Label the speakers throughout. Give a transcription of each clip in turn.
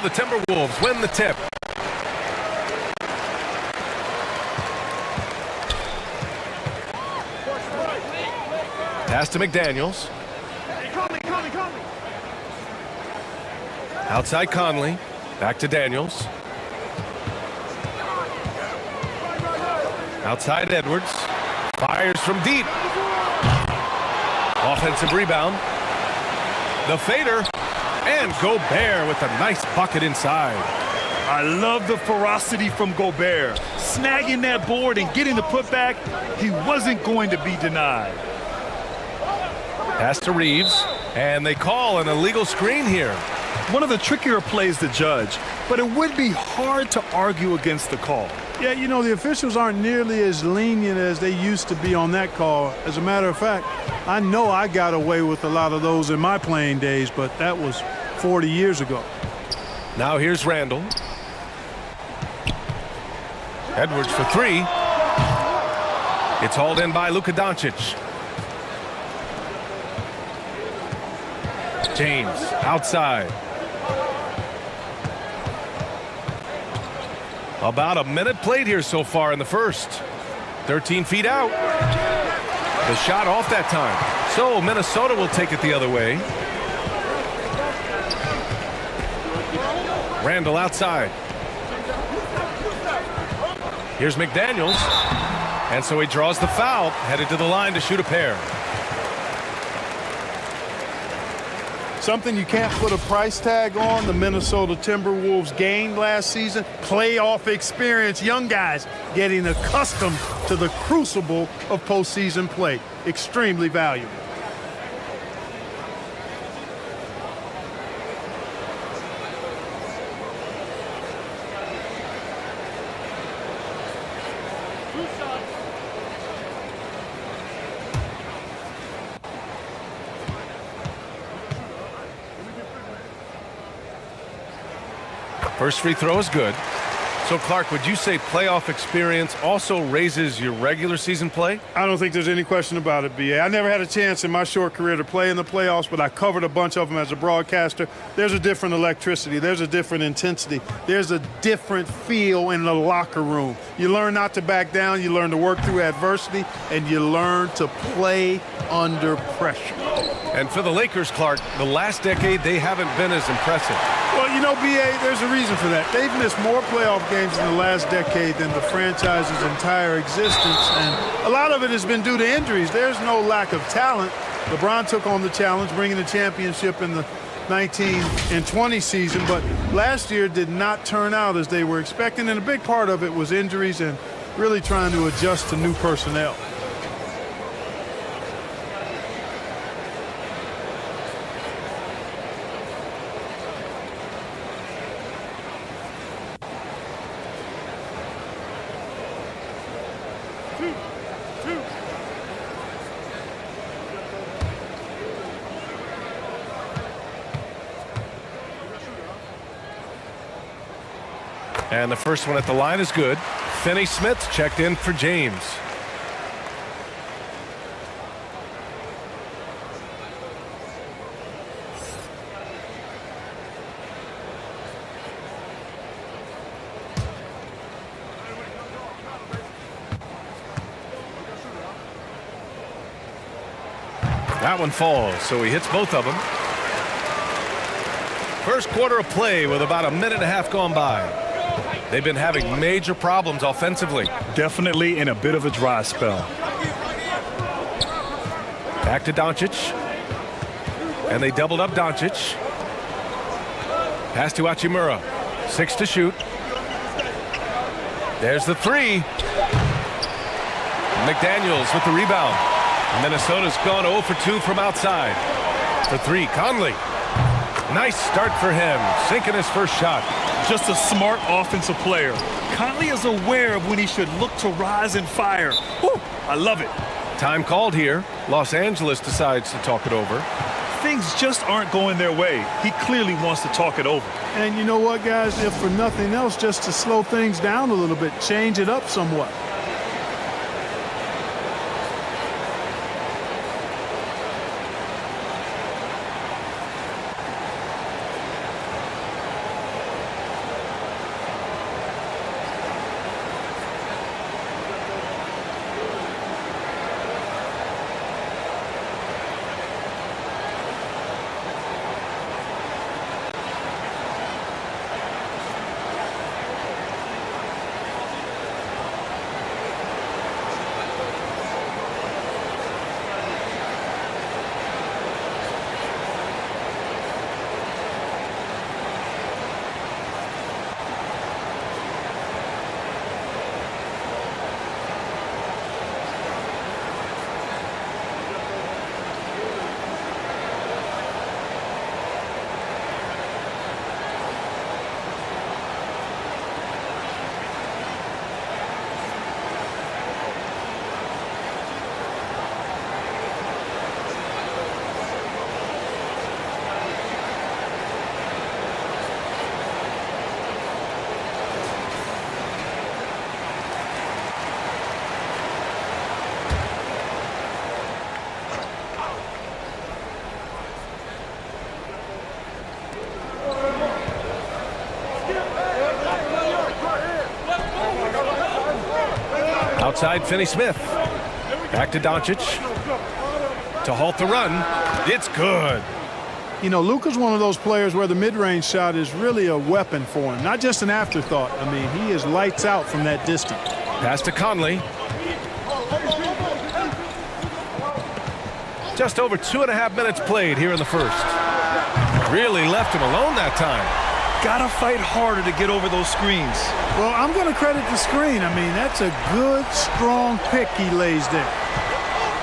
Speaker 1: the Timberwolves win the tip. Pass to McDaniels. Outside Conley. Back to Daniels. Outside Edwards. Fires from deep. Offensive rebound. The fader. And Gobert with a nice bucket inside.
Speaker 2: I love the ferocity from Gobert. Snagging that board and getting the putback. He wasn't going to be denied.
Speaker 1: Pass to Reeves. And they call an illegal screen here.
Speaker 2: One of the trickier plays to judge, but it would be hard to argue against the call.
Speaker 3: Yeah, you know, the officials aren't nearly as lenient as they used to be on that call. As a matter of fact, I know I got away with a lot of those in my playing days, but that was 40 years ago.
Speaker 1: Now here's Randall. Edwards for three. It's hauled in by Luka Doncic. James outside. About a minute played here so far in the first. 13 feet out. The shot off that time. So Minnesota will take it the other way. Randall outside. Here's McDaniels. And so he draws the foul, headed to the line to shoot a pair.
Speaker 3: Something you can't put a price tag on, the Minnesota Timberwolves gained last season. Playoff experience, young guys getting accustomed to the crucible of postseason play. Extremely valuable.
Speaker 1: First free throw is good. So, Clark, would you say playoff experience also raises your regular season play?
Speaker 3: I don't think there's any question about it, B.A. I never had a chance in my short career to play in the playoffs, but I covered a bunch of them as a broadcaster. There's a different electricity. There's a different intensity. There's a different feel in the locker room. You learn not to back down. You learn to work through adversity, and you learn to play under pressure.
Speaker 1: And for the Lakers, Clark, the last decade, they haven't been as impressive.
Speaker 3: Well, you know, B.A., there's a reason for that. They've missed more playoff games in the last decade than the franchise's entire existence, and a lot of it has been due to injuries. There's no lack of talent. LeBron took on the challenge, bringing the championship in the 19 and 20 season, but last year did not turn out as they were expecting, and a big part of it was injuries and really trying to adjust to new personnel.
Speaker 1: And the first one at the line is good. Finney-Smith checked in for James. That one falls, so he hits both of them. First quarter of play with about a minute and a half gone by. They've been having major problems offensively.
Speaker 2: Definitely in a bit of a dry spell.
Speaker 1: Back to Doncic. And they doubled up Doncic. Pass to Hachimura. 6 to shoot. There's the three. McDaniels with the rebound. Minnesota's gone 0 for 2 from outside. For three, Conley. Nice start for him, sinking his first shot.
Speaker 2: Just a smart offensive player. Conley is aware of when he should look to rise and fire. Whew, I love it.
Speaker 1: Time called here. Los Angeles decides to talk it over.
Speaker 2: Things just aren't going their way. He clearly wants to talk it over.
Speaker 3: And you know what, guys? If for nothing else, just to slow things down a little bit, change it up somewhat.
Speaker 1: Outside, Finney-Smith. Back to Doncic. To halt the run. It's good.
Speaker 3: You know, Luka's one of those players where the mid-range shot is really a weapon for him, not just an afterthought. I mean, he is lights out from that distance.
Speaker 1: Pass to Conley. Just over 2.5 minutes played here in the first. Really left him alone that time.
Speaker 2: Gotta fight harder to get over those screens.
Speaker 3: Well, I'm going to credit the screen. I mean, that's a good, strong pick he lays there.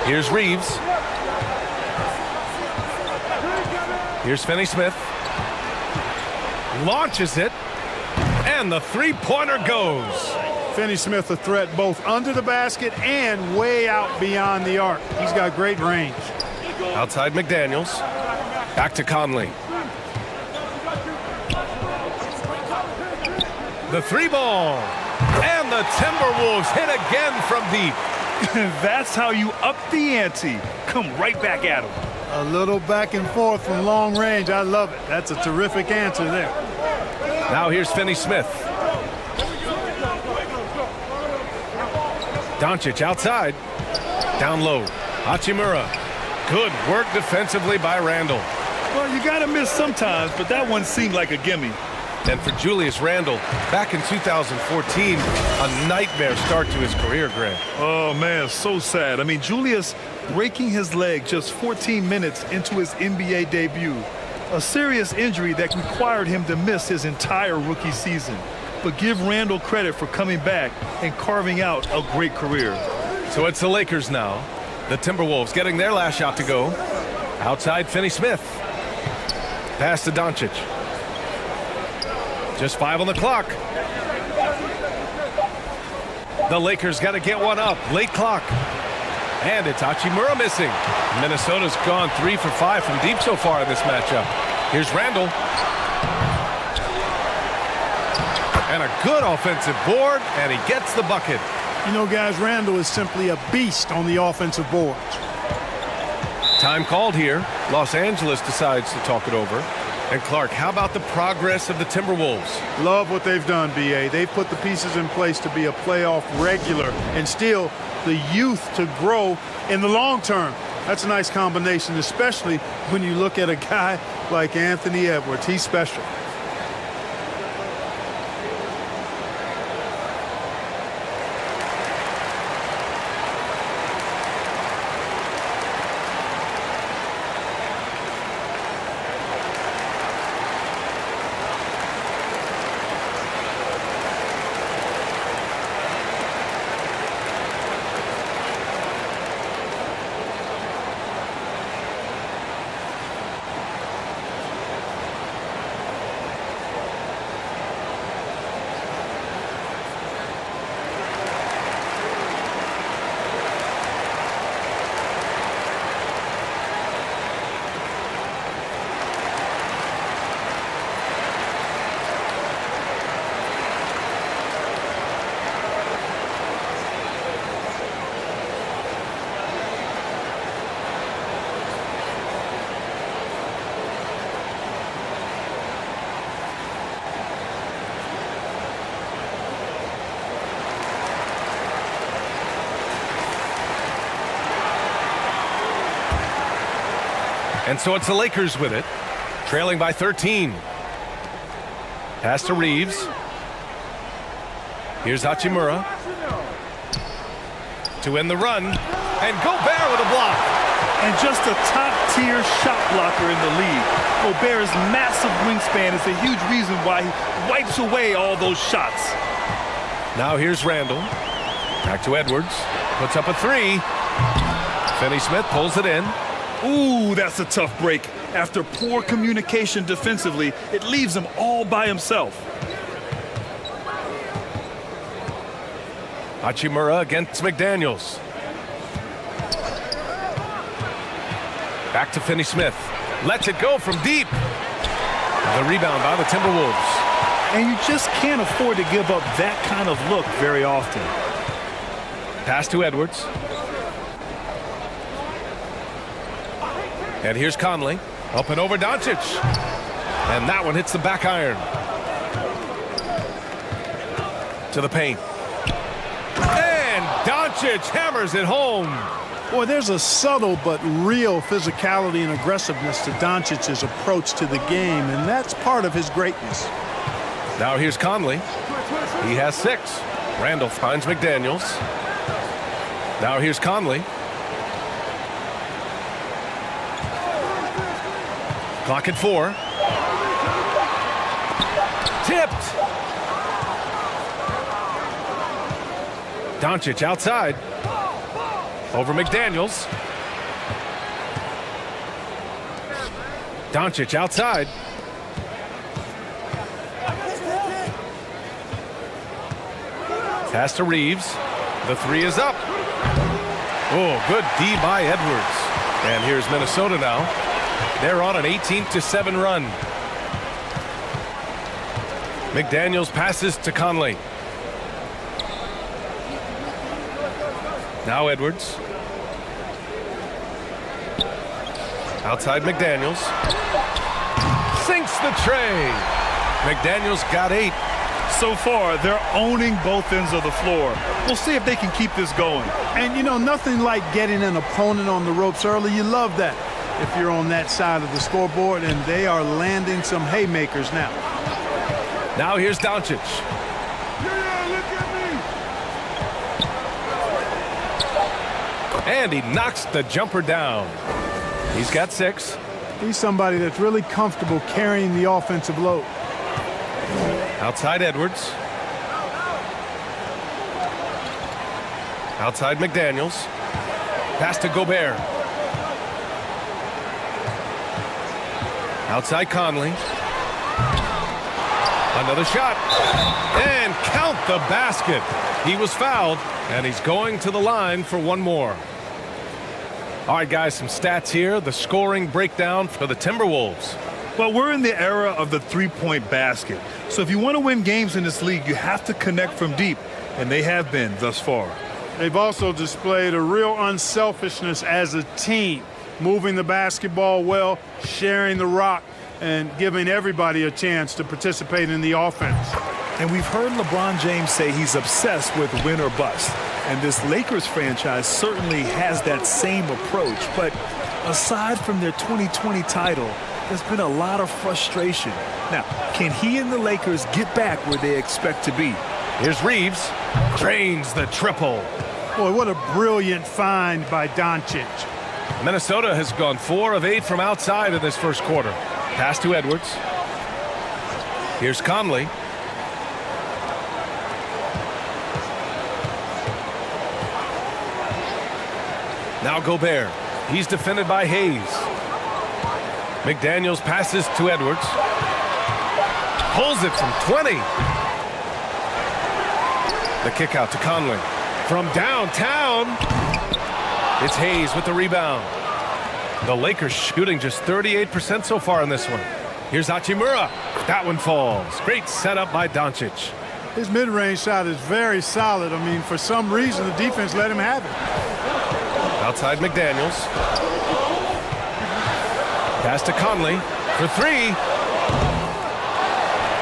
Speaker 1: Here's Reeves. Here's Finney-Smith. Launches it. And the three-pointer goes.
Speaker 3: Finney-Smith a threat both under the basket and way out beyond the arc. He's got great range.
Speaker 1: Outside McDaniels. Back to Conley. The three ball. And the Timberwolves hit again from deep.
Speaker 2: That's how you up the ante. Come right back at him.
Speaker 3: A little back and forth from long range. I love it. That's a terrific answer there.
Speaker 1: Now here's Finney-Smith. Doncic outside. Down low. Hachimura. Good work defensively by Randle.
Speaker 2: Well, you got to miss sometimes, but that one seemed like a gimme.
Speaker 1: And for Julius Randle, back in 2014, a nightmare start to his career, Greg.
Speaker 2: Oh, man, so sad. I mean, Julius breaking his leg just 14 minutes into his NBA debut. A serious injury that required him to miss his entire rookie season. But give Randle credit for coming back and carving out a great career.
Speaker 1: So it's the Lakers now. The Timberwolves getting their last shot to go. Outside, Finney-Smith. Pass to Doncic. Just 5 on the clock. The Lakers got to get one up. Late clock. And it's Hachimura missing. Minnesota's gone 3 for 5 from deep so far in this matchup. Here's Randle. And a good offensive board, and he gets the bucket.
Speaker 3: You know, guys, Randle is simply a beast on the offensive boards.
Speaker 1: Time called here. Los Angeles decides to talk it over. And Clark, how about the progress of the Timberwolves?
Speaker 3: Love what they've done, B.A. They've put the pieces in place to be a playoff regular and still the youth to grow in the long term. That's a nice combination, especially when you look at a guy like Anthony Edwards. He's special.
Speaker 1: And so it's the Lakers with it, trailing by 13. Pass to Reeves. Here's Hachimura. To end the run. And Gobert with a block.
Speaker 2: And just a top-tier shot blocker in the league. Gobert's massive wingspan is a huge reason why he wipes away all those shots.
Speaker 1: Now here's Randle. Back to Edwards. Puts up a three. Finney-Smith pulls it in.
Speaker 2: Ooh, that's a tough break. After poor communication defensively, it leaves him all by himself.
Speaker 1: Hachimura against McDaniels. Back to Finney-Smith. Lets it go from deep. The rebound by the Timberwolves.
Speaker 2: And you just can't afford to give up that kind of look very often.
Speaker 1: Pass to Edwards. And here's Conley. Up and over Doncic. And that one hits the back iron. To the paint. And Doncic Doncic hammers it home.
Speaker 3: Boy, there's a subtle but real physicality and aggressiveness to Doncic's approach to the game, and that's part of his greatness.
Speaker 1: Now here's Conley. He has 6. Randall finds McDaniels. Now here's Conley. Clock at 4. Tipped. Doncic outside. Over McDaniels. Doncic outside. Pass to Reeves. The 3 is up. Oh, good D by Edwards. And here's Minnesota now. They're on an 18-7 run. McDaniels passes to Conley. Now Edwards. Outside McDaniels. Sinks the tray. McDaniels got 8.
Speaker 2: So far, they're owning both ends of the floor. We'll see if they can keep this going.
Speaker 3: And, you know, nothing like getting an opponent on the ropes early. You love that if you're on that side of the scoreboard, and they are landing some haymakers now.
Speaker 1: Now here's Doncic. And he knocks the jumper down. He's got 6.
Speaker 3: He's somebody that's really comfortable carrying the offensive load.
Speaker 1: Outside Edwards. Outside McDaniels. Pass to Gobert. Outside Conley. Another shot. And count the basket. He was fouled, and he's going to the line for one more. All right, guys, some stats here. The scoring breakdown for the Timberwolves.
Speaker 2: Well, we're in the era of the three-point basket. So if you want to win games in this league, you have to connect from deep, and they have been thus far.
Speaker 3: They've also displayed a real unselfishness as a team, moving the basketball well, sharing the rock, and giving everybody a chance to participate in the offense.
Speaker 2: And we've heard LeBron James say he's obsessed with win or bust. And this Lakers franchise certainly has that same approach. But aside from their 2020 title, there's been a lot of frustration. Now, can he and the Lakers get back where they expect to be?
Speaker 1: Here's Reeves. Drains the triple.
Speaker 3: Boy, what a brilliant find by Doncic.
Speaker 1: Minnesota has gone 4 of 8 from outside in this first quarter. Pass to Edwards. Here's Conley. Now Gobert. He's defended by Hayes. McDaniels passes to Edwards. Pulls it from 20. The kick out to Conley. From downtown. It's Hayes with the rebound. The Lakers shooting just 38% so far in this one. Here's Hachimura. That one falls. Great setup by Doncic.
Speaker 3: His mid-range shot is very solid. I mean, for some reason, the defense let him have it.
Speaker 1: Outside McDaniels. Pass to Conley for 3.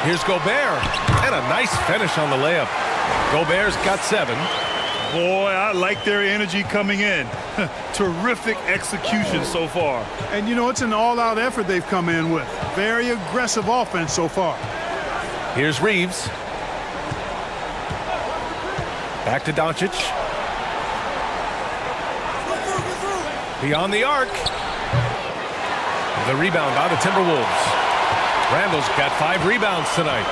Speaker 1: Here's Gobert. And a nice finish on the layup. Gobert's got 7.
Speaker 2: Boy, I like their energy coming in. Terrific execution so far.
Speaker 3: And, you know, it's an all-out effort they've come in with. Very aggressive offense so far.
Speaker 1: Here's Reeves. Back to Doncic. Beyond the arc. The rebound by the Timberwolves. Randall's got 5 rebounds tonight.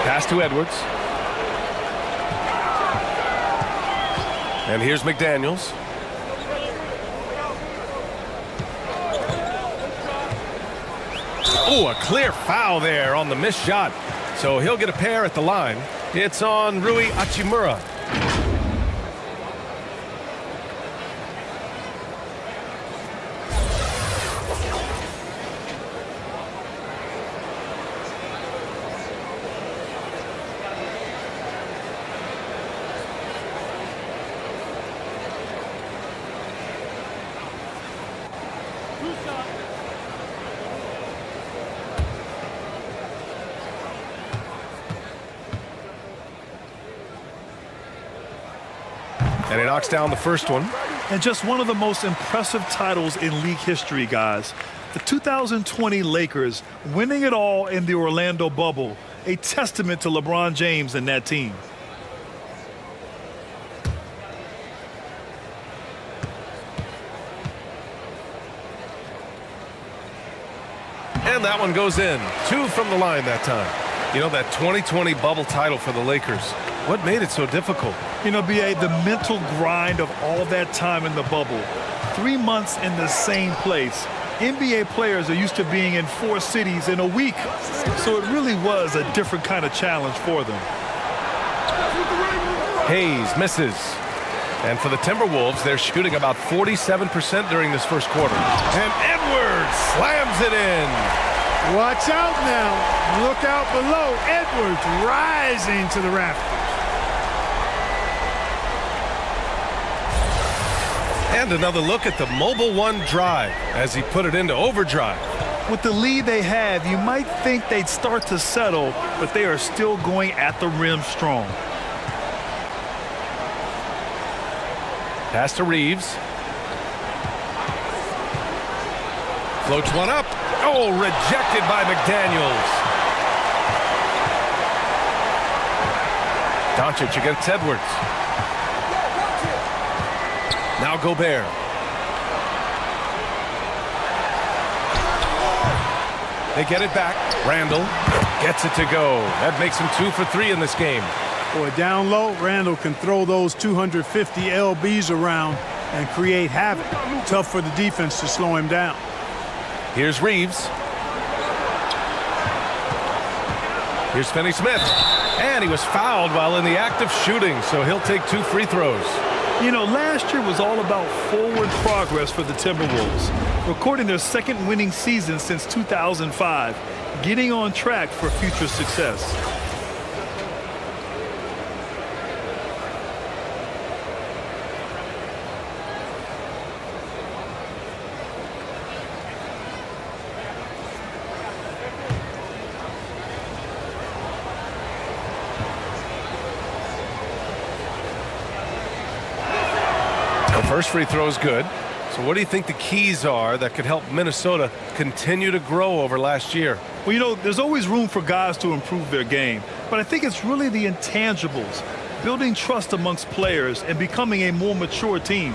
Speaker 1: Pass to Edwards. And here's McDaniels. Oh, a clear foul there on the missed shot. So he'll get a pair at the line. It's on Rui Hachimura. And he knocks down the first one.
Speaker 2: And just one of the most impressive titles in league history, guys. The 2020 Lakers winning it all in the Orlando bubble. A testament to LeBron James and that team.
Speaker 1: And that one goes in. 2 from the line that time. You know, that 2020 bubble title for the Lakers. What made it so difficult?
Speaker 2: You know, B.A., the mental grind of all that time in the bubble. 3 months in the same place. NBA players are used to being in 4 cities in a week. So it really was a different kind of challenge for them.
Speaker 1: Hayes misses. And for the Timberwolves, they're shooting about 47% during this first quarter. And Edwards slams it in.
Speaker 3: Watch out now. Look out below. Edwards rising to the rafters.
Speaker 1: And another look at the Mobile One drive as he put it into overdrive.
Speaker 2: With the lead they have, you might think they'd start to settle, but they are still going at the rim strong.
Speaker 1: Pass to Reeves. Floats one up. Oh, rejected by McDaniels. Doncic against Edwards. Now Gobert. They get it back. Randall gets it to go. That makes him 2 for 3 in this game.
Speaker 3: Boy, down low, Randall can throw those 250 LBs around and create havoc. Tough for the defense to slow him down.
Speaker 1: Here's Reeves. Here's Finney-Smith. And he was fouled while in the act of shooting, so he'll take 2 free throws.
Speaker 2: You know, last year was all about forward progress for the Timberwolves, recording their second winning season since 2005, getting on track for future success.
Speaker 1: First free throw is good. So what do you think the keys are that could help Minnesota continue to grow over last year?
Speaker 2: Well, you know, there's always room for guys to improve their game, but I think it's really the intangibles, building trust amongst players and becoming a more mature team.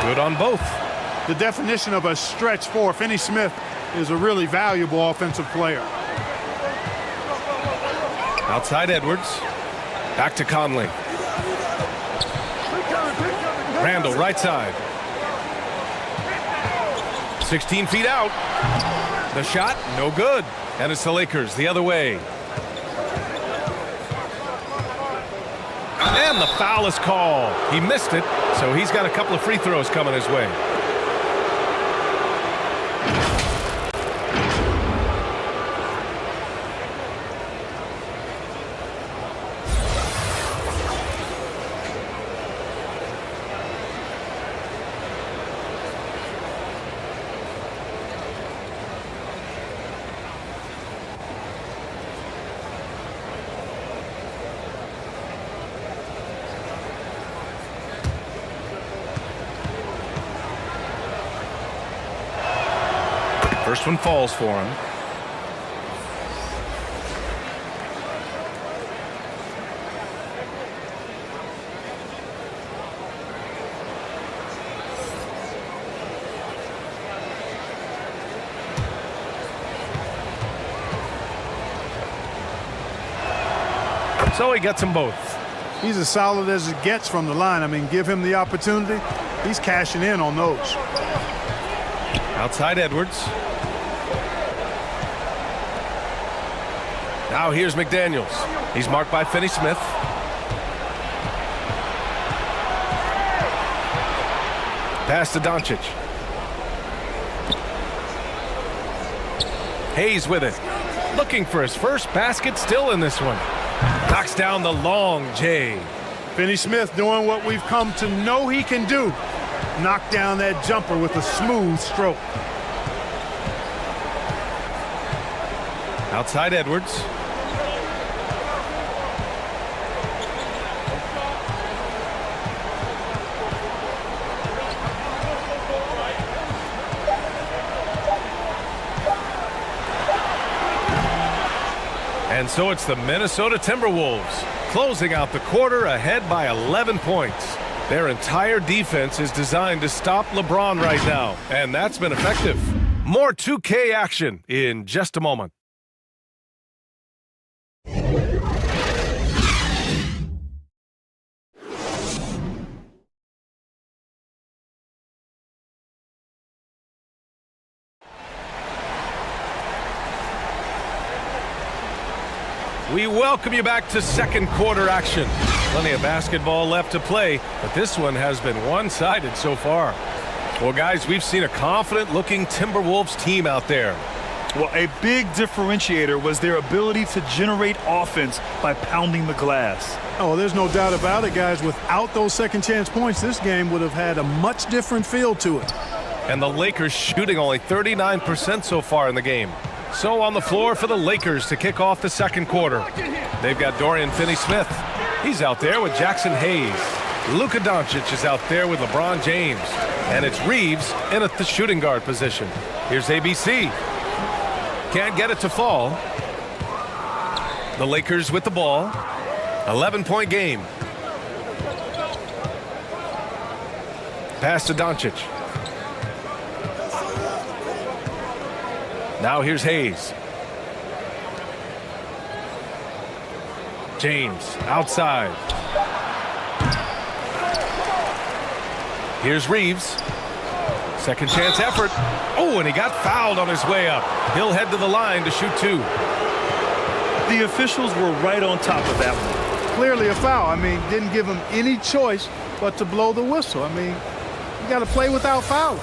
Speaker 1: Good on both.
Speaker 3: The definition of a stretch 4. Finney-Smith is a really valuable offensive player.
Speaker 1: Outside Edwards. Back to Conley. Randall, right side. 16 feet out. The shot, no good. And it's the Lakers the other way. And the foul is called. He missed it, so he's got a couple of free throws coming his way. First one falls for him. So he gets them both.
Speaker 3: He's as solid as it gets from the line. I mean, give him the opportunity. He's cashing in on those.
Speaker 1: Outside Edwards. Now here's McDaniels. He's marked by Finney-Smith. Pass to Doncic. Hayes with it. Looking for his first basket still in this one. Knocks down the long J.
Speaker 3: Finney-Smith doing what we've come to know he can do. Knock down that jumper with a smooth stroke.
Speaker 1: Outside Edwards. And so it's the Minnesota Timberwolves closing out the quarter ahead by 11 points. Their entire defense is designed to stop LeBron right now, and that's been effective. More 2K action in just a moment. We welcome you back to second quarter action. Plenty of basketball left to play, but this one has been one-sided so far. Well, guys, we've seen a confident-looking Timberwolves team out there.
Speaker 2: Well, a big differentiator was their ability to generate offense by pounding the glass.
Speaker 3: Oh, there's no doubt about it, guys. Without those second chance points, this game would have had a much different feel to it.
Speaker 1: And the Lakers shooting only 39% so far in the game. So on the floor for the Lakers to kick off the second quarter. They've got Dorian Finney-Smith. He's out there with Jackson Hayes. Luka Doncic is out there with LeBron James. And it's Reeves in at the shooting guard position. Here's ABC. Can't get it to fall. The Lakers with the ball. 11-point game. Pass to Doncic. Now here's Hayes. James outside. Here's Reeves. Second chance effort. Oh, and he got fouled on his way up. He'll head to the line to shoot two.
Speaker 2: The officials were right on top of that one.
Speaker 3: Clearly a foul. I mean, didn't give him any choice but to blow the whistle. I mean, you got to play without fouling.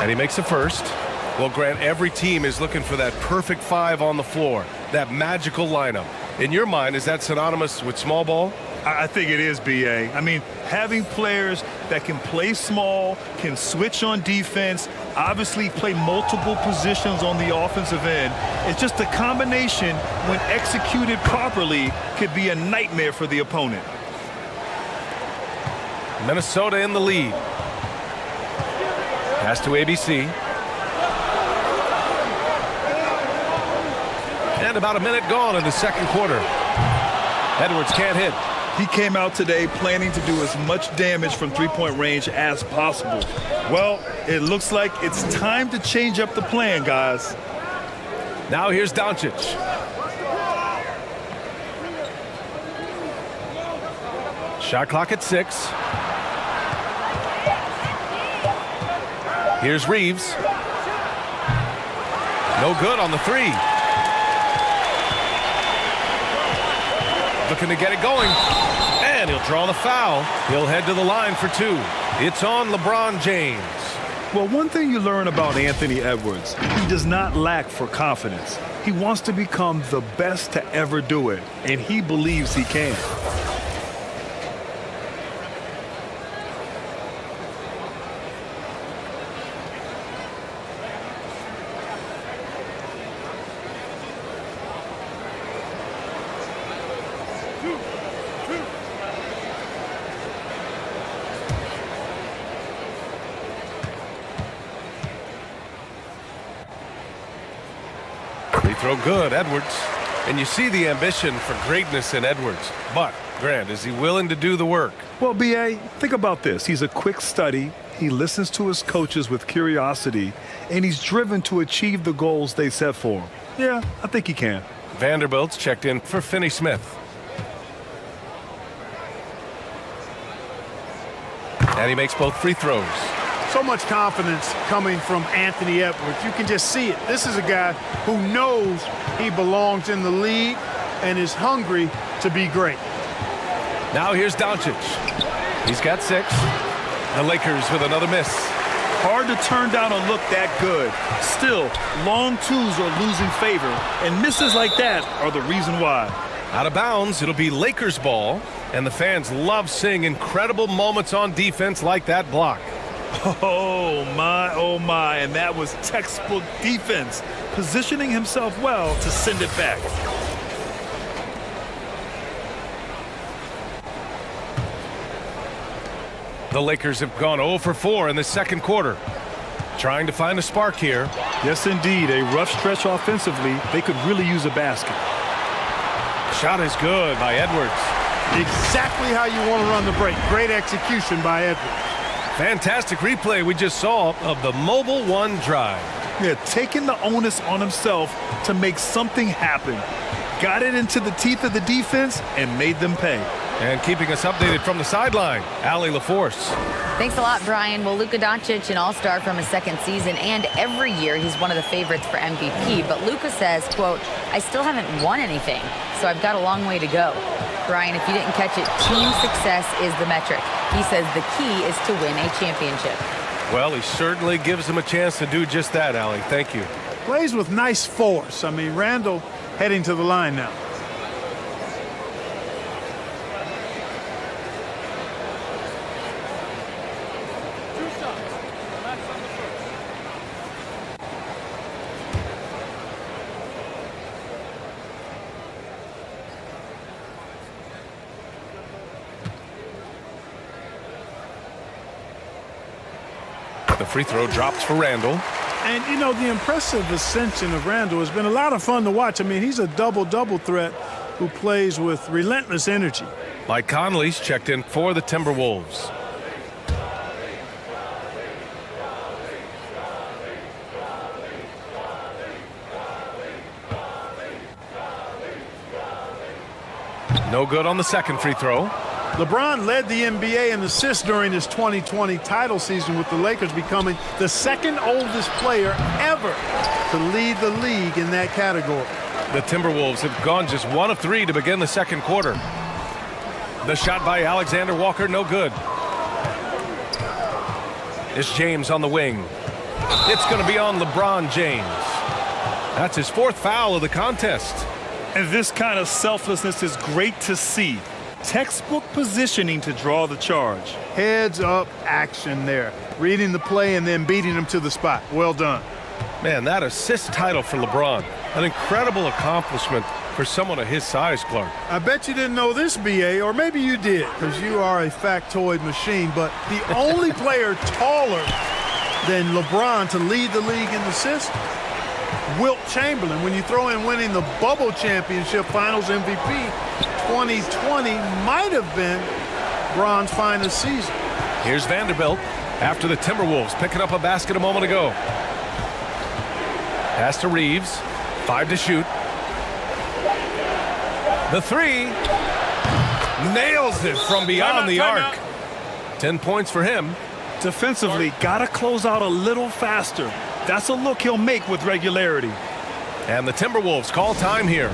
Speaker 1: And he makes the first. Well, Grant, every team is looking for that perfect five on the floor, that magical lineup. In your mind, is that synonymous with small ball?
Speaker 2: I think it is, B.A. I mean, having players that can play small, can switch on defense, obviously play multiple positions on the offensive end. It's just a combination, when executed properly, could be a nightmare for the opponent.
Speaker 1: Minnesota in the lead. Pass to ABC. And about a minute gone in the second quarter. Edwards can't hit.
Speaker 2: He came out today planning to do as much damage from three-point range as possible. Well, it looks like it's time to change up the plan, guys.
Speaker 1: Now here's Doncic. Shot clock at 6. Here's Reeves. No good on the three. Looking to get it going. And he'll draw the foul. He'll head to the line for two. It's on LeBron James.
Speaker 2: Well, one thing you learn about Anthony Edwards, he does not lack for confidence. He wants to become the best to ever do it, and he believes he can.
Speaker 1: Free throw good, Edwards. And you see the ambition for greatness in Edwards. But, Grant, is he willing to do the work?
Speaker 2: Well, B.A., think about this. He's a quick study. He listens to his coaches with curiosity, and he's driven to achieve the goals they set for him. Yeah, I think he can.
Speaker 1: Vanderbilt's checked in for Finney-Smith. And he makes both free throws.
Speaker 3: So much confidence coming from Anthony Edwards. You can just see it. This is a guy who knows he belongs in the league and is hungry to be great.
Speaker 1: Now here's Doncic. He's got 6. The Lakers with another miss.
Speaker 2: Hard to turn down a look that good. Still, long twos are losing favor, and misses like that are the reason why.
Speaker 1: Out of bounds, it'll be Lakers ball, and the fans love seeing incredible moments on defense like that block.
Speaker 2: Oh my, and that was textbook defense, positioning himself well to send it back.
Speaker 1: The Lakers have gone 0 for 4 in the second quarter. Trying to find a spark here.
Speaker 2: Yes, indeed, a rough stretch offensively. They could really use a basket.
Speaker 1: Shot is good by Edwards.
Speaker 3: Exactly how you want to run the break. Great execution by Edwards.
Speaker 1: Fantastic replay we just saw of the mobile one drive.
Speaker 2: Yeah, taking the onus on himself to make something happen. Got it into the teeth of the defense and made them pay.
Speaker 1: And keeping us updated from the sideline, Allie LaForce.
Speaker 4: Thanks a lot, Brian. Well, Luka Doncic, an all-star from his second season, and every year he's one of the favorites for MVP. But Luka says, quote, I still haven't won anything, so I've got a long way to go. Brian, if you didn't catch it, team success is the metric. He says the key is to win a championship.
Speaker 1: Well, he certainly gives him a chance to do just that, Allie. Thank you.
Speaker 3: Plays with nice force. I mean, Randall heading to the line now.
Speaker 1: The free throw drops for Randall.
Speaker 3: And, you know, the impressive ascension of Randall has been a lot of fun to watch. I mean, he's a double-double threat who plays with relentless energy.
Speaker 1: Mike Conley's checked in for the Timberwolves. No good on the second free throw.
Speaker 3: LeBron led the NBA in assists during his 2020 title season, with the Lakers becoming the second oldest player ever to lead the league in that category.
Speaker 1: The Timberwolves have gone just 1 of 3 to begin the second quarter. The shot by Alexander Walker, no good. It's James on the wing. It's going to be on LeBron James. That's his 4th foul of the contest.
Speaker 2: And this kind of selflessness is great to see. Textbook positioning to draw the charge.
Speaker 3: Heads up action there. Reading the play and then beating him to the spot. Well done.
Speaker 1: Man, that assist title for LeBron. An incredible accomplishment for someone of his size, Clark.
Speaker 3: I bet you didn't know this, B.A., or maybe you did, because you are a factoid machine, but the only player taller than LeBron to lead the league in assists, Wilt Chamberlain. When you throw in winning the Bubble Championship Finals MVP, 2020 might have been Bron's finest season.
Speaker 1: Here's Vanderbilt after the Timberwolves picking up a basket a moment ago. Pass to Reeves. 5 to shoot. The 3. Nails it from beyond the arc. 10 points for him.
Speaker 2: Defensively, gotta close out a little faster. That's a look he'll make with regularity.
Speaker 1: And the Timberwolves call time here.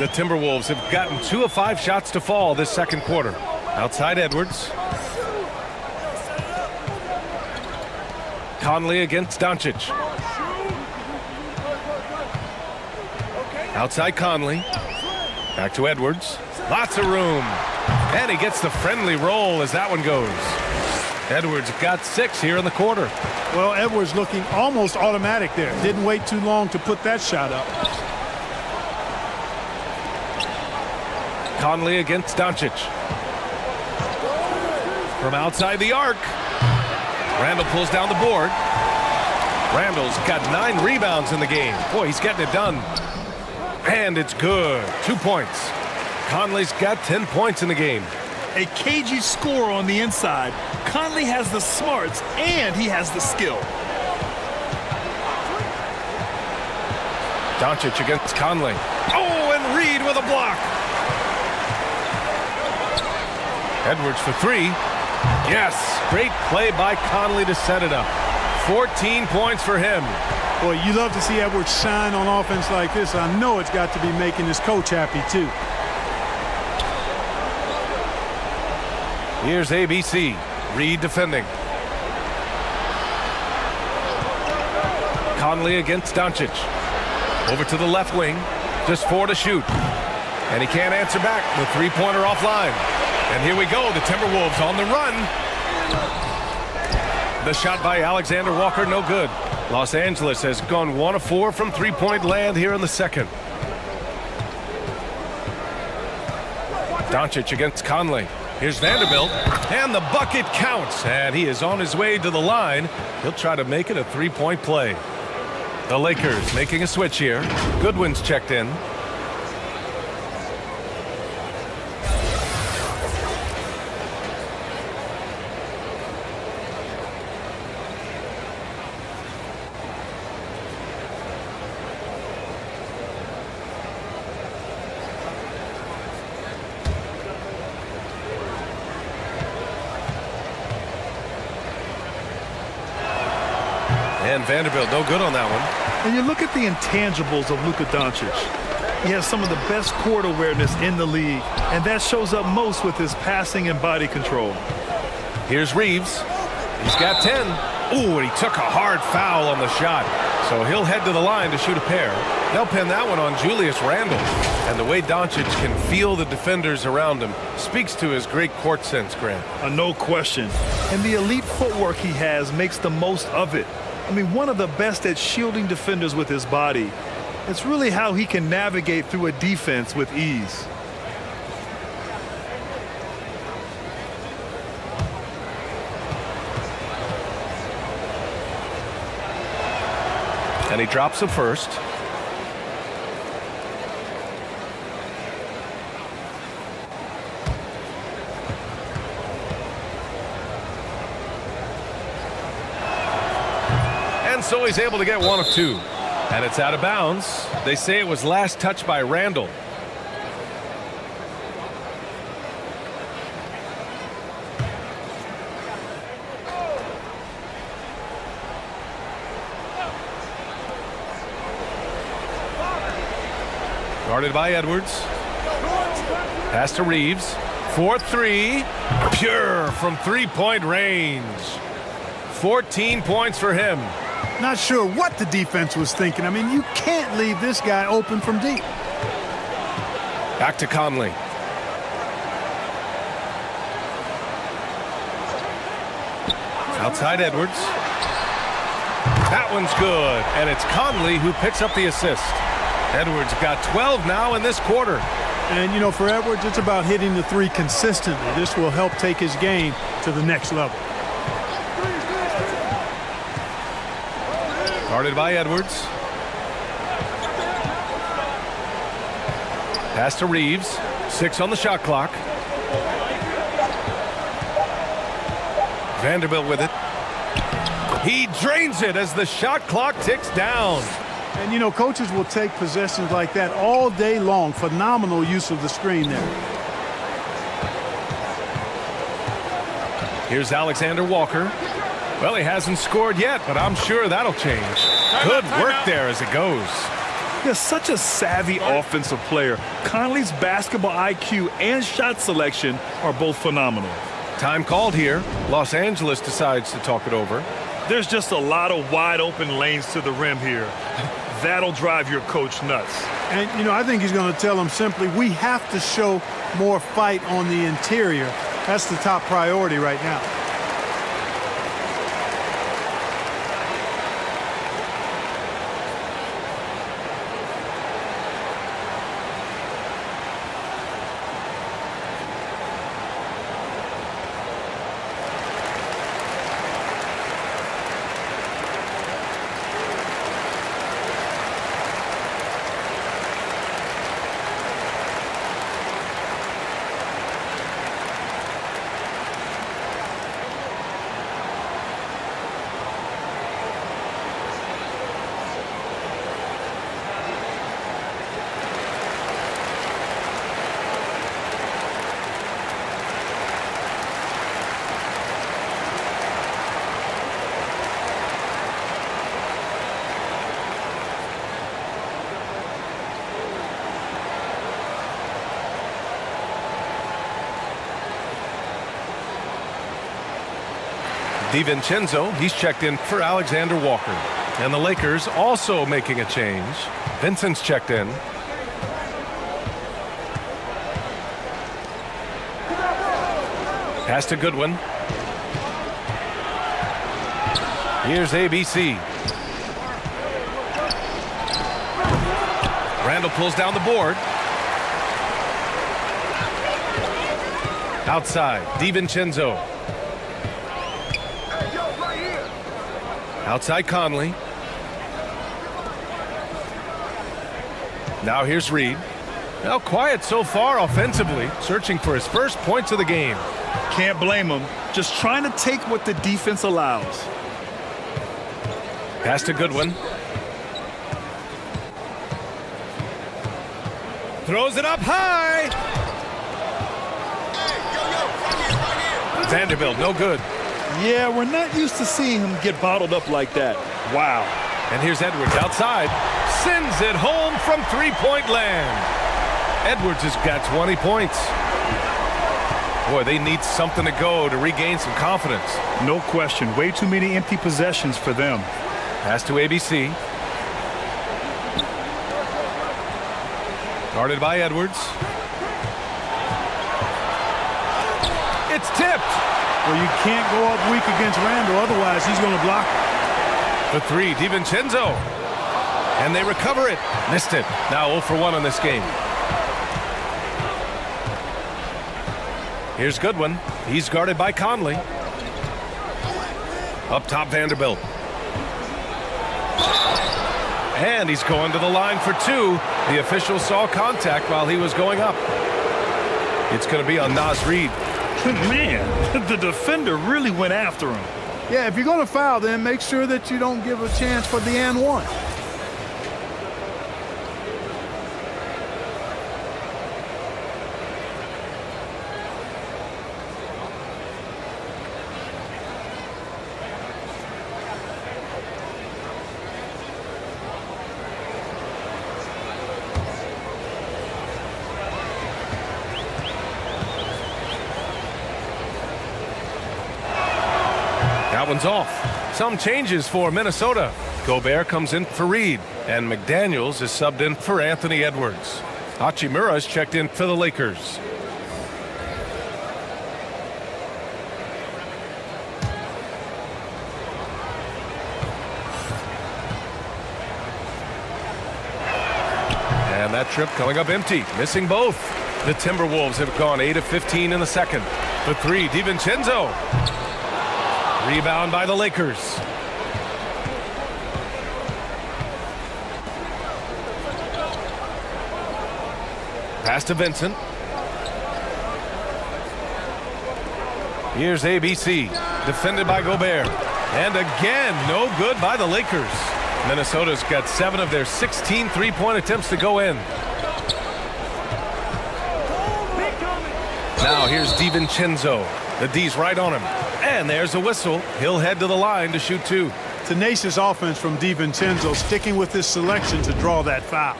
Speaker 1: The Timberwolves have gotten 2 of 5 shots to fall this second quarter. Outside Edwards. Conley against Doncic. Outside Conley. Back to Edwards. Lots of room. And he gets the friendly roll as that one goes. Edwards got 6 here in the quarter.
Speaker 3: Well, Edwards looking almost automatic there. Didn't wait too long to put that shot up.
Speaker 1: Conley against Doncic. From outside the arc. Randall pulls down the board. Randall's got 9 rebounds in the game. Boy, he's getting it done. And it's good. 2 points. Conley's got 10 points in the game.
Speaker 2: A cagey score on the inside. Conley has the smarts and he has the skill.
Speaker 1: Doncic against Conley. Oh, and Reed with a block. Edwards for 3. Yes, great play by Conley to set it up. 14 points for him.
Speaker 3: Boy, you love to see Edwards shine on offense like this. I know it's got to be making his coach happy, too.
Speaker 1: Here's ABC. Reed defending. Conley against Doncic. Over to the left wing. Just 4 to shoot. And he can't answer back. The three-pointer offline. And here we go. The Timberwolves on the run. The shot by Alexander Walker, no good. Los Angeles has gone 1 of 4 from three-point land here in the second. Doncic against Conley. Here's Vanderbilt, and the bucket counts, and he is on his way to the line. He'll try to make it a 3-point play. The Lakers making a switch here. Goodwin's checked in. And Vanderbilt, no good on that one.
Speaker 2: And you look at the intangibles of Luka Doncic. He has some of the best court awareness in the league, and that shows up most with his passing and body control.
Speaker 1: Here's Reeves. He's got 10. Ooh, and he took a hard foul on the shot. So he'll head to the line to shoot a pair. They'll pin that one on Julius Randle. And the way Doncic can feel the defenders around him speaks to his great court sense, Grant.
Speaker 2: No question. And the elite footwork he has makes the most of it. I mean, one of the best at shielding defenders with his body. It's really how he can navigate through a defense with ease.
Speaker 1: And he drops the first. And so he's able to get 1 of 2. And it's out of bounds. They say it was last touched by Randall. Guarded by Edwards. Pass to Reeves. 4-3. Pure from three-point range. 14 points for him.
Speaker 3: Not sure what the defense was thinking. I mean, you can't leave this guy open from deep.
Speaker 1: Back to Conley. Outside Edwards. That one's good. And it's Conley who picks up the assist. Edwards got 12 now in this quarter.
Speaker 3: And, you know, for Edwards, it's about hitting the 3 consistently. This will help take his game to the next level.
Speaker 1: Guarded by Edwards. Pass to Reeves. 6 on the shot clock. Vanderbilt with it. He drains it as the shot clock ticks down.
Speaker 3: And, you know, coaches will take possessions like that all day long. Phenomenal use of the screen there.
Speaker 1: Here's Alexander Walker. Well, he hasn't scored yet, but I'm sure that'll change. Good work there as it goes.
Speaker 2: He's such a savvy offensive player. Conley's basketball IQ and shot selection are both phenomenal.
Speaker 1: Time called here. Los Angeles decides to talk it over.
Speaker 2: There's just a lot of wide open lanes to the rim here. That'll drive your coach nuts.
Speaker 3: And, you know, I think he's going to tell them simply, we have to show more fight on the interior. That's the top priority right now.
Speaker 1: DiVincenzo, he's checked in for Alexander Walker. And the Lakers also making a change. Vincent's checked in. Pass to Goodwin. Here's ABC. Randall pulls down the board. Outside, DiVincenzo. Outside Conley. Now here's Reed. Now quiet so far offensively, searching for his first points of the game.
Speaker 2: Can't blame him. Just trying to take what the defense allows.
Speaker 1: Pass to Goodwin. Throws it up high. Vanderbilt, no good.
Speaker 2: Yeah, we're not used to seeing him get bottled up like that. Wow.
Speaker 1: And here's Edwards outside. Sends it home from three-point land. Edwards has got 20 points. Boy, they need something to go to regain some confidence.
Speaker 2: No question. Way too many empty possessions for them.
Speaker 1: Pass to ABC. Guarded by Edwards. It's tipped.
Speaker 3: Well, you can't go up weak against Randall, otherwise he's going to block it.
Speaker 1: The three, DiVincenzo. And they recover it. Missed it. Now 0 for 1 on this game. Here's Goodwin. He's guarded by Conley. Up top, Vanderbilt. And he's going to the line for two. The official saw contact while he was going up. It's going to be on Naz Reid.
Speaker 2: Man, the defender really went after him.
Speaker 3: Yeah, if you're going to foul, then make sure that you don't give a chance for the and one.
Speaker 1: That one's off. Some changes for Minnesota. Gobert comes in for Reed, and McDaniels is subbed in for Anthony Edwards. Hachimura is checked in for the Lakers. And that trip coming up empty, missing both. The Timberwolves have gone 8 of 15 in the second. The three, DiVincenzo. Rebound by the Lakers. Pass to Vincent. Here's ABC. Defended by Gobert. And again, no good by the Lakers. Minnesota's got 7 of their 16 three-point attempts to go in. Now here's DiVincenzo. The D's right on him. And there's a whistle. He'll head to the line to shoot two.
Speaker 3: Tenacious offense from DiVincenzo, sticking with his selection to draw that foul.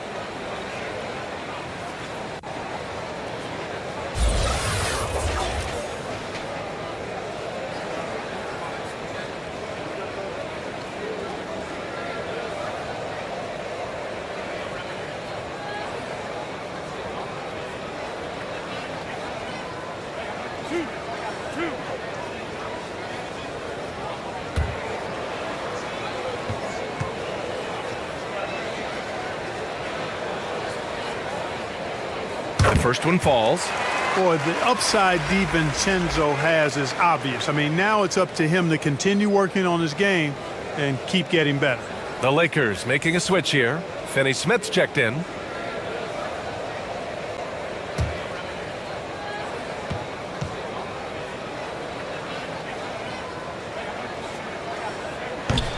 Speaker 1: The first one falls.
Speaker 3: Boy, the upside DiVincenzo has is obvious. I mean, now it's up to him to continue working on his game and keep getting better.
Speaker 1: The Lakers making a switch here. Finney Smith's checked in.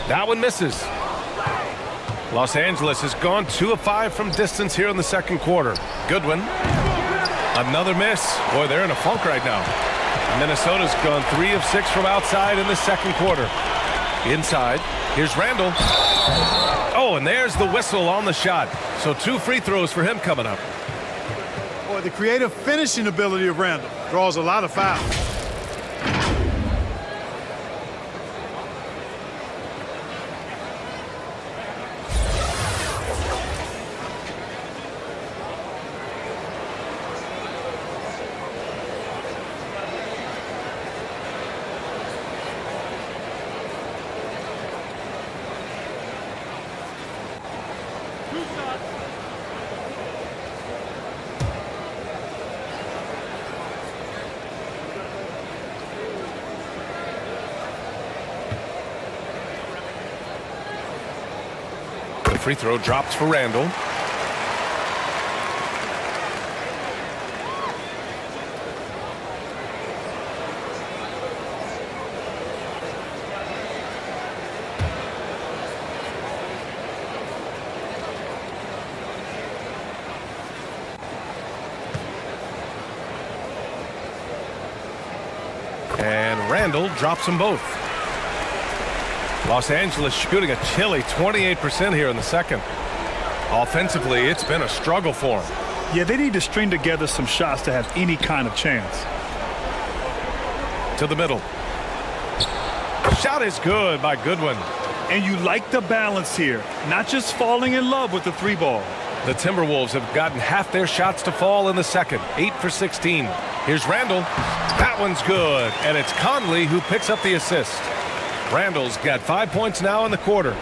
Speaker 1: That one misses. Los Angeles has gone 2 of 5 from distance here in the second quarter. Goodwin. Another miss. Boy, they're in a funk right now. Minnesota's gone 3 of 6 from outside in the second quarter. Inside. Here's Randall. Oh, and there's the whistle on the shot. So 2 free throws for him coming up.
Speaker 3: Boy, the creative finishing ability of Randall draws a lot of fouls.
Speaker 1: The free throw drops for Randall. And Randall drops them both. Los Angeles shooting a chilly 28% here in the second. Offensively, it's been a struggle for them.
Speaker 2: Yeah, they need to string together some shots to have any kind of chance.
Speaker 1: To the middle. Shot is good by Goodwin.
Speaker 2: And you like the balance here, not just falling in love with the 3-ball.
Speaker 1: The Timberwolves have gotten half their shots to fall in the second. 8 for 16. Here's Randall. That one's good. And it's Conley who picks up the assist. Randall's got 5 points now in the quarter.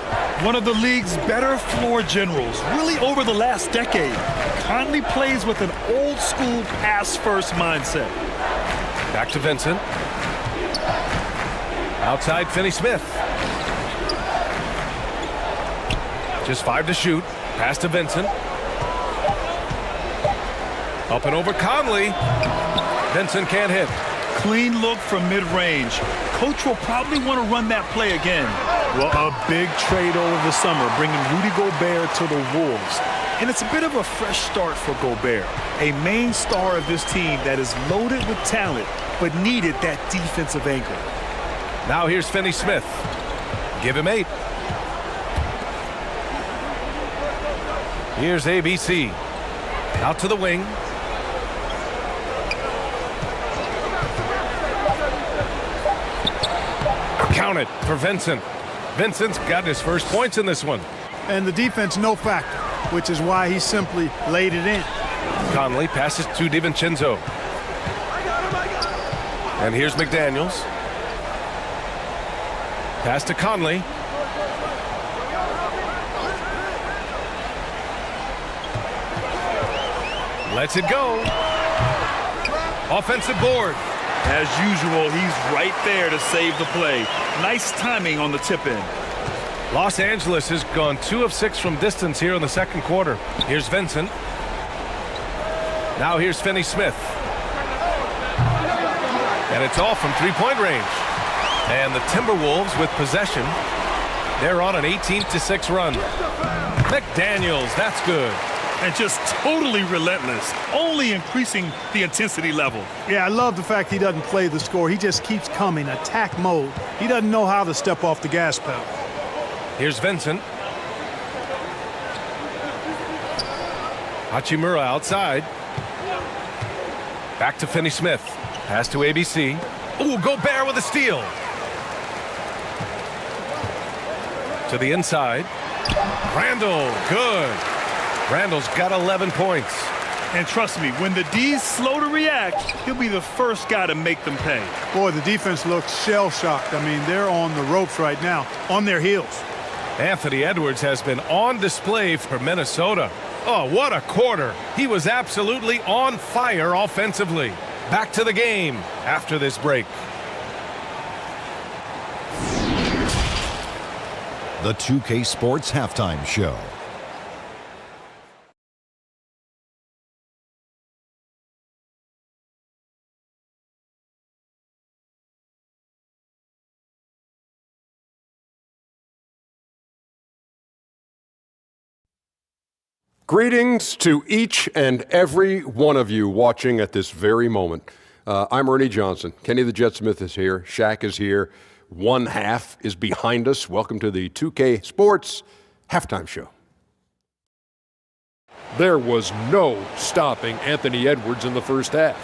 Speaker 2: One of the league's better floor generals, really over the last decade. Conley plays with an old-school pass-first mindset.
Speaker 1: Back to Vincent. Outside Finney Smith. Just 5 to shoot. Pass to Vincent. Up and over Conley. Vincent can't hit.
Speaker 2: Clean look from mid-range. Coach will probably want to run that play again. Well, a big trade over the summer, bringing Rudy Gobert to the Wolves. And it's a bit of a fresh start for Gobert, a main star of this team that is loaded with talent, but needed that defensive anchor.
Speaker 1: Now here's Finney Smith. Give him 8. Here's ABC. Out to the wing. Count it for Vincent. Vincent's got his first points in this one.
Speaker 3: And the defense no factor, which is why he simply laid it in.
Speaker 1: Conley passes to DiVincenzo. And here's McDaniels. Pass to Conley. Lets it go. Offensive board.
Speaker 2: As usual, he's right there to save the play. Nice timing on the tip-in.
Speaker 1: Los Angeles has gone 2 of 6 from distance here in the second quarter. Here's Vincent. Now here's Finney Smith. And it's all from 3-point range. And the Timberwolves with possession. They're on an 18-6 run. McDaniels, that's good.
Speaker 2: And just totally relentless, only increasing the intensity level.
Speaker 3: Yeah, I love the fact he doesn't play the score. He just keeps coming, attack mode. He doesn't know how to step off the gas pedal.
Speaker 1: Here's Vincent. Hachimura outside. Back to Finney-Smith. Pass to ABC. Ooh, Gobert with a steal. To the inside. Randall, good. Randall's got 11 points.
Speaker 2: And trust me, when the D's slow to react, he'll be the first guy to make them pay.
Speaker 3: Boy, the defense looks shell-shocked. I mean, they're on the ropes right now, on their heels.
Speaker 1: Anthony Edwards has been on display for Minnesota. Oh, what a quarter. He was absolutely on fire offensively. Back to the game after this break.
Speaker 5: The 2K Sports Halftime Show.
Speaker 6: Greetings to each and every one of you watching at this very moment. I'm Ernie Johnson. Kenny the Jet Smith is here. Shaq is here. One half is behind us. Welcome to the 2K Sports Halftime Show. There was no stopping Anthony Edwards in the first half.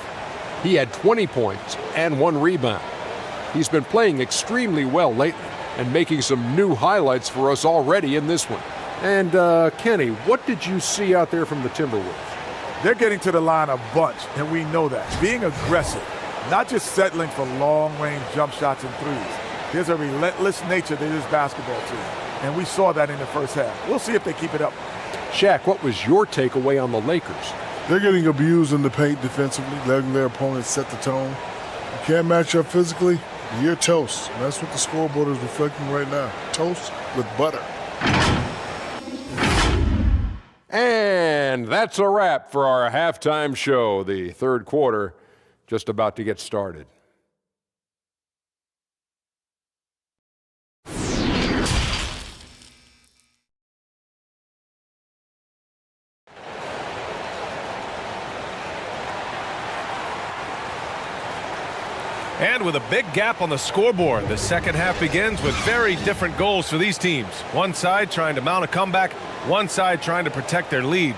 Speaker 6: He had 20 points and 1 rebound. He's been playing extremely well lately and making some new highlights for us already in this one. And, Kenny, what did you see out there from the Timberwolves?
Speaker 7: They're getting to the line a bunch, and we know that. Being aggressive, not just settling for long-range jump shots and threes. There's a relentless nature to this basketball team, and we saw that in the first half. We'll see if they keep it up.
Speaker 6: Shaq, what was your takeaway on the Lakers?
Speaker 8: They're getting abused in the paint defensively, letting their opponents set the tone. You can't match up physically, you're toast. And that's what the scoreboard is reflecting right now. Toast with butter.
Speaker 6: And that's a wrap for our halftime show. The third quarter just about to get started.
Speaker 1: And with a big gap on the scoreboard, the second half begins with very different goals for these teams. One side trying to mount a comeback, one side trying to protect their lead.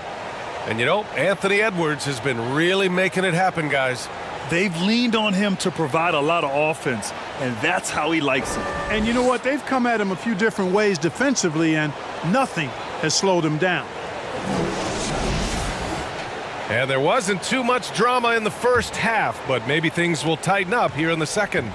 Speaker 1: And you know, Anthony Edwards has been really making it happen, guys.
Speaker 2: They've leaned on him to provide a lot of offense, and that's how he likes it.
Speaker 3: And you know what? They've come at him a few different ways defensively, and nothing has slowed him down.
Speaker 1: And there wasn't too much drama in the first half, but maybe things will tighten up here in the second.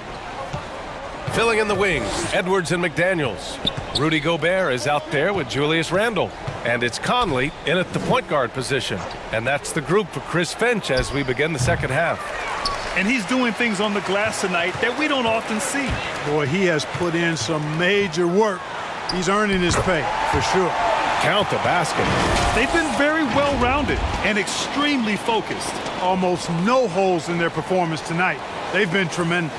Speaker 1: Filling in the wings, Edwards and McDaniels. Rudy Gobert is out there with Julius Randle. And it's Conley in at the point guard position. And that's the group for Chris Finch as we begin the second half.
Speaker 2: And he's doing things on the glass tonight that we don't often see.
Speaker 3: Boy, he has put in some major work. He's earning his pay, for sure.
Speaker 1: Count the basket.
Speaker 2: They've been very well-rounded and extremely focused.
Speaker 3: Almost no holes in their performance tonight. They've been tremendous.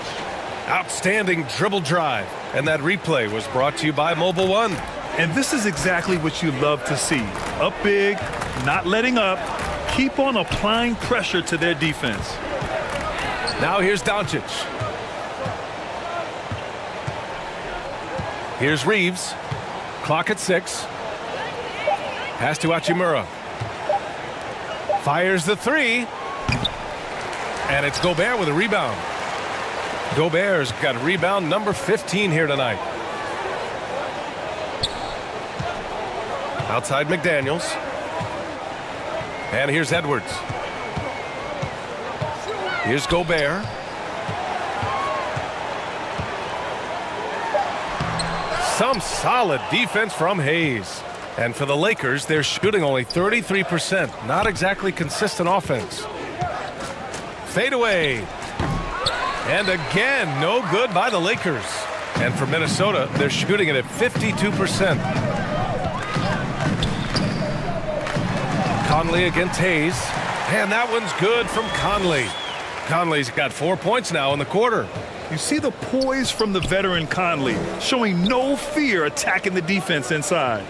Speaker 1: Outstanding dribble drive. And that replay was brought to you by Mobile One.
Speaker 2: And this is exactly what you love to see. Up big, not letting up, keep on applying pressure to their defense.
Speaker 1: Now here's Doncic. Here's Reeves. Clock at 6. Pass to Hachimura. Fires the three. And it's Gobert with a rebound. Gobert's got rebound number 15 here tonight. Outside McDaniels. And here's Edwards. Here's Gobert. Some solid defense from Hayes. And for the Lakers, they're shooting only 33%. Not exactly consistent offense. Fade away. And again, no good by the Lakers. And for Minnesota, they're shooting it at 52%. Conley against Hayes. And that one's good from Conley. Conley's got 4 points now in the quarter.
Speaker 2: You see the poise from the veteran Conley, showing no fear attacking the defense inside.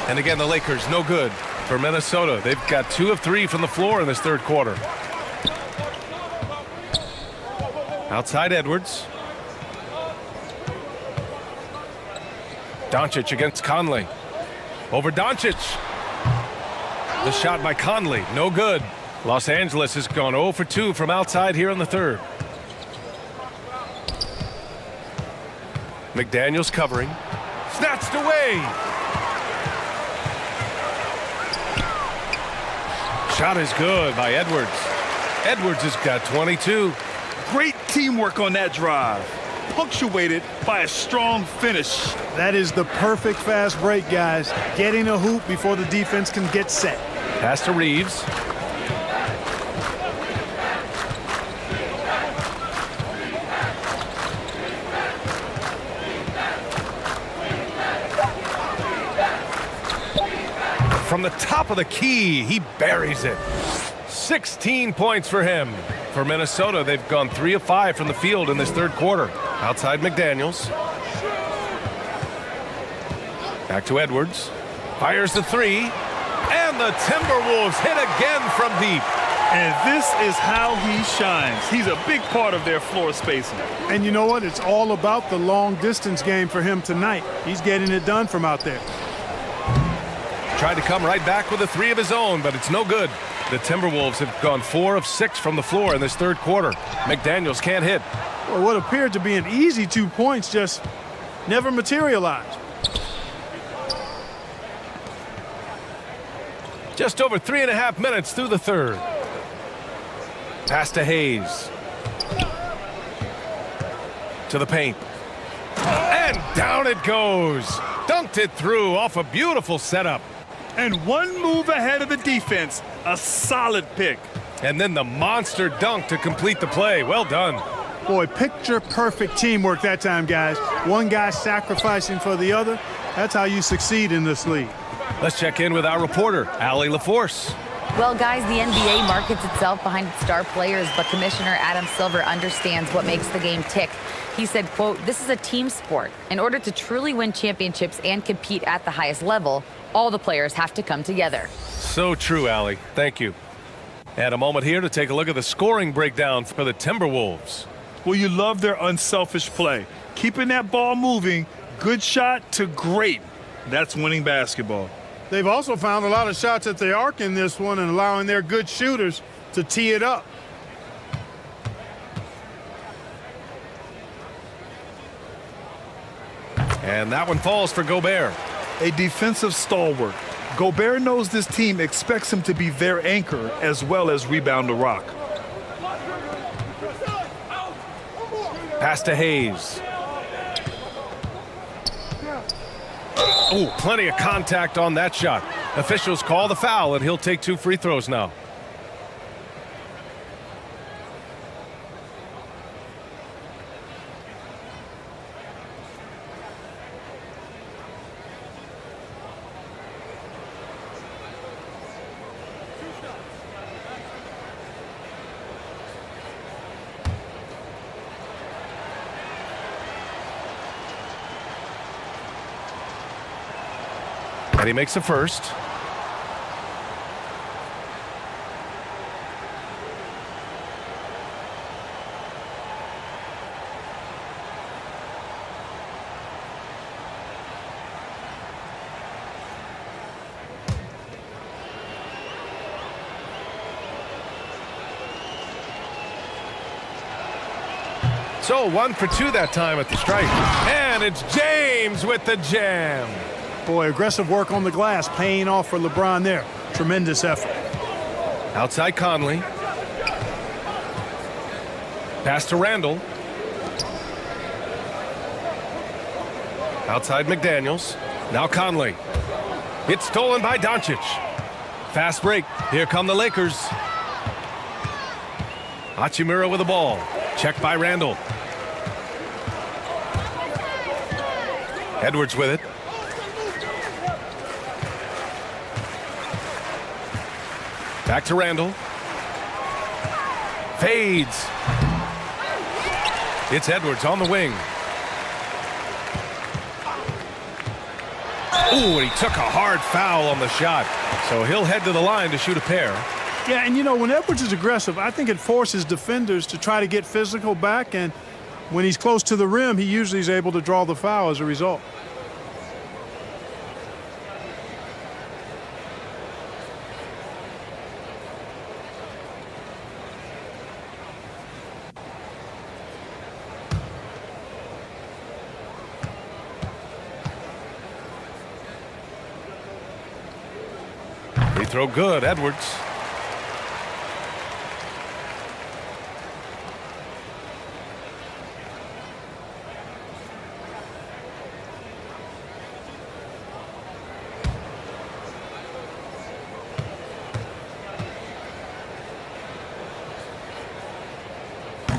Speaker 1: And again, the Lakers, no good for Minnesota. They've got 2 of 3 from the floor in this third quarter. Outside Edwards. Doncic against Conley. Over Doncic. The shot by Conley, no good. Los Angeles has gone 0 for 2 from outside here in the third. McDaniels covering. Snatched away. Shot is good by Edwards. Edwards has got 22.
Speaker 2: Great teamwork on that drive, punctuated by a strong finish.
Speaker 3: That is the perfect fast break, guys. Getting a hoop before the defense can get set.
Speaker 1: Pass to Reeves. From the top of the key, he buries it. 16 points for him. For Minnesota, they've gone 3 of 5 from the field in this third quarter. Outside McDaniels. Back to Edwards. Fires the three. And the Timberwolves hit again from deep.
Speaker 2: And this is how he shines. He's a big part of their floor spacing.
Speaker 3: And you know what? It's all about the long distance game for him tonight. He's getting it done from out there.
Speaker 1: Tried to come right back with a three of his own, but it's no good. The Timberwolves have gone 4 of 6 from the floor in this third quarter. McDaniels can't hit.
Speaker 3: Well, what appeared to be an easy 2 points just never materialized.
Speaker 1: Just over 3.5 minutes through the third. Pass to Hayes. To the paint. And down it goes. Dunked it through off a beautiful setup.
Speaker 2: And one move ahead of the defense. A solid pick.
Speaker 1: And then the monster dunk to complete the play. Well done.
Speaker 3: Boy, picture-perfect teamwork that time, guys. One guy sacrificing for the other. That's how you succeed in this league.
Speaker 1: Let's check in with our reporter, Allie LaForce.
Speaker 4: Well, guys, the NBA markets itself behind its star players, but Commissioner Adam Silver understands what makes the game tick. He said, quote, "This is a team sport. In order to truly win championships and compete at the highest level, all the players have to come together."
Speaker 1: So true, Allie. Thank you. And a moment here to take a look at the scoring breakdown for the Timberwolves.
Speaker 2: Well, you love their unselfish play. Keeping that ball moving, good shot to great. That's winning basketball.
Speaker 3: They've also found a lot of shots at the arc in this one and allowing their good shooters to tee it up.
Speaker 1: And that one falls for Gobert.
Speaker 2: A defensive stalwart. Gobert knows this team expects him to be their anchor as well as rebound the rock.
Speaker 1: Pass to Hayes. Oh, plenty of contact on that shot. Officials call the foul, and he'll take 2 free throws now. And he makes the first. So 1 for 2 that time at the stripe. And it's James with the jam.
Speaker 3: Boy, aggressive work on the glass, paying off for LeBron there. Tremendous effort.
Speaker 1: Outside Conley. Pass to Randall. Outside McDaniels. Now Conley. It's stolen by Doncic. Fast break. Here come the Lakers. Hachimura with the ball. Checked by Randall. Edwards with it. Back to Randall. Fades. It's Edwards on the wing. Ooh, and he took a hard foul on the shot. So he'll head to the line to shoot a pair.
Speaker 3: Yeah, and you know, when Edwards is aggressive, I think it forces defenders to try to get physical back, and when he's close to the rim, he usually is able to draw the foul as a result.
Speaker 1: Free throw good, Edwards.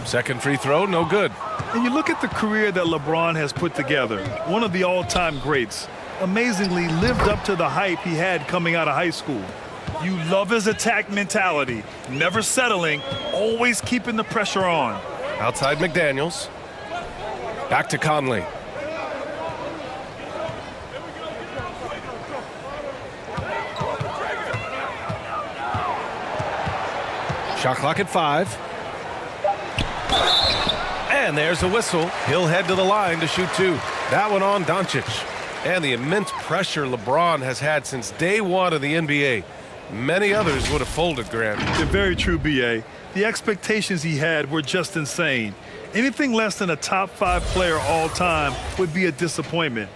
Speaker 1: Second free throw, no good.
Speaker 2: And you look at the career that LeBron has put together, one of the all-time greats. Amazingly lived up to the hype he had coming out of high school. You love his attack mentality, never settling, always keeping the pressure on.
Speaker 1: Outside McDaniels. Back to Conley. Shot clock at 5. And there's a whistle. He'll head to the line to shoot 2. That one on Doncic. And the immense pressure LeBron has had since day one of the NBA. Many others would have folded, Grant.
Speaker 2: They're very true, B.A. The expectations he had were just insane. Anything less than a top 5 player all time would be a disappointment.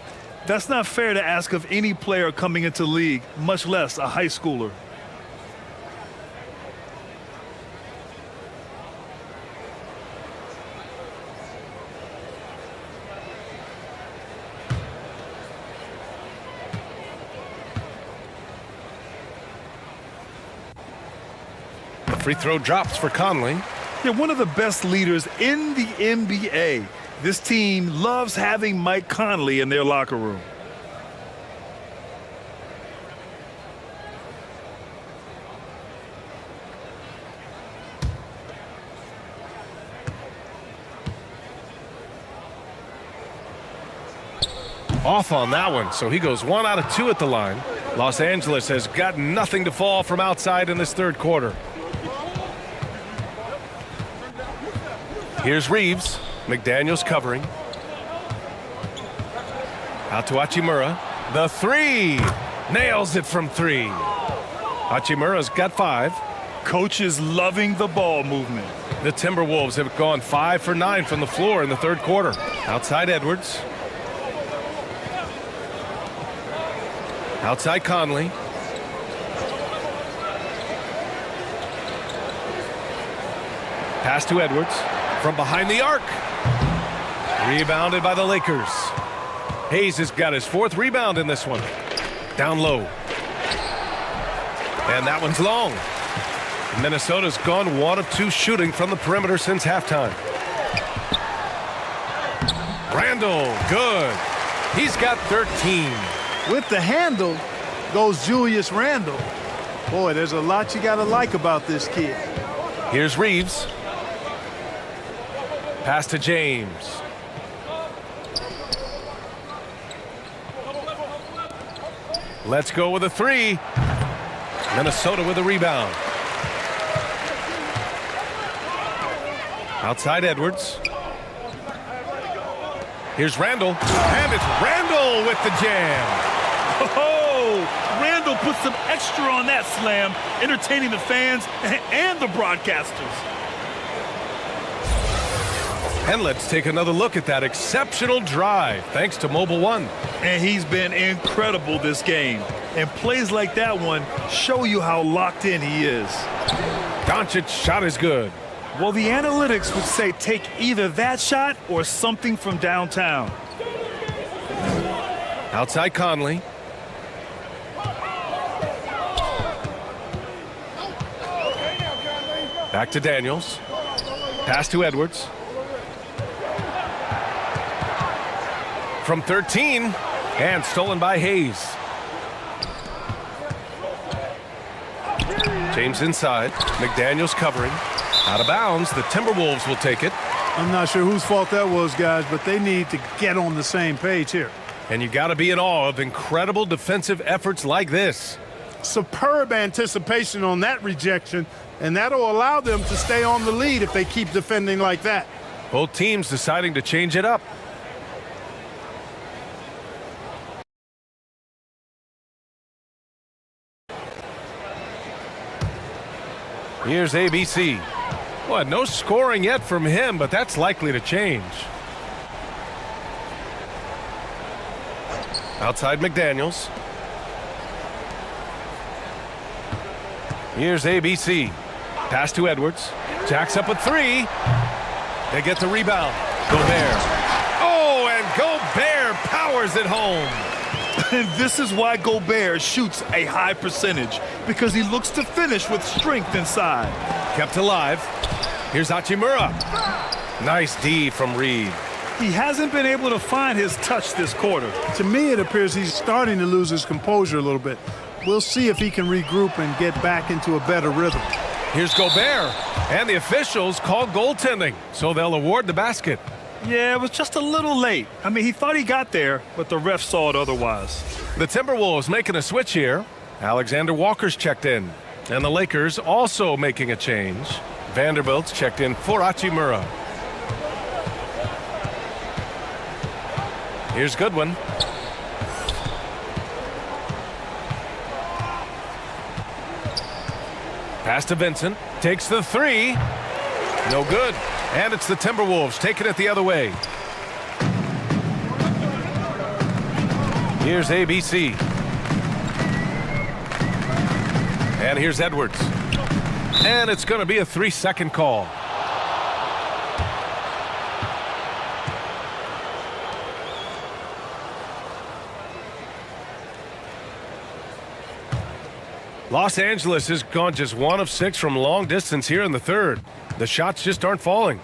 Speaker 2: That's not fair to ask of any player coming into the league, much less a high schooler.
Speaker 1: Free throw drops for Conley.
Speaker 2: Yeah, one of the best leaders in the NBA. This team loves having Mike Conley in their locker room.
Speaker 1: Off on that one, so he goes 1 out of 2 at the line. Los Angeles has got nothing to fall from outside in this third quarter. Here's Reeves. McDaniels covering. Out to Hachimura. The 3. Nails it from 3. Hachimura's got 5.
Speaker 2: Coach is loving the ball movement.
Speaker 1: The Timberwolves have gone 5 for 9 from the floor in the third quarter. Outside Edwards. Outside Conley. Pass to Edwards. From behind the arc. Rebounded by the Lakers. Hayes has got his 4th rebound in this one. Down low. And that one's long. Minnesota's gone 1 of 2 shooting from the perimeter since halftime. Randall, good. He's got 13.
Speaker 3: With the handle goes Julius Randle. Boy, there's a lot you got to like about this kid.
Speaker 1: Here's Reeves. Pass to James. Let's go with a 3. Minnesota with a rebound. Outside Edwards. Here's Randall. And it's Randall with the jam.
Speaker 2: Oh, Randall put some extra on that slam, entertaining the fans and the broadcasters.
Speaker 1: And let's take another look at that exceptional drive, thanks to Mobile One.
Speaker 2: And he's been incredible this game. And plays like that one show you how locked in he is.
Speaker 1: Doncic's shot is good.
Speaker 2: Well, the analytics would say take either that shot or something from downtown.
Speaker 1: Outside Conley. Back to Daniels. Pass to Edwards. From 13, and stolen by Hayes. James inside. McDaniels covering. Out of bounds. The Timberwolves will take it.
Speaker 3: I'm not sure whose fault that was, guys, but they need to get on the same page here.
Speaker 1: And you got to be in awe of incredible defensive efforts like this.
Speaker 3: superb anticipation on that rejection, and that'll allow them to stay on the lead if they keep defending like that.
Speaker 1: Both teams deciding to change it up. Here's ABC. Well, no scoring yet from him, but that's likely to change. Outside McDaniels. Here's ABC. Pass to Edwards. Jacks up a three. They get the rebound. Gobert. Oh, and Gobert powers it home.
Speaker 2: And this is why Gobert shoots a high percentage, because he looks to finish with strength inside.
Speaker 1: Kept alive. Here's Hachimura. Nice D from Reed.
Speaker 2: He hasn't been able to find his touch this quarter.
Speaker 3: To me, it appears he's starting to lose his composure a little bit. We'll see if he can regroup and get back into a better rhythm.
Speaker 1: Here's Gobert. And the officials call goaltending, so they'll award the basket.
Speaker 2: Yeah, it was just a little late. I mean, he thought he got there, but the ref saw it otherwise.
Speaker 1: The Timberwolves making a switch here. Alexander Walker's checked in. And the Lakers also making a change. Vanderbilt's checked in for Hachimura. Here's Goodwin. Pass to Vincent. Takes the three. No good. And it's the Timberwolves taking it the other way. Here's ABC. And here's Edwards. And it's going to be a 3-second call. Los Angeles has gone just 1 of 6 from long distance here in the third. The shots just aren't falling.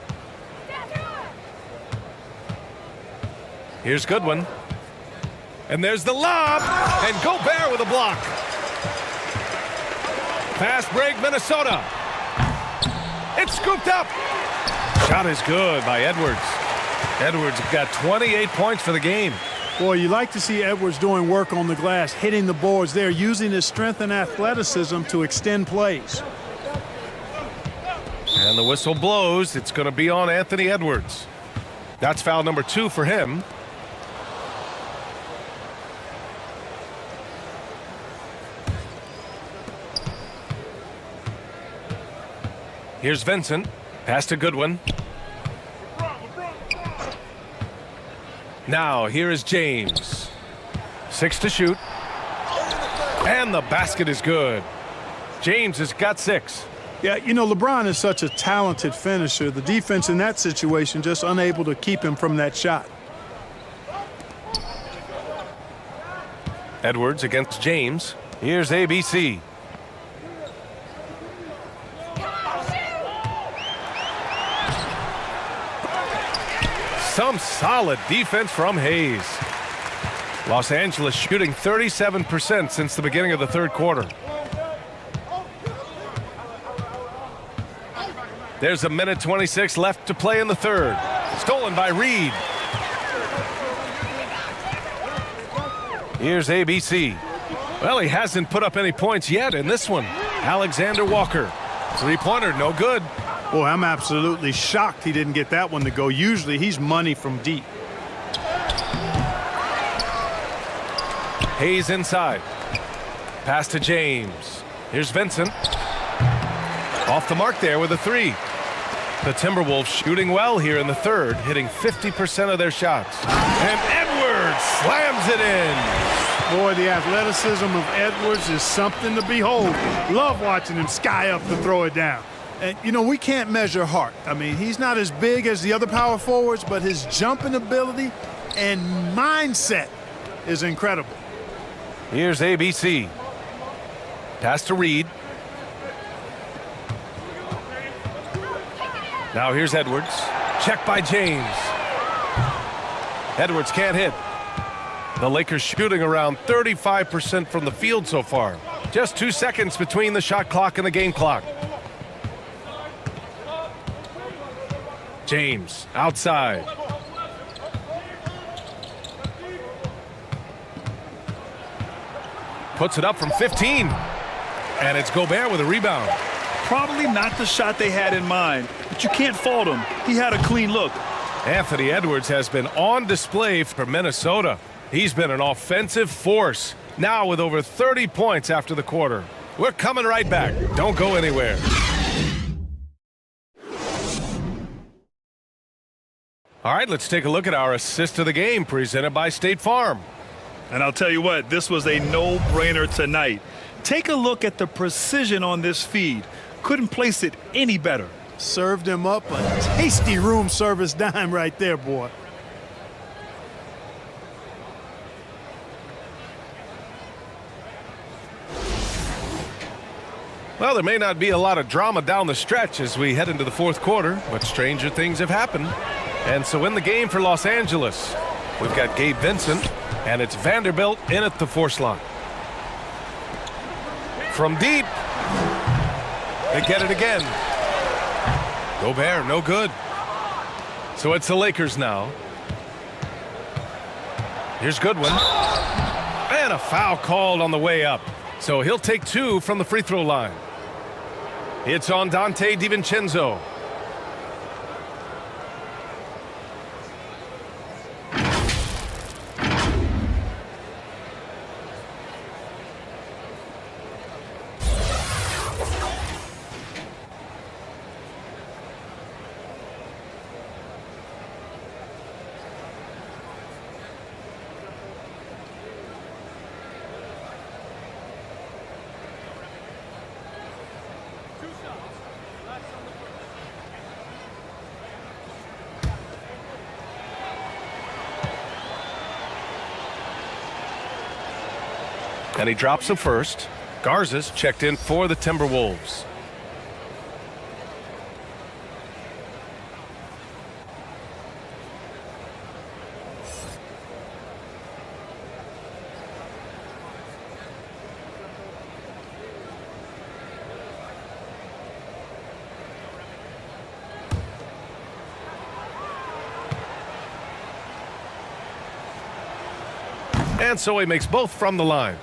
Speaker 1: Here's Goodwin. And there's the lob. And Gobert with a block. Fast break, Minnesota. It's scooped up. Shot is good by Edwards. Edwards got 28 points for the game.
Speaker 3: Boy, you like to see Edwards doing work on the glass, hitting the boards there, using his strength and athleticism to extend plays.
Speaker 1: And the whistle blows. It's going to be on Anthony Edwards. That's foul number 2 for him. Here's Vincent. Pass to Goodwin. Now here is James. 6 to shoot. And the basket is good. James has got 6.
Speaker 3: Yeah, you know, LeBron is such a talented finisher. The defense in that situation just unable to keep him from that shot.
Speaker 1: Edwards against James. Here's ABC. Some solid defense from Hayes. Los Angeles shooting 37% since the beginning of the third quarter. There's a minute 26 left to play in the third. Stolen by Reed. Here's ABC. Well, he hasn't put up any points yet in this one. Alexander Walker. Three-pointer, no good.
Speaker 3: Boy, I'm absolutely shocked he didn't get that one to go. Usually he's money from deep.
Speaker 1: Hayes inside. Pass to James. Here's Vincent. Off the mark there with a 3. The Timberwolves shooting well here in the third, hitting 50% of their shots. And Edwards slams it in.
Speaker 3: Boy, the athleticism of Edwards is something to behold. Love watching him sky up to throw it down. And, you know, we can't measure heart. I mean, he's not as big as the other power forwards, but his jumping ability and mindset is incredible.
Speaker 1: Here's ABC. Pass to Reed. Now here's Edwards. Check by James. Edwards can't hit. The Lakers shooting around 35% from the field so far. Just 2 seconds between the shot clock and the game clock. James outside. Puts it up from 15. And it's Gobert with a rebound.
Speaker 2: Probably not the shot they had in mind, but you can't fault him. He had a clean look.
Speaker 1: Anthony Edwards has been on display for Minnesota. He's been an offensive force, now with over 30 points after the quarter. We're coming right back. Don't go anywhere. All right, let's take a look at our assist of the game presented by State Farm.
Speaker 2: And I'll tell you what, this was a no-brainer tonight. Take a look at the precision on this feed. Couldn't place it any better.
Speaker 3: Served him up a tasty room service dime right there, boy.
Speaker 1: Well, there may not be a lot of drama down the stretch as we head into the fourth quarter, but stranger things have happened. And so in the game for Los Angeles, we've got Gabe Vincent, and it's Vanderbilt in at the force line. From deep, they get it again. Gobert, no good. So it's the Lakers now. Here's Goodwin. And a foul called on the way up. So he'll take 2 from the free throw line. It's on Dante DiVincenzo. And he drops the first. Garza's checked in for the Timberwolves. And so he makes both from the line.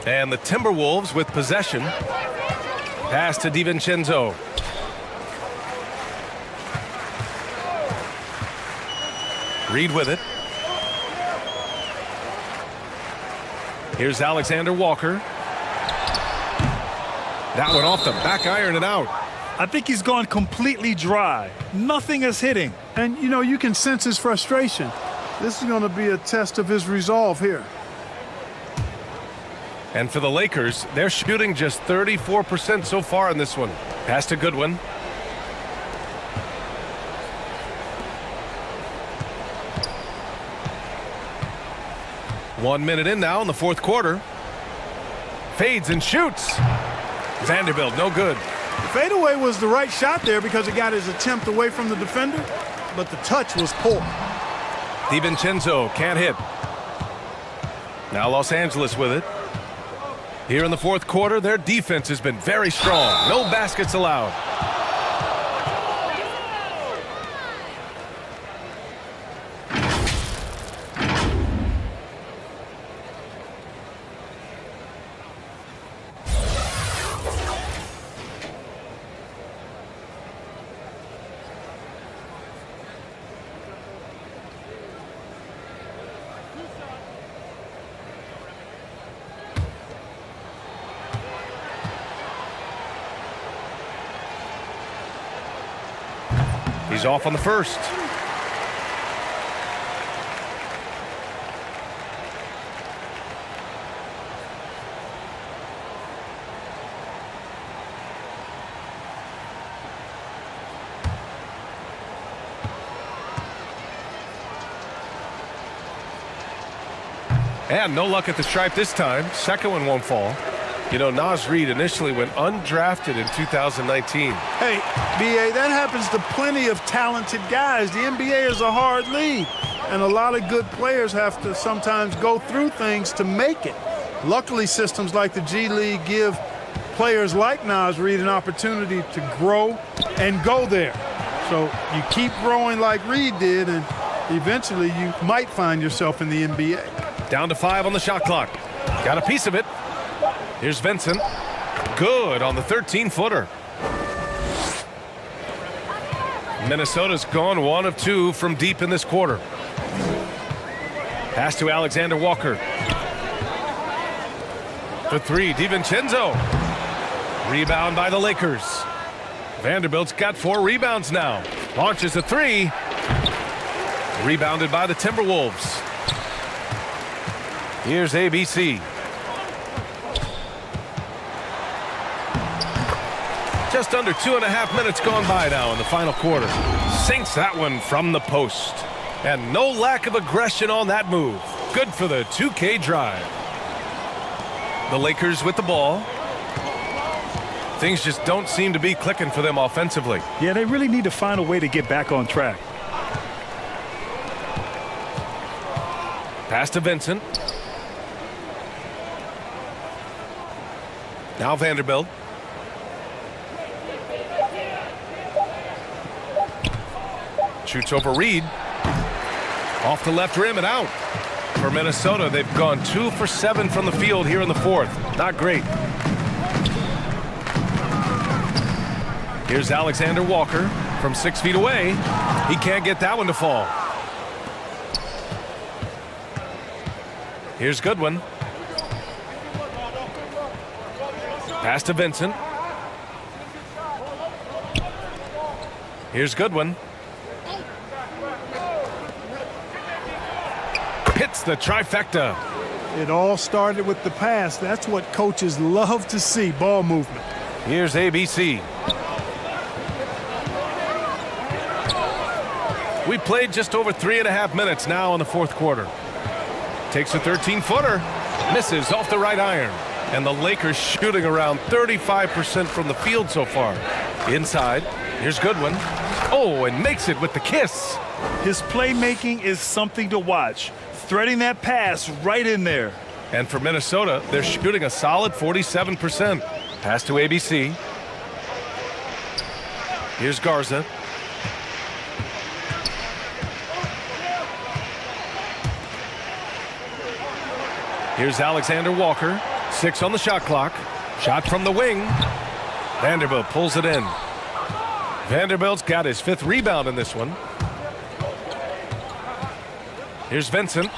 Speaker 1: And the Timberwolves with possession. Pass to DiVincenzo. Reed with it. Here's Alexander Walker. That one off the back iron and out.
Speaker 2: I think he's gone completely dry. Nothing is hitting.
Speaker 3: And, you know, you can sense his frustration. This is going to be a test of his resolve here.
Speaker 1: And for the Lakers, they're shooting just 34% so far in this one. Pass to Goodwin. One minute in now in the fourth quarter. Fades and shoots. Vanderbilt, no good.
Speaker 3: The fadeaway was the right shot there because it got his attempt away from the defender, but the touch was poor.
Speaker 1: DiVincenzo can't hit. Now Los Angeles with it. Here in the fourth quarter, their defense has been very strong. No baskets allowed. He's off on the first. And no luck at the stripe this time. Second one won't fall. You know, Naz Reid initially went undrafted in 2019.
Speaker 3: Hey, B.A., that happens to plenty of talented guys. The NBA is a hard league, and a lot of good players have to sometimes go through things to make it. Luckily, systems like the G League give players like Naz Reid an opportunity to grow and go there. So you keep growing like Reid did, and eventually you might find yourself in the NBA.
Speaker 1: Down to 5 on the shot clock. Got a piece of it. Here's Vincent. Good on the 13-footer. Minnesota's gone 1 of 2 from deep in this quarter. Pass to Alexander Walker. For 3, DiVincenzo. Rebound by the Lakers. Vanderbilt's got 4 rebounds now. Launches a 3. Rebounded by the Timberwolves. Here's ABC. Just under 2.5 minutes gone by now in the final quarter. Sinks that one from the post. And no lack of aggression on that move. Good for the 2K drive. The Lakers with the ball. Things just don't seem to be clicking for them offensively.
Speaker 2: Yeah, they really need to find a way to get back on track.
Speaker 1: Pass to Vincent. Now Vanderbilt. Shoots over Reed. Off the left rim and out. For Minnesota, they've gone 2 for 7 from the field here in the 4th. Not great. Here's Alexander Walker from 6 feet away. He can't get that one to fall. Here's Goodwin. Pass to Vincent. Here's Goodwin. Hits the trifecta.
Speaker 3: It all started with the pass. That's what coaches love to see, ball movement.
Speaker 1: Here's ABC. We played just over 3.5 minutes now in the 4th quarter. Takes a 13-footer. Misses off the right iron. And the Lakers shooting around 35% from the field so far. Inside. Here's Goodwin. Oh, and makes it with the kiss.
Speaker 2: His playmaking is something to watch. Threading that pass right in there.
Speaker 1: And for Minnesota, they're shooting a solid 47%. Pass to ABC. Here's Garza. Here's Alexander Walker. 6 on the shot clock. Shot from the wing. Vanderbilt pulls it in. Vanderbilt's got his 5th rebound in this one. Here's Vincent.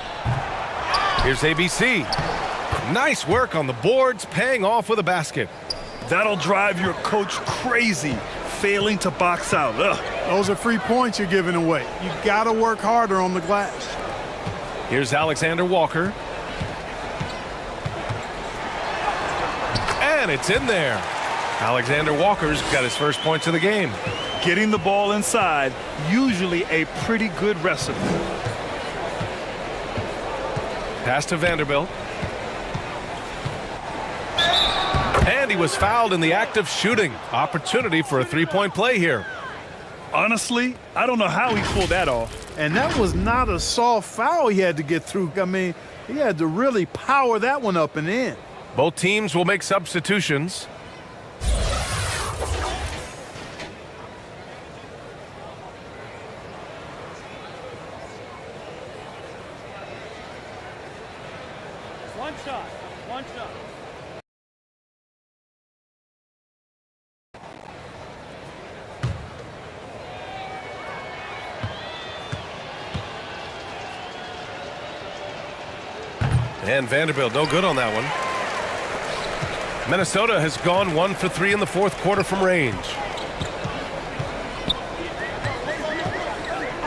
Speaker 1: Here's ABC. Nice work on the boards, paying off with a basket.
Speaker 2: That'll drive your coach crazy, failing to box out. Ugh.
Speaker 3: Those are free points you're giving away. You got to work harder on the glass.
Speaker 1: Here's Alexander Walker. And it's in there. Alexander Walker's got his first points of the game.
Speaker 2: Getting the ball inside, usually a pretty good recipe.
Speaker 1: Pass to Vanderbilt. And he was fouled in the act of shooting. Opportunity for a 3-point play here.
Speaker 2: Honestly, I don't know how he pulled that off.
Speaker 3: And that was not a soft foul he had to get through. I mean, he had to really power that one up and in.
Speaker 1: Both teams will make substitutions.
Speaker 2: One shot.
Speaker 1: And Vanderbilt, no good on that one. Minnesota has gone 1 for 3 in the 4th quarter from range.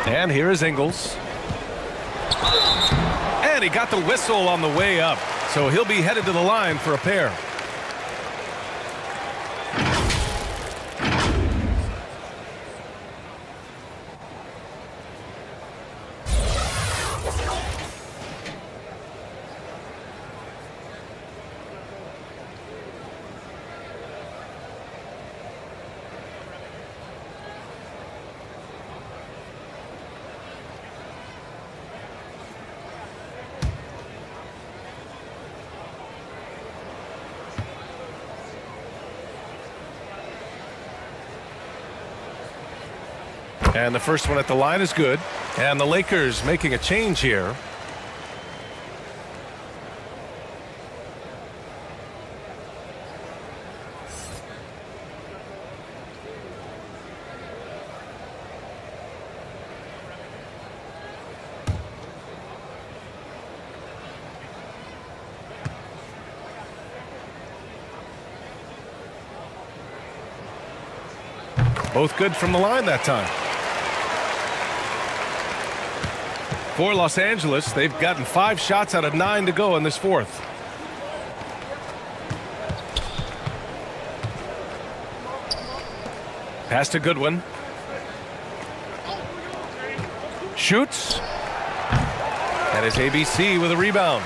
Speaker 1: And here is Ingles. And he got the whistle on the way up. So he'll be headed to the line for a pair. And the first one at the line is good. And the Lakers making a change here. Both good from the line that time. For Los Angeles, they've gotten 5 shots out of 9 to go in this fourth. Pass to Goodwin. Shoots. That is ABC with a rebound.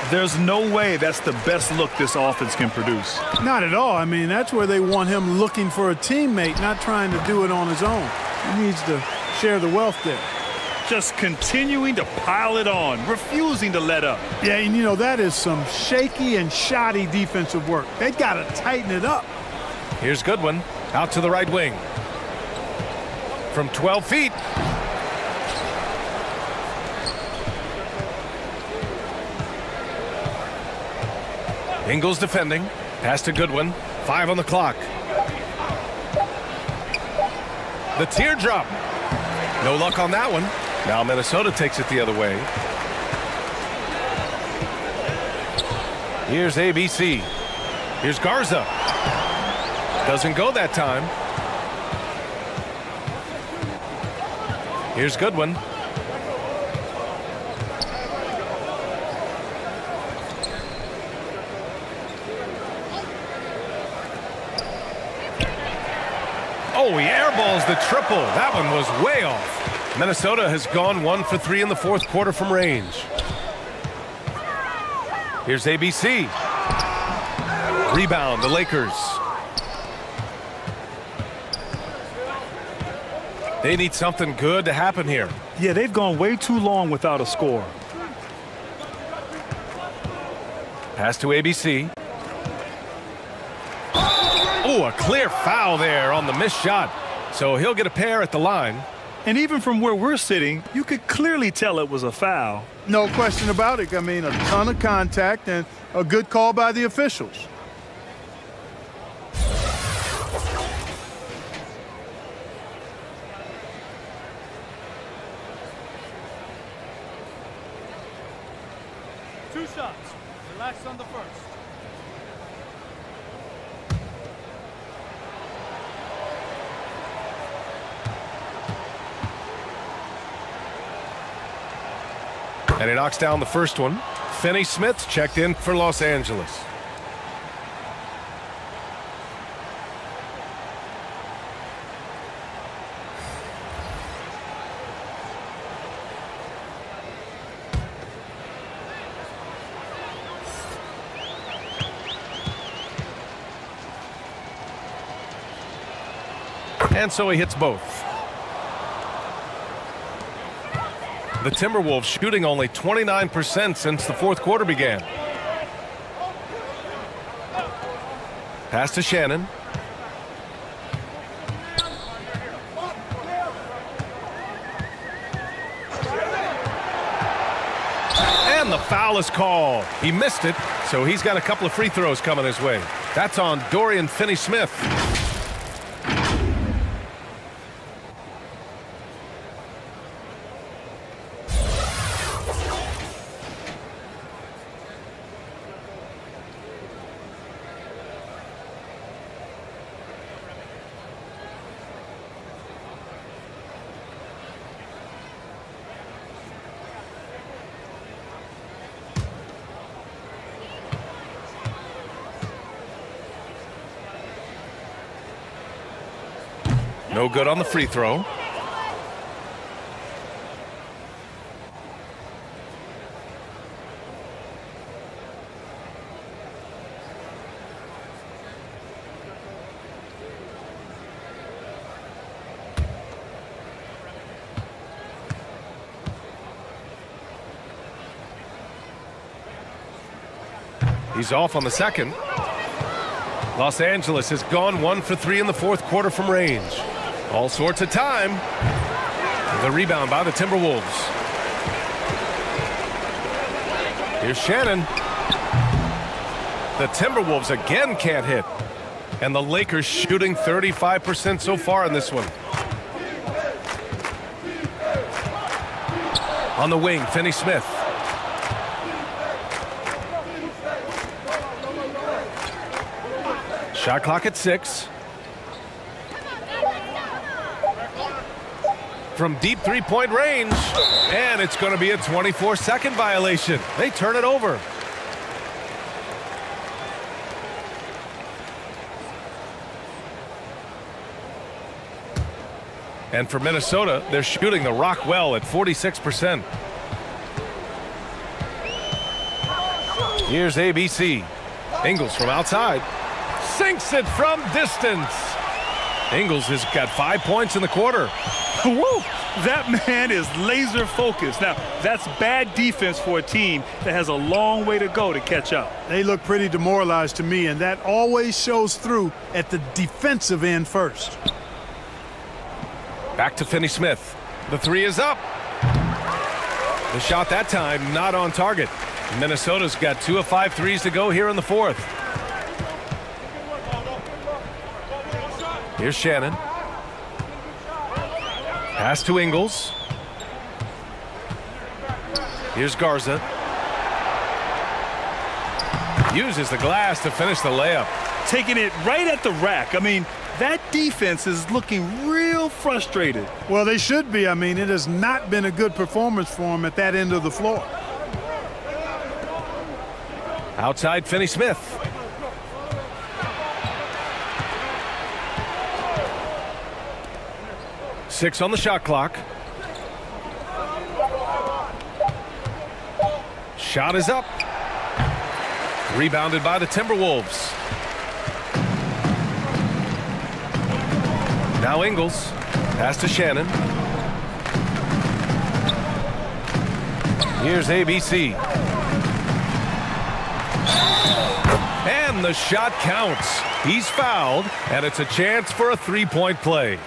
Speaker 2: There's no way that's the best look this offense can produce.
Speaker 3: Not at all. I mean, that's where they want him looking for a teammate, not trying to do it on his own. He needs to share the wealth there.
Speaker 2: Just continuing to pile it on, refusing to let up.
Speaker 3: Yeah, and you know, that is some shaky and shoddy defensive work. They got to tighten it up.
Speaker 1: Here's Goodwin out to the right wing. From 12 feet. Ingles defending. Pass to Goodwin. 5 on the clock. The teardrop. No luck on that one. Now Minnesota takes it the other way. Here's ABC. Here's Garza. Doesn't go that time. Here's Goodwin. Oh, he airballs the triple. That one was way off. Minnesota has gone 1 for 3 in the fourth quarter from range. Here's ABC. Rebound, the Lakers. They need something good to happen here.
Speaker 2: Yeah, they've gone way too long without a score.
Speaker 1: Pass to ABC. Oh, a clear foul there on the missed shot. So he'll get a pair at the line.
Speaker 2: And even from where we're sitting, you could clearly tell it was a foul.
Speaker 3: No question about it. I mean, a ton of contact and a good call by the officials.
Speaker 9: Two shots. Relax on the first.
Speaker 1: And he knocks down the first one. Finney Smith checked in for Los Angeles. And so he hits both. The Timberwolves shooting only 29% since the fourth quarter began. Pass to Shannon. And the foul is called. He missed it, so he's got a couple of free throws coming his way. That's on Dorian Finney-Smith. No good on the free throw. He's off on the second. Los Angeles has gone 1 for 3 in the fourth quarter from range. All sorts of time. The rebound by the Timberwolves. Here's Shannon. The Timberwolves again can't hit. And the Lakers shooting 35% so far in this one. On the wing, Finney-Smith. Shot clock at 6. from deep three-point range. And it's going to be a 24-second violation. They turn it over. And for Minnesota, they're shooting the rock well at 46%. Here's ABC. Ingles from outside. Sinks it from distance. Ingles has got 5 points in the quarter.
Speaker 2: Woo! That man is laser focused. Now, that's bad defense for a team that has a long way to go to catch up.
Speaker 3: They look pretty demoralized to me, and that always shows through at the defensive end first.
Speaker 1: Back to Finney-Smith. The three is up. The shot that time not on target. Minnesota's got 2 of 5 threes to go here in the fourth. Here's Shannon. Pass to Ingles. Here's Garza. Uses the glass to finish the layup.
Speaker 2: Taking it right at the rack. I mean, that defense is looking real frustrated.
Speaker 3: Well, they should be. I mean, it has not been a good performance for them at that end of the floor.
Speaker 1: Outside Finney-Smith. Six on the shot clock. Shot is up. Rebounded by the Timberwolves. Now Ingles. Pass to Shannon. Here's ABC. And the shot counts. He's fouled, and it's a chance for a three-point play.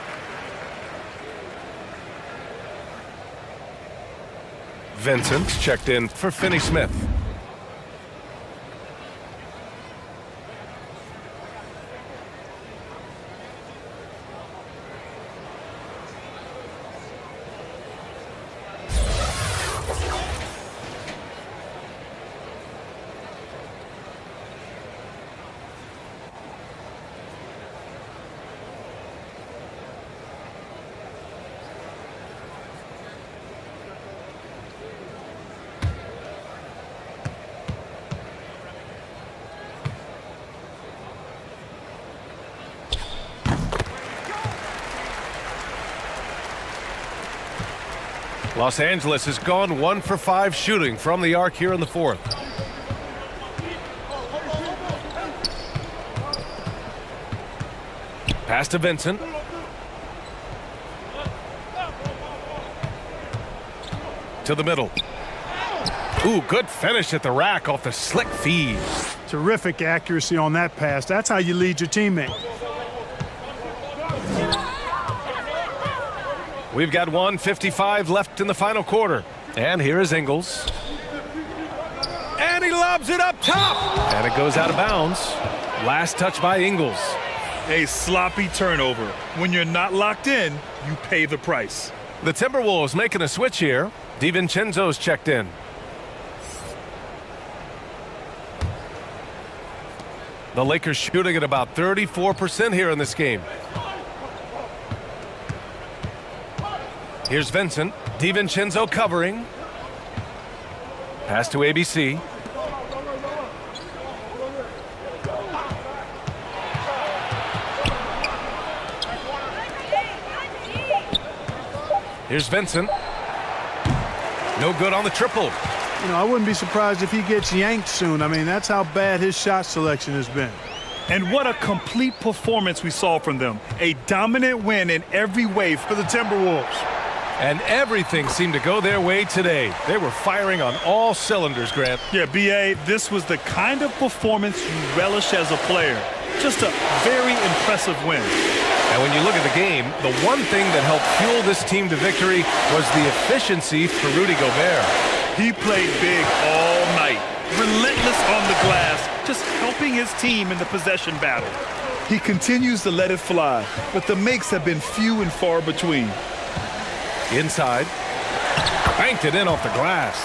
Speaker 1: Vincent's checked in for Finney-Smith. Los Angeles has gone 1 for 5 shooting from the arc here in the fourth. Pass to Vincent. To the middle. Ooh, good finish at the rack off the slick feed.
Speaker 3: Terrific accuracy on that pass. That's how you lead your teammate.
Speaker 1: We've got 1:55 left in the final quarter. And here is Ingles. And he lobs it up top. And it goes out of bounds. Last touch by Ingles.
Speaker 2: A sloppy turnover. When you're not locked in, you pay the price.
Speaker 1: The Timberwolves making a switch here. DiVincenzo's checked in. The Lakers shooting at about 34% here in this game. Here's Vincent. DiVincenzo covering. Pass to ABC. Here's Vincent. No good on the triple.
Speaker 3: You know, I wouldn't be surprised if he gets yanked soon. I mean, that's how bad his shot selection has been.
Speaker 2: And what a complete performance we saw from them. A dominant win in every way for the Timberwolves.
Speaker 1: And everything seemed to go their way today. They were firing on all cylinders, Grant.
Speaker 2: Yeah, B.A., this was the kind of performance you relish as a player. Just a very impressive win.
Speaker 1: And when you look at the game, the one thing that helped fuel this team to victory was the efficiency for Rudy Gobert.
Speaker 2: He played big all night, relentless on the glass, just helping his team in the possession battle. He continues to let it fly, but the makes have been few and far between.
Speaker 1: Inside. Banked it in off the glass.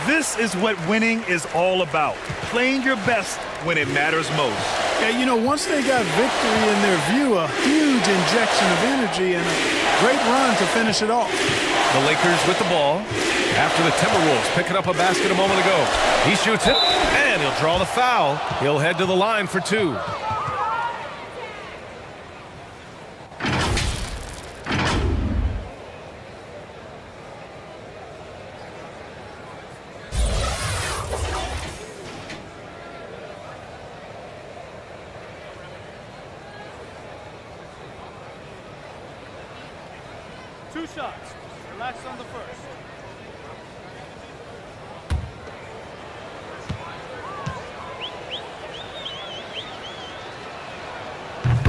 Speaker 2: This is what winning is all about. Playing your best when it matters most.
Speaker 3: Yeah, you know, once they got victory in their view, a huge injection of energy and a Great run to finish it off.
Speaker 1: The Lakers with the ball after the Timberwolves picking up a basket a moment ago. He shoots it, and he'll draw the foul. He'll head to the line for 2.
Speaker 9: Two shots. Relax on the first.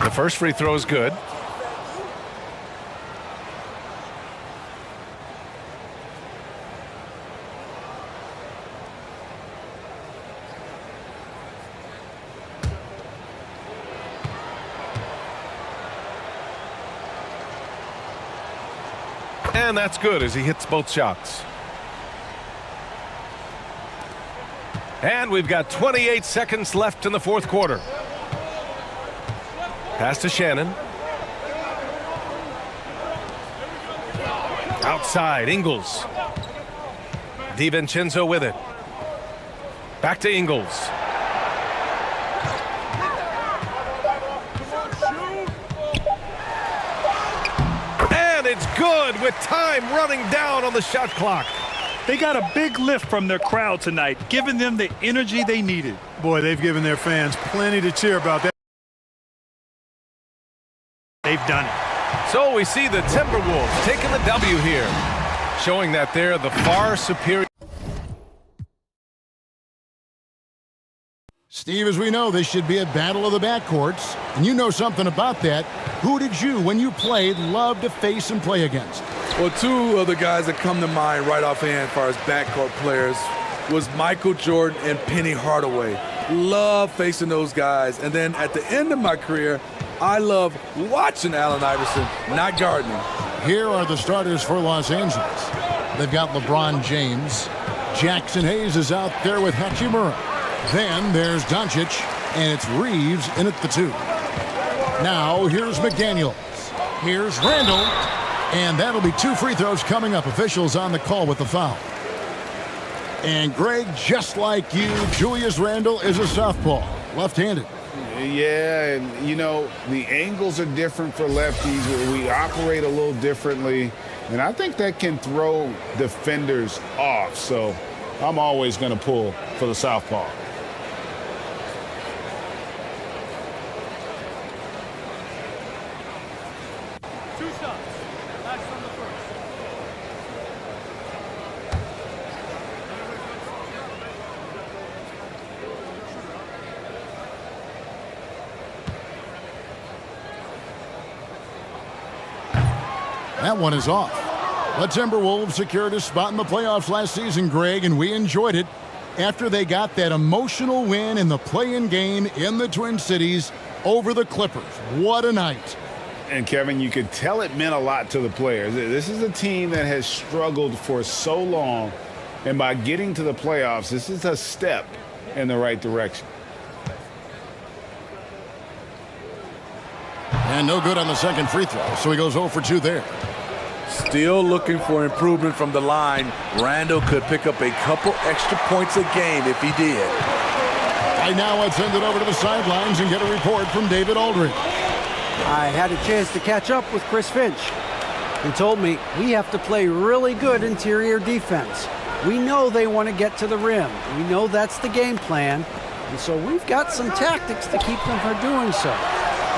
Speaker 1: The first free throw is good. And that's good as he hits both shots. And we've got 28 seconds left in the fourth quarter. Pass to Shannon. Outside, Ingles. DiVincenzo with it. Back to Ingles. And it's good with time running down on the shot clock.
Speaker 2: They got a big lift from their crowd tonight, giving them the energy they needed.
Speaker 3: Boy, they've given their fans plenty to cheer about. That
Speaker 2: They've done it.
Speaker 1: So we see the Timberwolves taking the W here, showing that they're the far superior.
Speaker 10: Steve, as we know, this should be a battle of the backcourts, and you know something about that. Who did you, when you played, love to face and play against?
Speaker 11: Well, two of the guys that come to mind right offhand as far as backcourt players was Michael Jordan and Penny Hardaway. Love facing those guys. And then at the end of my career, I love watching Allen Iverson, not guarding him.
Speaker 10: Here are the starters for Los Angeles. They've got LeBron James. Jackson Hayes is out there with Hachimura. Then there's Doncic, and it's Reeves in at the 2. Now here's McDaniels. Here's Randall. And that'll be 2 free throws coming up. Officials on the call with the foul. And Greg, just like you, Julius Randle is a southpaw, left-handed.
Speaker 12: Yeah, and you know, the angles are different for lefties. We operate a little differently, and I think that can throw defenders off. So I'm always going to pull for the southpaw.
Speaker 9: Two shots. Relax on the first.
Speaker 10: That one is off. The Timberwolves secured a spot in the playoffs last season, Greg, and we enjoyed it after they got that emotional win in the play-in game in the Twin Cities over the Clippers. What a night.
Speaker 12: And, Kevin, you could tell it meant a lot to the players. This is a team that has struggled for so long, and by getting to the playoffs, this is a step in the right direction.
Speaker 10: And no good on the second free throw, so he goes 0 for 2 there.
Speaker 11: Still looking for improvement from the line. Randall could pick up a couple extra points a game if he did.
Speaker 10: Right now, let's send it over to the sidelines and get a report from David Aldridge.
Speaker 13: I had a chance to catch up with Chris Finch. He told me we have to play really good interior defense. We know they want to get to the rim. We know that's the game plan. And so we've got some tactics to keep them from doing so.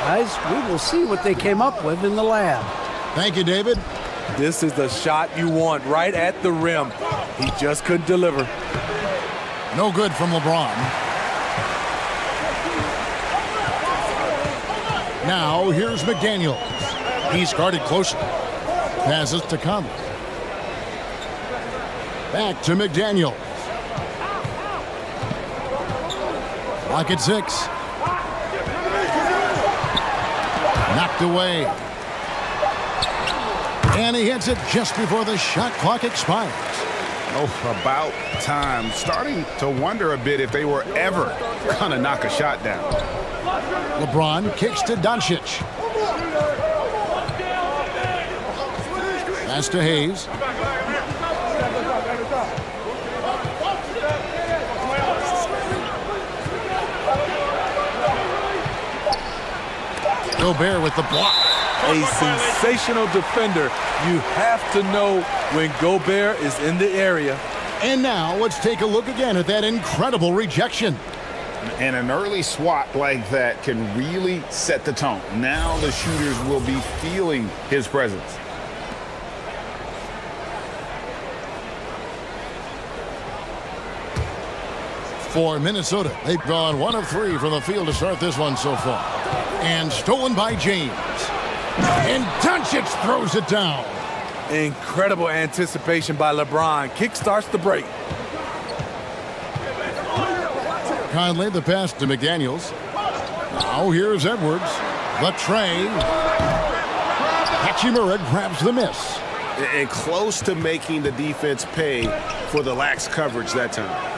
Speaker 13: Guys, we will see what they came up with in the lab.
Speaker 10: Thank you, David.
Speaker 11: This is the shot you want right at the rim. He just couldn't deliver.
Speaker 10: No good from LeBron. Now here's McDaniels. He's guarded closely. Passes to Conley. Back to McDaniels. Lock at 6. Knocked away. And he hits it just before the shot clock expires.
Speaker 12: Oh, about time. Starting to wonder a bit if they were ever going to knock a shot down.
Speaker 10: LeBron kicks to Doncic. Pass to Hayes. Gobert with the block.
Speaker 11: A sensational defender. You have to know when Gobert is in the area.
Speaker 10: And now let's take a look again at that incredible rejection.
Speaker 12: And an early swat like that can really set the tone. Now the shooters will be feeling his presence.
Speaker 10: For Minnesota, they've gone 1 of 3 from the field to start this one so far. And stolen by James. And Doncic throws it down.
Speaker 11: Incredible anticipation by LeBron. Kickstarts the break.
Speaker 10: Conley, the pass to McDaniels. Now here's Edwards. The tray. Hachimura grabs the miss.
Speaker 1: And close to making the defense pay for the lax coverage that time.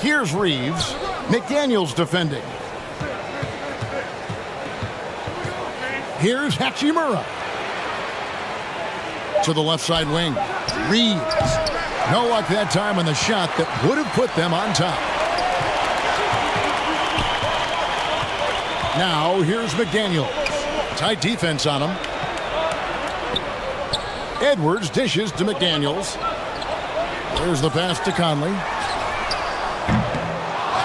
Speaker 10: Here's Reeves. McDaniels defending. Here's Hachimura. To the left side wing. Reeves. No luck that time on the shot that would have put them on top. Now here's McDaniels. Tight defense on him. Edwards dishes to McDaniels. There's the pass to Conley.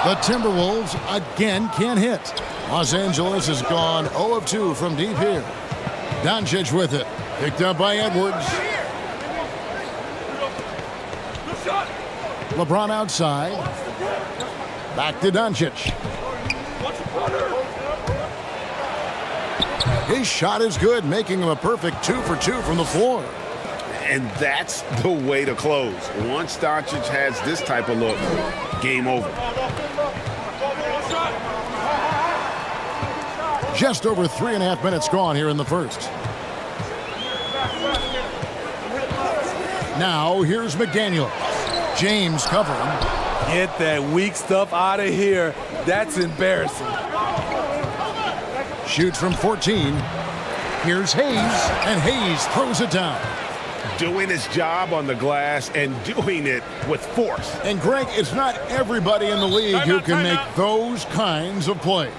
Speaker 10: The Timberwolves again can't hit. Los Angeles has gone 0 of 2 from deep here. Doncic with it. Picked up by Edwards. LeBron outside. Back to Doncic. His shot is good, making him a perfect 2 for 2 from the floor.
Speaker 12: And that's the way to close. Once Doncic has this type of look, game over.
Speaker 10: Just over 3.5 minutes gone here in the first. Now here's McDaniel. James covering.
Speaker 11: Get that weak stuff out of here. That's embarrassing.
Speaker 10: Shoots from 14. Here's Hayes, and Hayes throws it down.
Speaker 12: Doing his job on the glass and doing it with force.
Speaker 10: And Greg, it's not everybody in the league who can make those kinds of plays.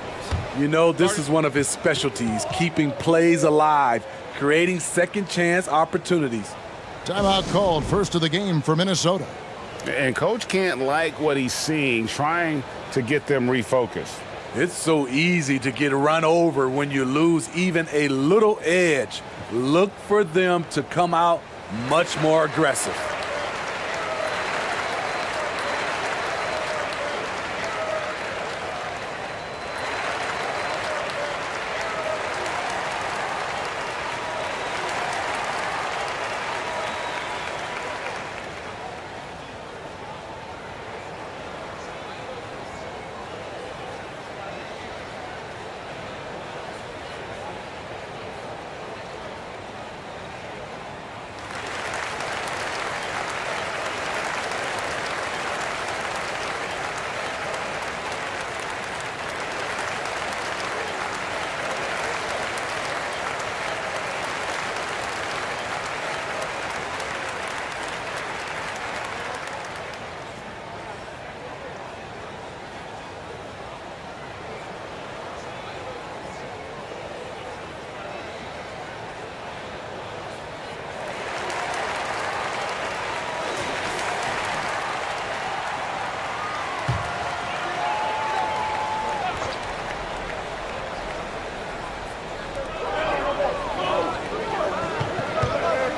Speaker 11: You know, this is one of his specialties, keeping plays alive, creating second chance opportunities.
Speaker 10: Timeout called, first of the game for Minnesota.
Speaker 12: And coach can't like what he's seeing, trying to get them refocused.
Speaker 11: It's so easy to get run over when you lose even a little edge. Look for them to come out much more aggressive.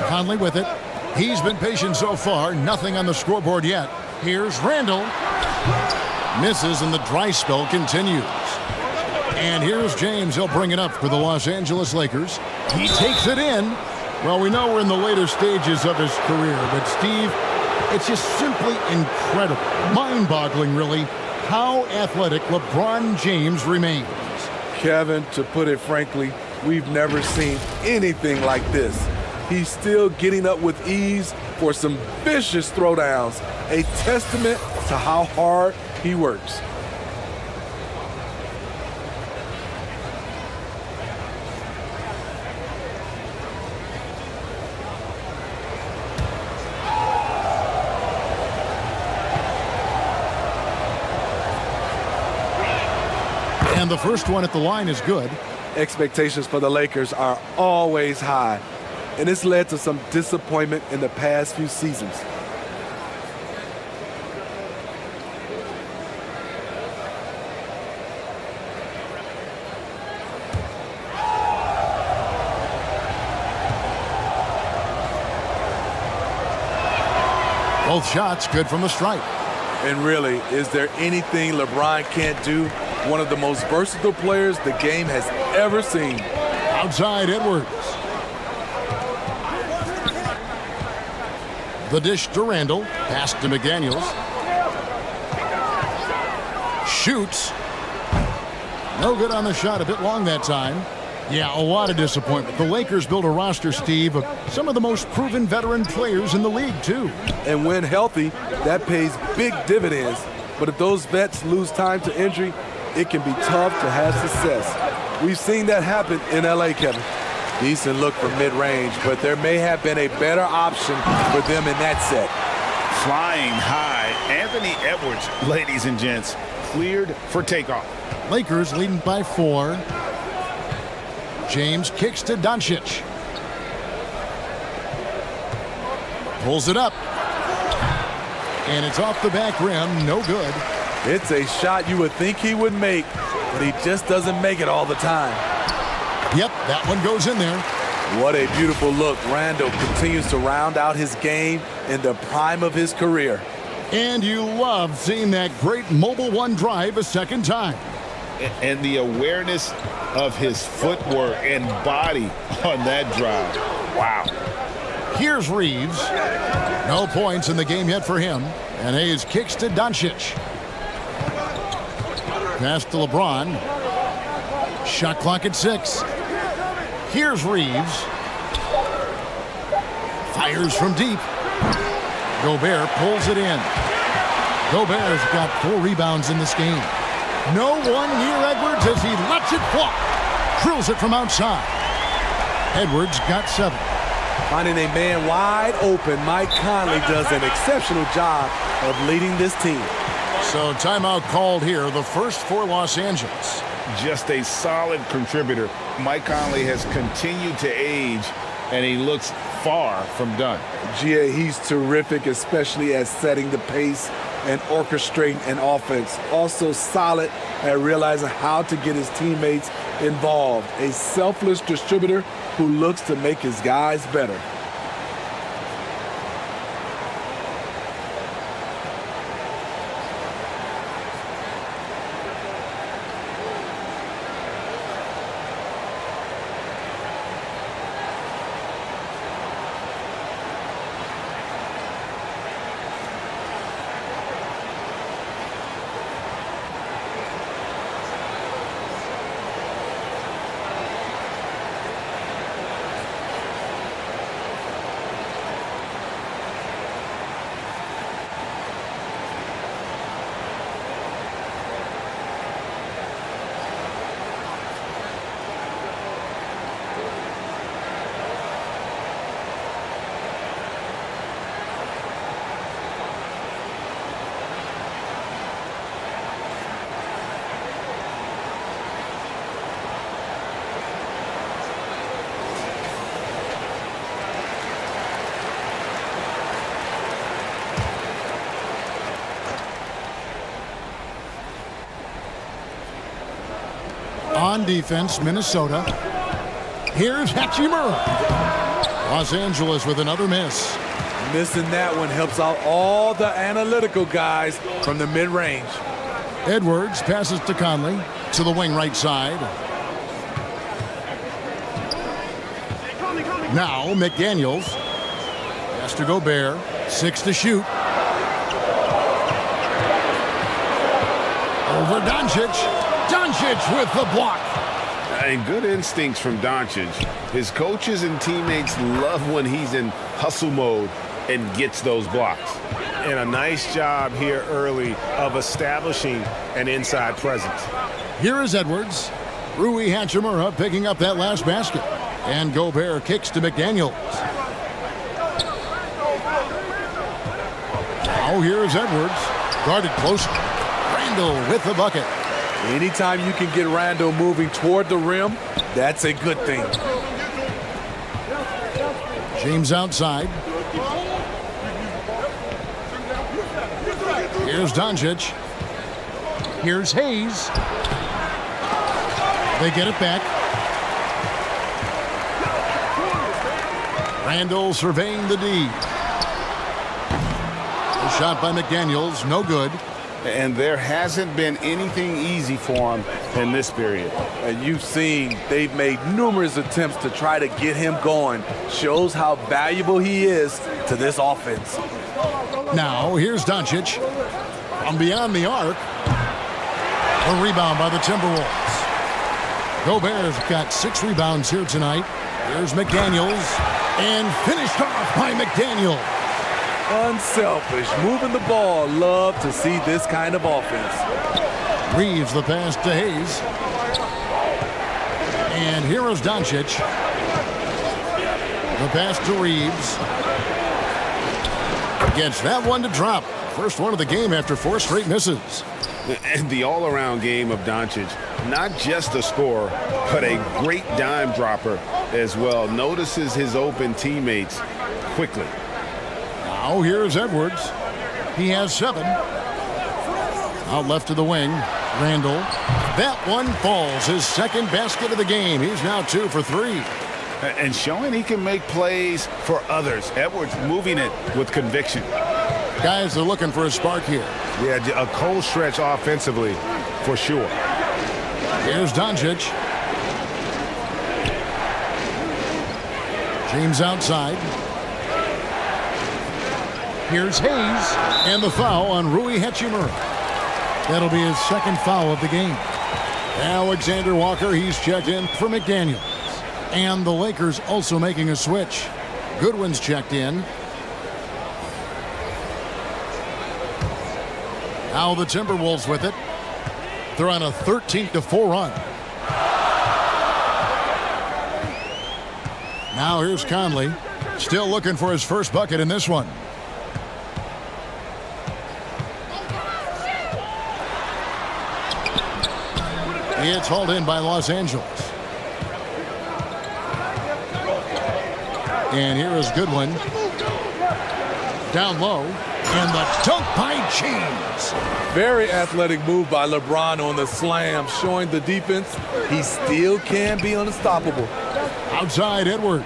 Speaker 10: Conley with it. He's been patient so far. Nothing on the scoreboard yet. Here's Randall. Misses and the dry spell continues. And here's James. He'll bring it up for the Los Angeles Lakers. He takes it in. Well, we know we're in the later stages of his career, but Steve, it's just simply incredible, mind-boggling really, how athletic LeBron James remains.
Speaker 11: Kevin, to put it frankly, we've never seen anything like this. He's still getting up with ease for some vicious throwdowns, a testament to how hard he works.
Speaker 10: And the first one at the line is good.
Speaker 11: Expectations for the Lakers are always high, and it's led to some disappointment in the past few seasons.
Speaker 10: Both shots good from the stripe.
Speaker 11: And really, is there anything LeBron can't do? One of the most versatile players the game has ever seen.
Speaker 10: Outside Edwards. The dish to Randall. Pass to McDaniels. Shoots. No good on the shot. A bit long that time. Yeah, a lot of disappointment. The Lakers built a roster, Steve, of some of the most proven veteran players in the league, too.
Speaker 11: And when healthy, that pays big dividends. But if those vets lose time to injury, it can be tough to have success. We've seen that happen in LA, Kevin. Decent look from mid-range, but there may have been a better option for them in that set.
Speaker 12: Flying high, Anthony Edwards, ladies and gents, cleared for takeoff.
Speaker 10: Lakers leading by 4. James kicks to Doncic. Pulls it up. And it's off the back rim. No good.
Speaker 11: It's a shot you would think he would make, but he just doesn't make it all the time.
Speaker 10: Yep, that one goes in there.
Speaker 11: What a beautiful look. Randall continues to round out his game in the prime of his career.
Speaker 10: And you love seeing that great mobile one drive a second time.
Speaker 12: And the awareness of his footwork and body on that drive. Wow.
Speaker 10: Here's Reeves. No points in the game yet for him. And Hayes kicks to Doncic. Pass to LeBron. Shot clock at 6. Here's Reeves. Fires from deep. Gobert pulls it in. Gobert's got 4 rebounds in this game. No one near Edwards as he lets it fly. Drills it from outside. Edwards got 7.
Speaker 11: Finding a man wide open, Mike Conley does an exceptional job of leading this team.
Speaker 10: So timeout called here, the first for Los Angeles.
Speaker 12: Just a solid contributor. Mike Conley has continued to age, and he looks far from done.
Speaker 11: GA, he's terrific, especially at setting the pace and orchestrating an offense. Also solid at realizing how to get his teammates involved. A selfless distributor who looks to make his guys better.
Speaker 10: On defense, Minnesota. Here's Hachimura. Los Angeles with another miss.
Speaker 11: Missing that one helps out all the analytical guys from the mid-range.
Speaker 10: Edwards passes to Conley to the wing right side. Now McDaniels. Pass to Gobert. 6 to shoot. Over Doncic. Doncic with the block.
Speaker 12: And good instincts from Doncic. His coaches and teammates love when he's in hustle mode and gets those blocks.
Speaker 1: And a nice job here early of establishing an inside presence.
Speaker 10: Here is Edwards. Rui Hachimura picking up that last basket. And Gobert kicks to McDaniels. Now here's Edwards. Guarded close. Randall with the bucket.
Speaker 11: Anytime you can get Randle moving toward the rim, that's a good thing.
Speaker 10: James outside. Here's Doncic. Here's Hayes. They get it back. Randle surveying the D. The shot by McDaniels, no good.
Speaker 12: And there hasn't been anything easy for him in this period.
Speaker 11: And you've seen they've made numerous attempts to try to get him going. Shows how valuable he is to this offense.
Speaker 10: Now, here's Doncic. From beyond the arc. A rebound by the Timberwolves. Gobert's got 6 rebounds here tonight. Here's McDaniels. And finished off by McDaniel.
Speaker 11: Unselfish, moving the ball. Love to see this kind of offense.
Speaker 10: Reeves the pass to Hayes. And here is Doncic. The pass to Reeves. Gets that one to drop. First one of the game after 4 straight misses.
Speaker 12: And the all-around game of Doncic, not just a scorer, but a great dime dropper as well. Notices his open teammates quickly.
Speaker 10: Now here's Edwards. He has 7. Out left to the wing. Randle. That one falls. His second basket of the game. He's now 2 for 3.
Speaker 12: And showing he can make plays for others. Edwards moving it with conviction.
Speaker 10: Guys are looking for a spark here.
Speaker 12: Yeah, a cold stretch offensively for sure.
Speaker 10: Here's Doncic. James outside. Here's Hayes. And the foul on Rui Hachimura. That'll be his second foul of the game. Alexander Walker, he's checked in for McDaniels. And the Lakers also making a switch. Goodwin's checked in. Now the Timberwolves with it. They're on a 13-4 run. Now here's Conley. Still looking for his first bucket in this one. It's hauled in by Los Angeles. And here is Goodwin. Down low. And the dunk by James.
Speaker 11: Very athletic move by LeBron on the slam, showing the defense he still can be unstoppable.
Speaker 10: Outside Edwards.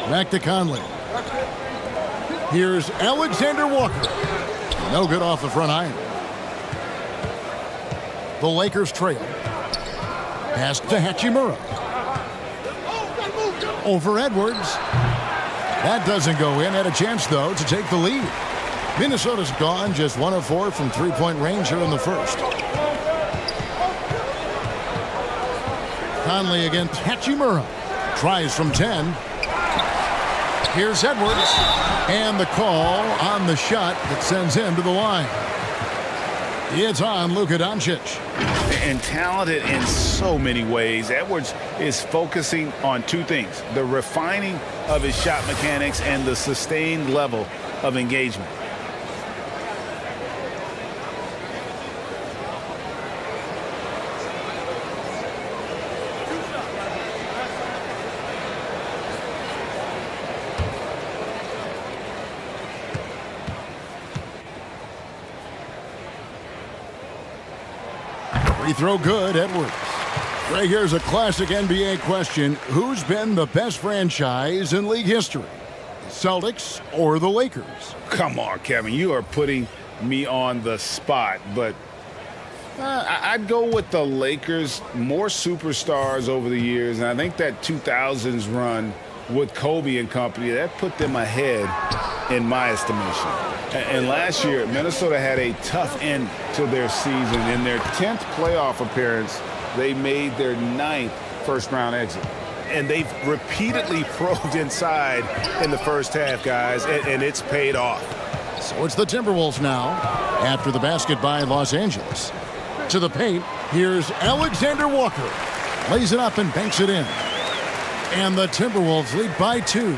Speaker 10: Back to Conley. Here's Alexander Walker. No good off the front iron. The Lakers trail. Pass to Hachimura. Over Edwards. That doesn't go in. Had a chance, though, to take the lead. Minnesota's gone just 1 of 4 from three-point range here in the first. Conley against Hachimura. Tries from 10. Here's Edwards. And the call on the shot that sends him to the line. It's on Luka Doncic.
Speaker 12: And talented in so many ways. Edwards is focusing on 2 things: the refining of his shot mechanics and the sustained level of engagement.
Speaker 10: Free throw good, Edwards. Right, here's a classic NBA question. Who's been the best franchise in league history? The Celtics or the Lakers?
Speaker 12: Come on, Kevin. You are putting me on the spot, but I'd go with the Lakers. More superstars over the years, and I think that 2000s run with Kobe and company, that put them ahead in my estimation. And last year, Minnesota had a tough end to their season. In their 10th playoff appearance, they made their 9th first-round exit. And they've repeatedly probed inside in the first half, guys, and it's paid off.
Speaker 10: So it's the Timberwolves now after the basket by Los Angeles. To the paint, here's Alexander Walker. Lays it up and banks it in. And the Timberwolves lead by 2.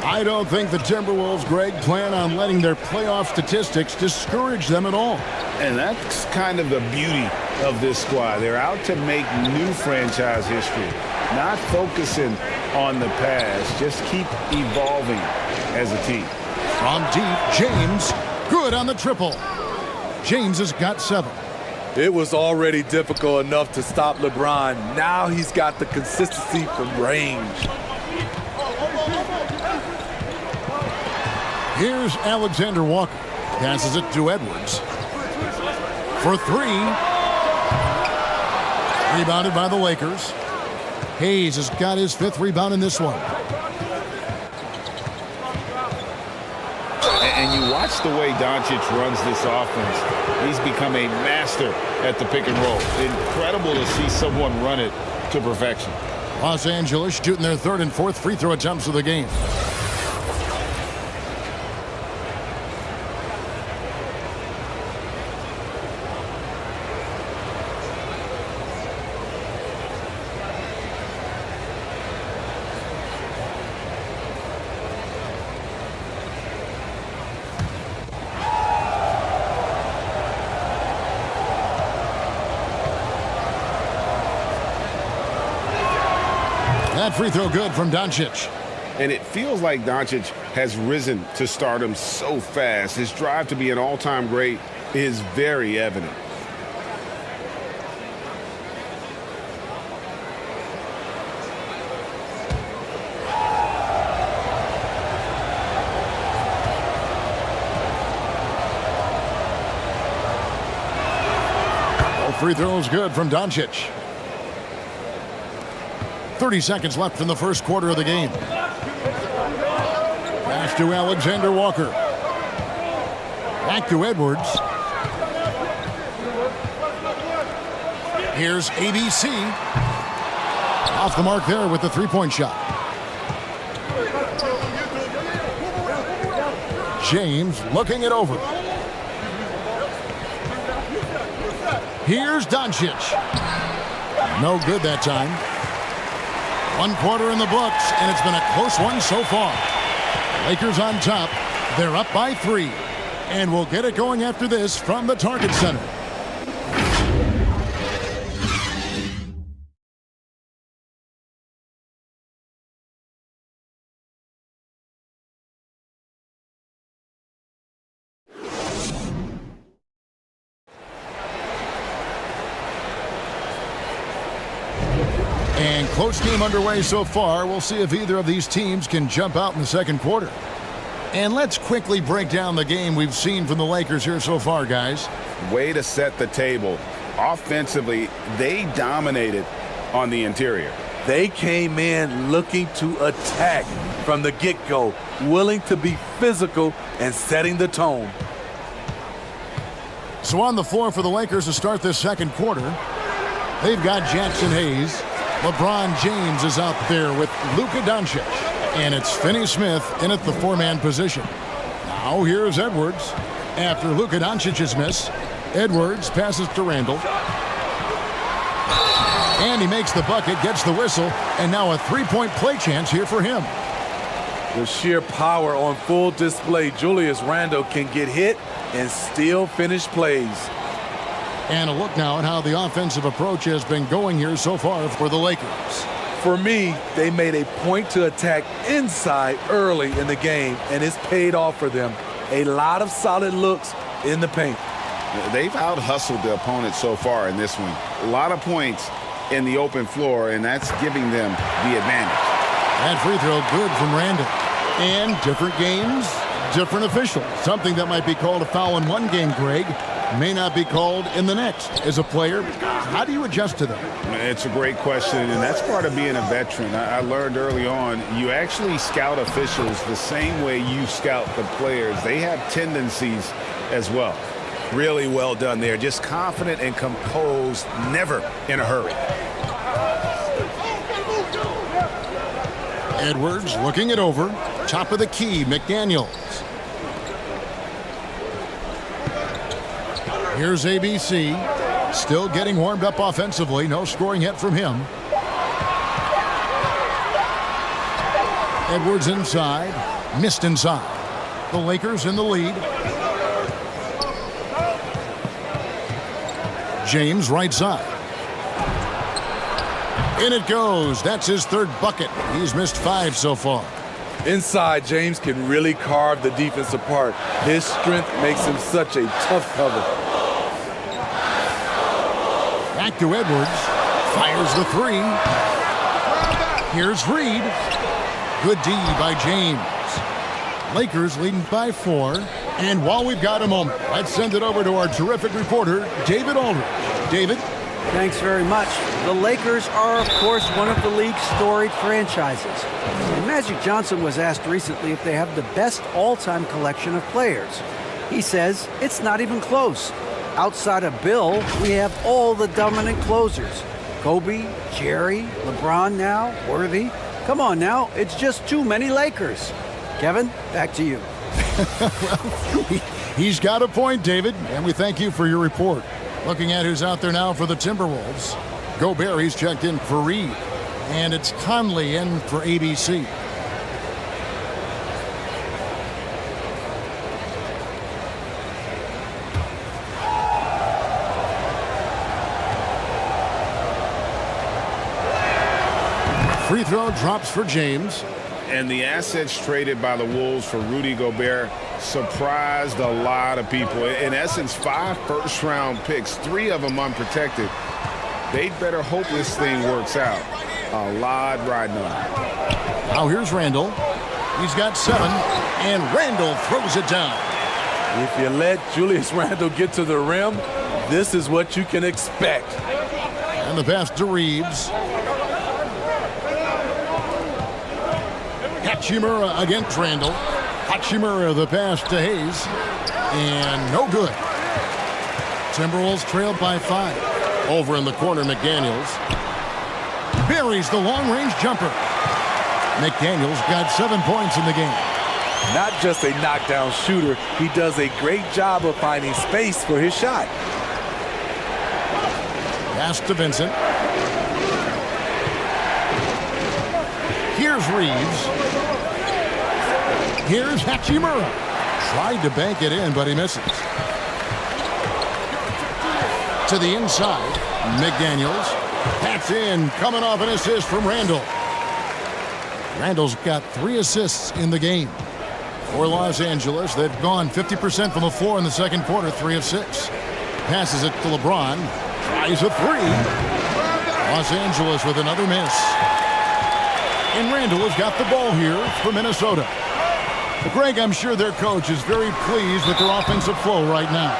Speaker 10: I don't think the Timberwolves, Greg, plan on letting their playoff statistics discourage them at all.
Speaker 12: And that's kind of the beauty of this squad. They're out to make new franchise history, not focusing on the past. Just keep evolving as a team.
Speaker 10: From deep, James, good on the triple. James has got 7.
Speaker 11: It was already difficult enough to stop LeBron. Now he's got the consistency from range.
Speaker 10: Here's Alexander Walker. Passes it to Edwards. For 3. Rebounded by the Lakers. Hayes has got his 5th rebound in this one.
Speaker 12: And you watch the way Doncic runs this offense. He's become a master at the pick and roll. Incredible to see someone run it to perfection.
Speaker 10: Los Angeles shooting their 3rd and 4th free throw attempts of the game. That free throw good from Doncic.
Speaker 12: And it feels like Doncic has risen to stardom so fast. His drive to be an all-time great is very evident.
Speaker 10: Free throws good from Doncic. 30 seconds left in the first quarter of the game. Pass to Alexander Walker. Back to Edwards. Here's ABC. Off the mark there with the three-point shot. James looking it over. Here's Doncic. No good that time. 1 quarter in the books, and it's been a close one so far. Lakers on top. They're up by 3. And we'll get it going after this from the Target Center. And close game underway so far. We'll see if either of these teams can jump out in the second quarter. And let's quickly break down the game we've seen from the Lakers here so far, guys.
Speaker 12: Way to set the table. Offensively, they dominated on the interior.
Speaker 11: They came in looking to attack from the get-go, willing to be physical and setting the tone.
Speaker 10: So on the floor for the Lakers to start this second quarter, they've got Jackson Hayes. LeBron James is out there with Luka Doncic. And it's Finney-Smith in at the 4-man position. Now here's Edwards. After Luka Doncic's miss, Edwards passes to Randall. And he makes the bucket, gets the whistle, and now a 3-point play chance here for him.
Speaker 11: With sheer power on full display, Julius Randle can get hit and still finish plays.
Speaker 10: And a look now at how the offensive approach has been going here so far for the Lakers.
Speaker 11: For me, they made a point to attack inside early in the game, and it's paid off for them. A lot of solid looks in the paint.
Speaker 12: They've out-hustled the opponent so far in this one. A lot of points in the open floor, and that's giving them the advantage.
Speaker 10: That free throw good from Randall. And different games, different officials. Something that might be called a foul in one game, Greg, may not be called in the next. As a player, how do you adjust to that?
Speaker 12: It's a great question, and that's part of being a veteran. I learned early on, you actually scout officials the same way you scout the players. They have tendencies as well. Really well done there. Just confident and composed, never in a hurry.
Speaker 10: Edwards looking it over. Top of the key, McDaniels. Here's ABC. Still getting warmed up offensively. No scoring yet from him. Edwards inside. Missed inside. The Lakers in the lead. James right side. In it goes. That's his third bucket. He's missed 5 so far.
Speaker 11: Inside, James can really carve the defense apart. His strength makes him such a tough cover.
Speaker 10: Back to Edwards. Fires the 3. Here's Reed. Good D by James. Lakers leading by 4. And while we've got a moment, let's send it over to our terrific reporter, David Aldridge. David?
Speaker 13: Thanks very much. The Lakers are, of course, one of the league's storied franchises. And Magic Johnson was asked recently if they have the best all-time collection of players. He says it's not even close. Outside of Bill, we have all the dominant closers. Kobe, Jerry, LeBron now, Worthy. Come on now, it's just too many Lakers. Kevin, back to you.
Speaker 10: He's got a point, David, and we thank you for your report. Looking at who's out there now for the Timberwolves. Gobert, he's checked in for Reed. And it's Conley in for ABC. Free throw drops for James.
Speaker 12: And the assets traded by the Wolves for Rudy Gobert surprised a lot of people. In essence, 5 first-round picks, 3 of them unprotected. They'd better hope this thing works out. A lot riding on it.
Speaker 10: Now here's Randall. He's got 7, and Randall throws it down.
Speaker 11: If you let Julius Randle get to the rim, this is what you can expect.
Speaker 10: And the pass to Reeves. Hachimura against Randall. Hachimura the pass to Hayes. And no good. Timberwolves trailed by 5. Over in the corner, McDaniels. Buries the long-range jumper. McDaniels got 7 points in the game.
Speaker 11: Not just a knockdown shooter, he does a great job of finding space for his shot.
Speaker 10: Pass to Vincent. Here's Reeves. Here's Hachimura. Tried to bank it in, but he misses. To the inside, McDaniels. That's in, coming off an assist from Randall. Randall's got 3 assists in the game. For Los Angeles, they've gone 50% from the floor in the second quarter, 3 of 6. Passes it to LeBron. Tries a 3. Los Angeles with another miss. And Randall has got the ball here for Minnesota. Greg, I'm sure their coach is very pleased with their offensive flow right now.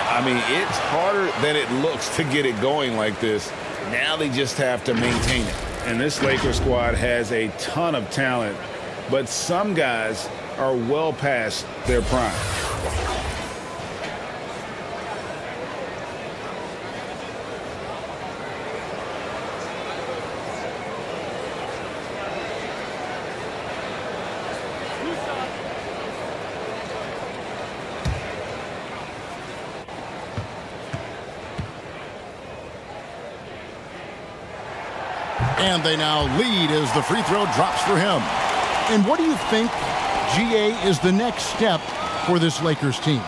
Speaker 12: I mean, it's harder than it looks to get it going like this. Now they just have to maintain it. And this Lakers squad has a ton of talent, but some guys are well past their prime.
Speaker 10: And they now lead as the free throw drops for him. And what do you think, GA, is the next step for this Lakers team?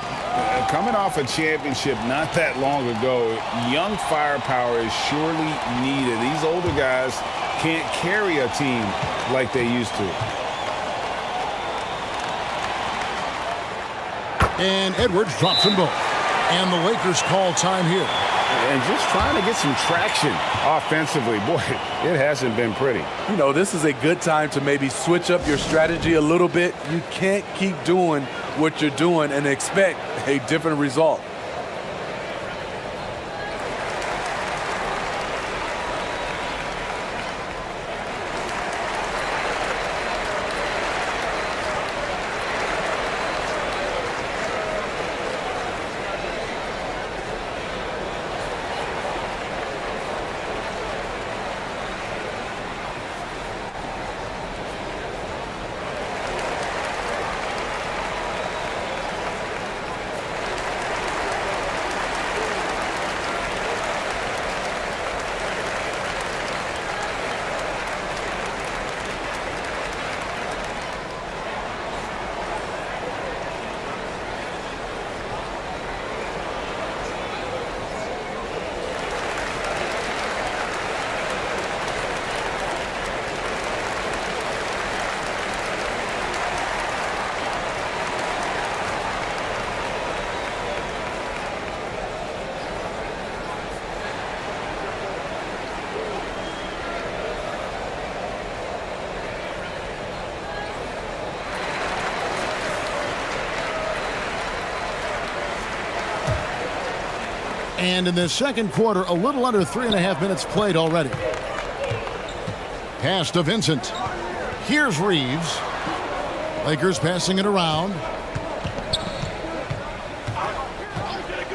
Speaker 12: Coming off a championship not that long ago, young firepower is surely needed. These older guys can't carry a team like they used to.
Speaker 10: And Edwards drops them both. And the Lakers call time here.
Speaker 12: And just trying to get some traction offensively. Boy, it hasn't been pretty.
Speaker 11: You know, this is a good time to maybe switch up your strategy a little bit. You can't keep doing what you're doing and expect a different result.
Speaker 10: And in the second quarter, a little under 3.5 minutes played already. Pass to Vincent. Here's Reeves. Lakers passing it around.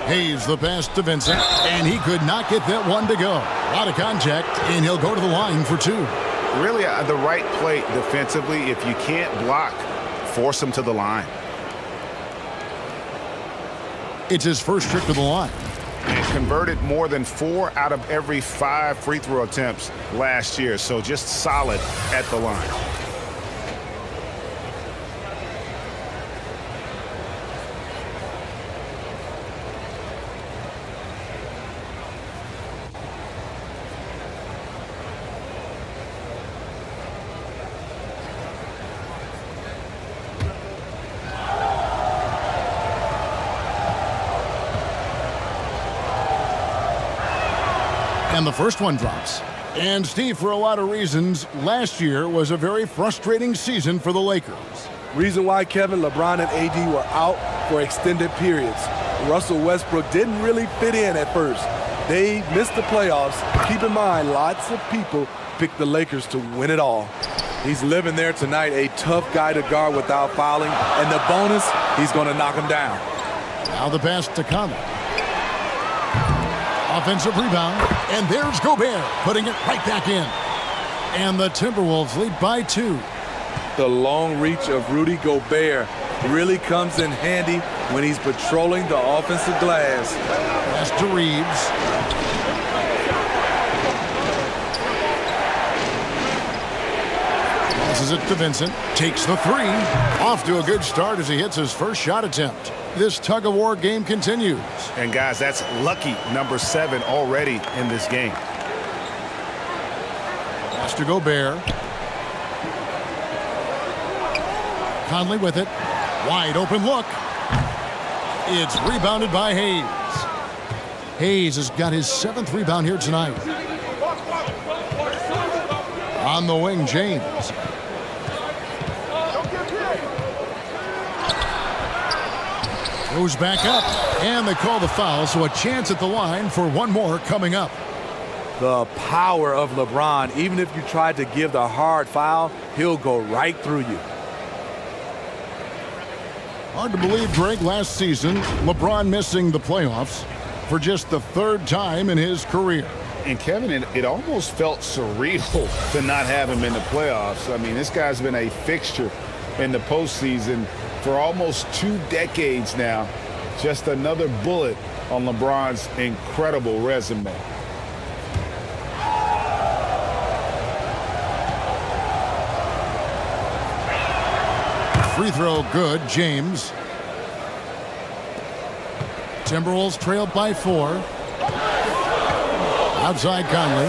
Speaker 10: Hayes the pass to Vincent, and he could not get that one to go. A lot of contact, and he'll go to the line for two.
Speaker 12: Really the right play defensively. If you can't block, force him to the line.
Speaker 10: It's his first trip to the line.
Speaker 12: And converted more than 4 out of every 5 free throw attempts last year. So just solid at the line.
Speaker 10: And the first one drops. And Steve, for a lot of reasons, last year was a very frustrating season for the Lakers.
Speaker 11: Reason why, Kevin, LeBron and AD were out for extended periods. Russell Westbrook didn't really fit in at first. They missed the playoffs. Keep in mind, lots of people picked the Lakers to win it all. He's living there tonight, a tough guy to guard without fouling. And the bonus, he's going to knock him down.
Speaker 10: Now the pass to Conley. Offensive rebound, and there's Gobert putting it right back in. And the Timberwolves lead by 2.
Speaker 11: The long reach of Rudy Gobert really comes in handy when he's patrolling the offensive glass.
Speaker 10: Pass to Reeves. Passes it to Vincent. Takes the 3. Off to a good start as he hits his first shot attempt. This tug-of-war game continues.
Speaker 12: And, guys, that's lucky number 7 already in this game.
Speaker 10: Pass to Gobert. Conley with it. Wide open look. It's rebounded by Hayes. Hayes has got his 7th rebound here tonight. On the wing, James. Goes back up, and they call the foul, so a chance at the line for one more coming up.
Speaker 11: The power of LeBron, even if you tried to give the hard foul, he'll go right through you.
Speaker 10: Hard to believe, Greg, last season, LeBron missing the playoffs for just the 3rd time in his career.
Speaker 12: And, Kevin, it almost felt surreal to not have him in the playoffs. I mean, this guy's been a fixture in the postseason for almost 2 decades now. Just another bullet on LeBron's incredible resume.
Speaker 10: Free throw good, James. Timberwolves trailed by 4. Outside Conley.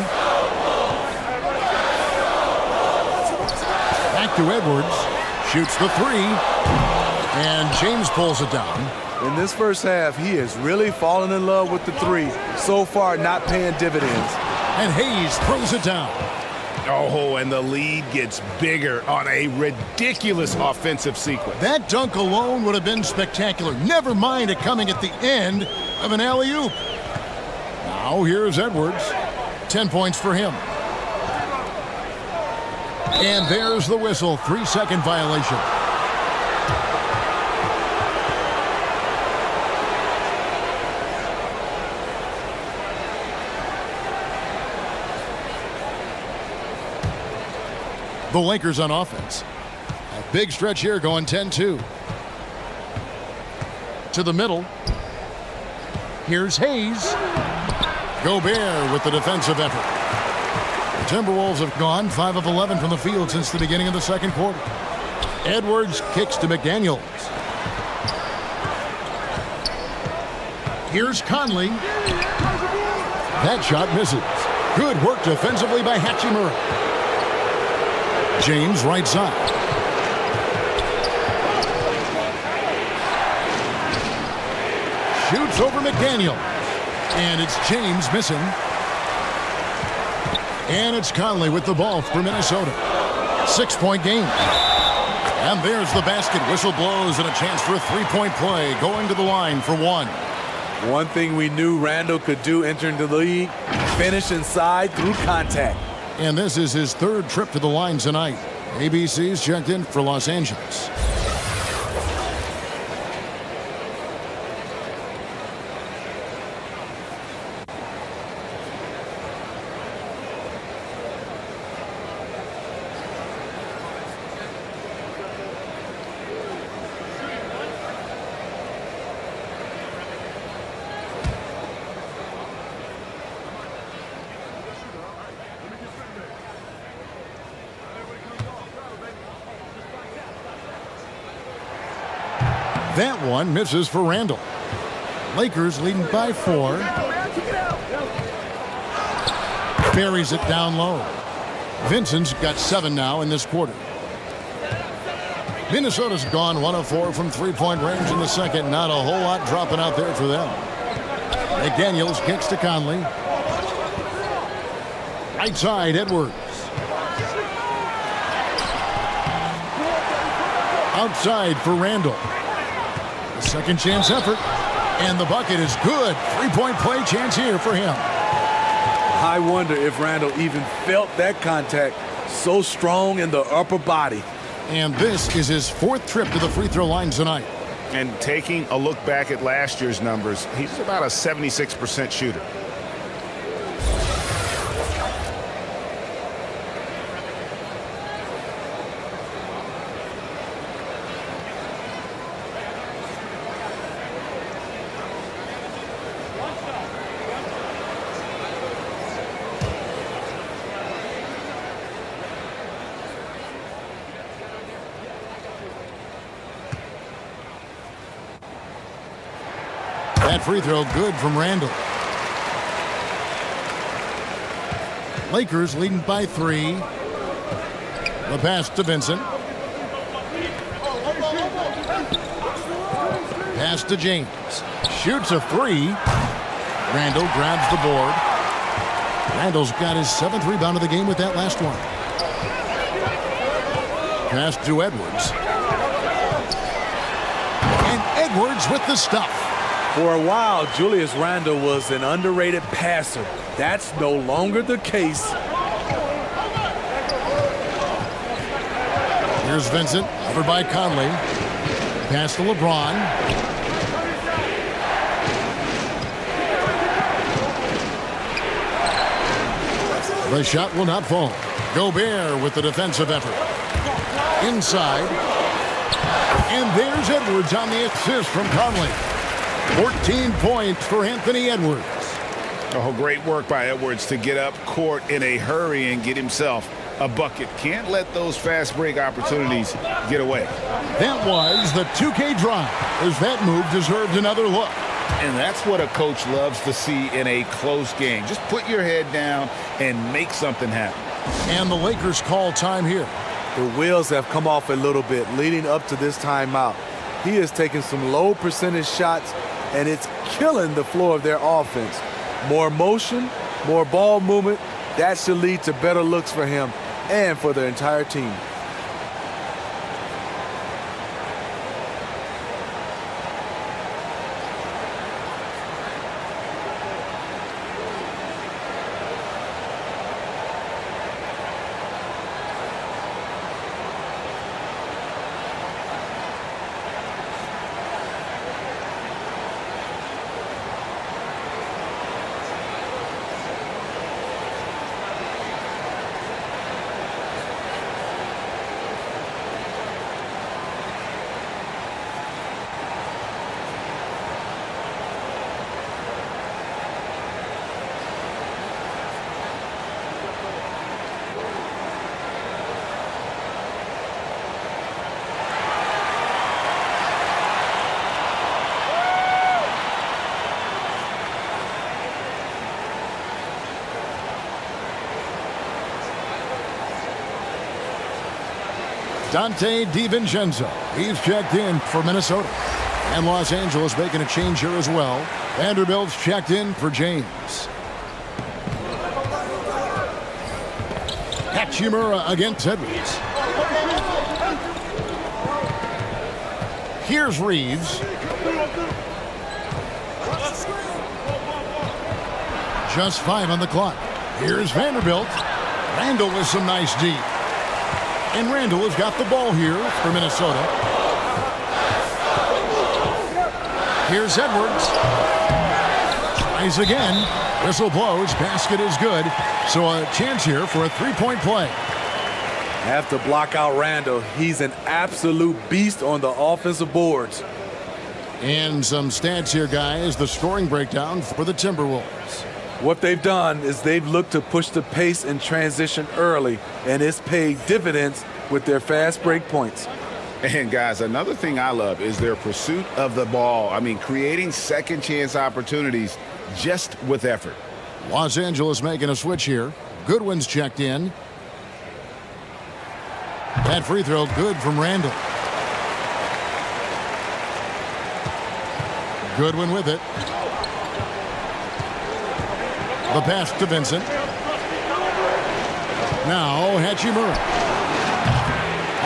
Speaker 10: Back to Edwards. Shoots the 3. And James pulls it down.
Speaker 11: In this first half, he has really fallen in love with the 3. So far, not paying dividends.
Speaker 10: And Hayes throws it down.
Speaker 12: Oh, and the lead gets bigger on a ridiculous offensive sequence.
Speaker 10: That dunk alone would have been spectacular. Never mind it coming at the end of an alley-oop. Now here's Edwards. 10 points for him. And there's the whistle. 3-second violation. The Lakers on offense. A big stretch here going 10-2. To the middle. Here's Hayes. Gobert with the defensive effort. The Timberwolves have gone 5 of 11 from the field since the beginning of the second quarter. Edwards kicks to McDaniels. Here's Conley. That shot misses. Good work defensively by Hachimura. James right side. Shoots over McDaniel. And it's James missing. And it's Conley with the ball for Minnesota. 6-point game. And there's the basket. Whistle blows and a chance for a 3-point play going to the line for 1.
Speaker 11: One thing we knew Randall could do entering the league, finish inside through contact.
Speaker 10: And this is his third trip to the line tonight. ABC's checked in for Los Angeles. That one misses for Randall. Lakers leading by 4. Buries it down low. Vincent's got 7 now in this quarter. Minnesota's gone 1 of 4 from three-point range in the second. Not a whole lot dropping out there for them. McDaniels kicks to Conley. Right side, Edwards. Outside for Randall. The second chance effort. And the bucket is good. Three-point play chance here for him.
Speaker 11: I wonder if Randall even felt that contact. So strong in the upper body.
Speaker 10: And this is his 4th trip to the free throw line tonight.
Speaker 12: And taking a look back at last year's numbers, he's about a 76% shooter.
Speaker 10: That free throw good from Randall. Lakers leading by 3. The pass to Vincent. Pass to James. Shoots a 3. Randall grabs the board. Randall's got his 7th rebound of the game with that last one. Pass to Edwards. And Edwards with the stuff.
Speaker 11: For a while, Julius Randle was an underrated passer. That's no longer the case.
Speaker 10: Here's Vincent, covered by Conley. Pass to LeBron. The shot will not fall. Gobert with the defensive effort. Inside. And there's Edwards on the assist from Conley. 14 points for Anthony Edwards.
Speaker 12: Oh, great work by Edwards to get up court in a hurry and get himself a bucket. Can't let those fast break opportunities get away.
Speaker 10: That was the 2K drive, as that move deserved another look.
Speaker 12: And that's what a coach loves to see in a close game. Just put your head down and make something happen.
Speaker 10: And the Lakers call time here.
Speaker 11: The wheels have come off a little bit leading up to this timeout. He has taken some low percentage shots, and it's killing the flow of their offense. More motion, more ball movement, that should lead to better looks for him and for the entire team.
Speaker 10: Dante DiVincenzo, he's checked in for Minnesota. And Los Angeles making a change here as well. Vanderbilt's checked in for James. Hachimura against Edwards. Here's Reeves. Just 5 on the clock. Here's Vanderbilt. Randall with some nice D. And Randall has got the ball here for Minnesota. Here's Edwards. Tries again. Whistle blows. Basket is good. So a chance here for a three-point play.
Speaker 11: Have to block out Randall. He's an absolute beast on the offensive boards.
Speaker 10: And some stats here, guys. The scoring breakdown for the Timberwolves.
Speaker 11: What they've done is they've looked to push the pace and transition early, and it's paid dividends with their fast break points.
Speaker 12: And, guys, another thing I love is their pursuit of the ball. I mean, creating second chance opportunities just with effort.
Speaker 10: Los Angeles making a switch here. Goodwin's checked in. That free throw good from Randall. Goodwin with it. The pass to Vincent. Now Hachimura.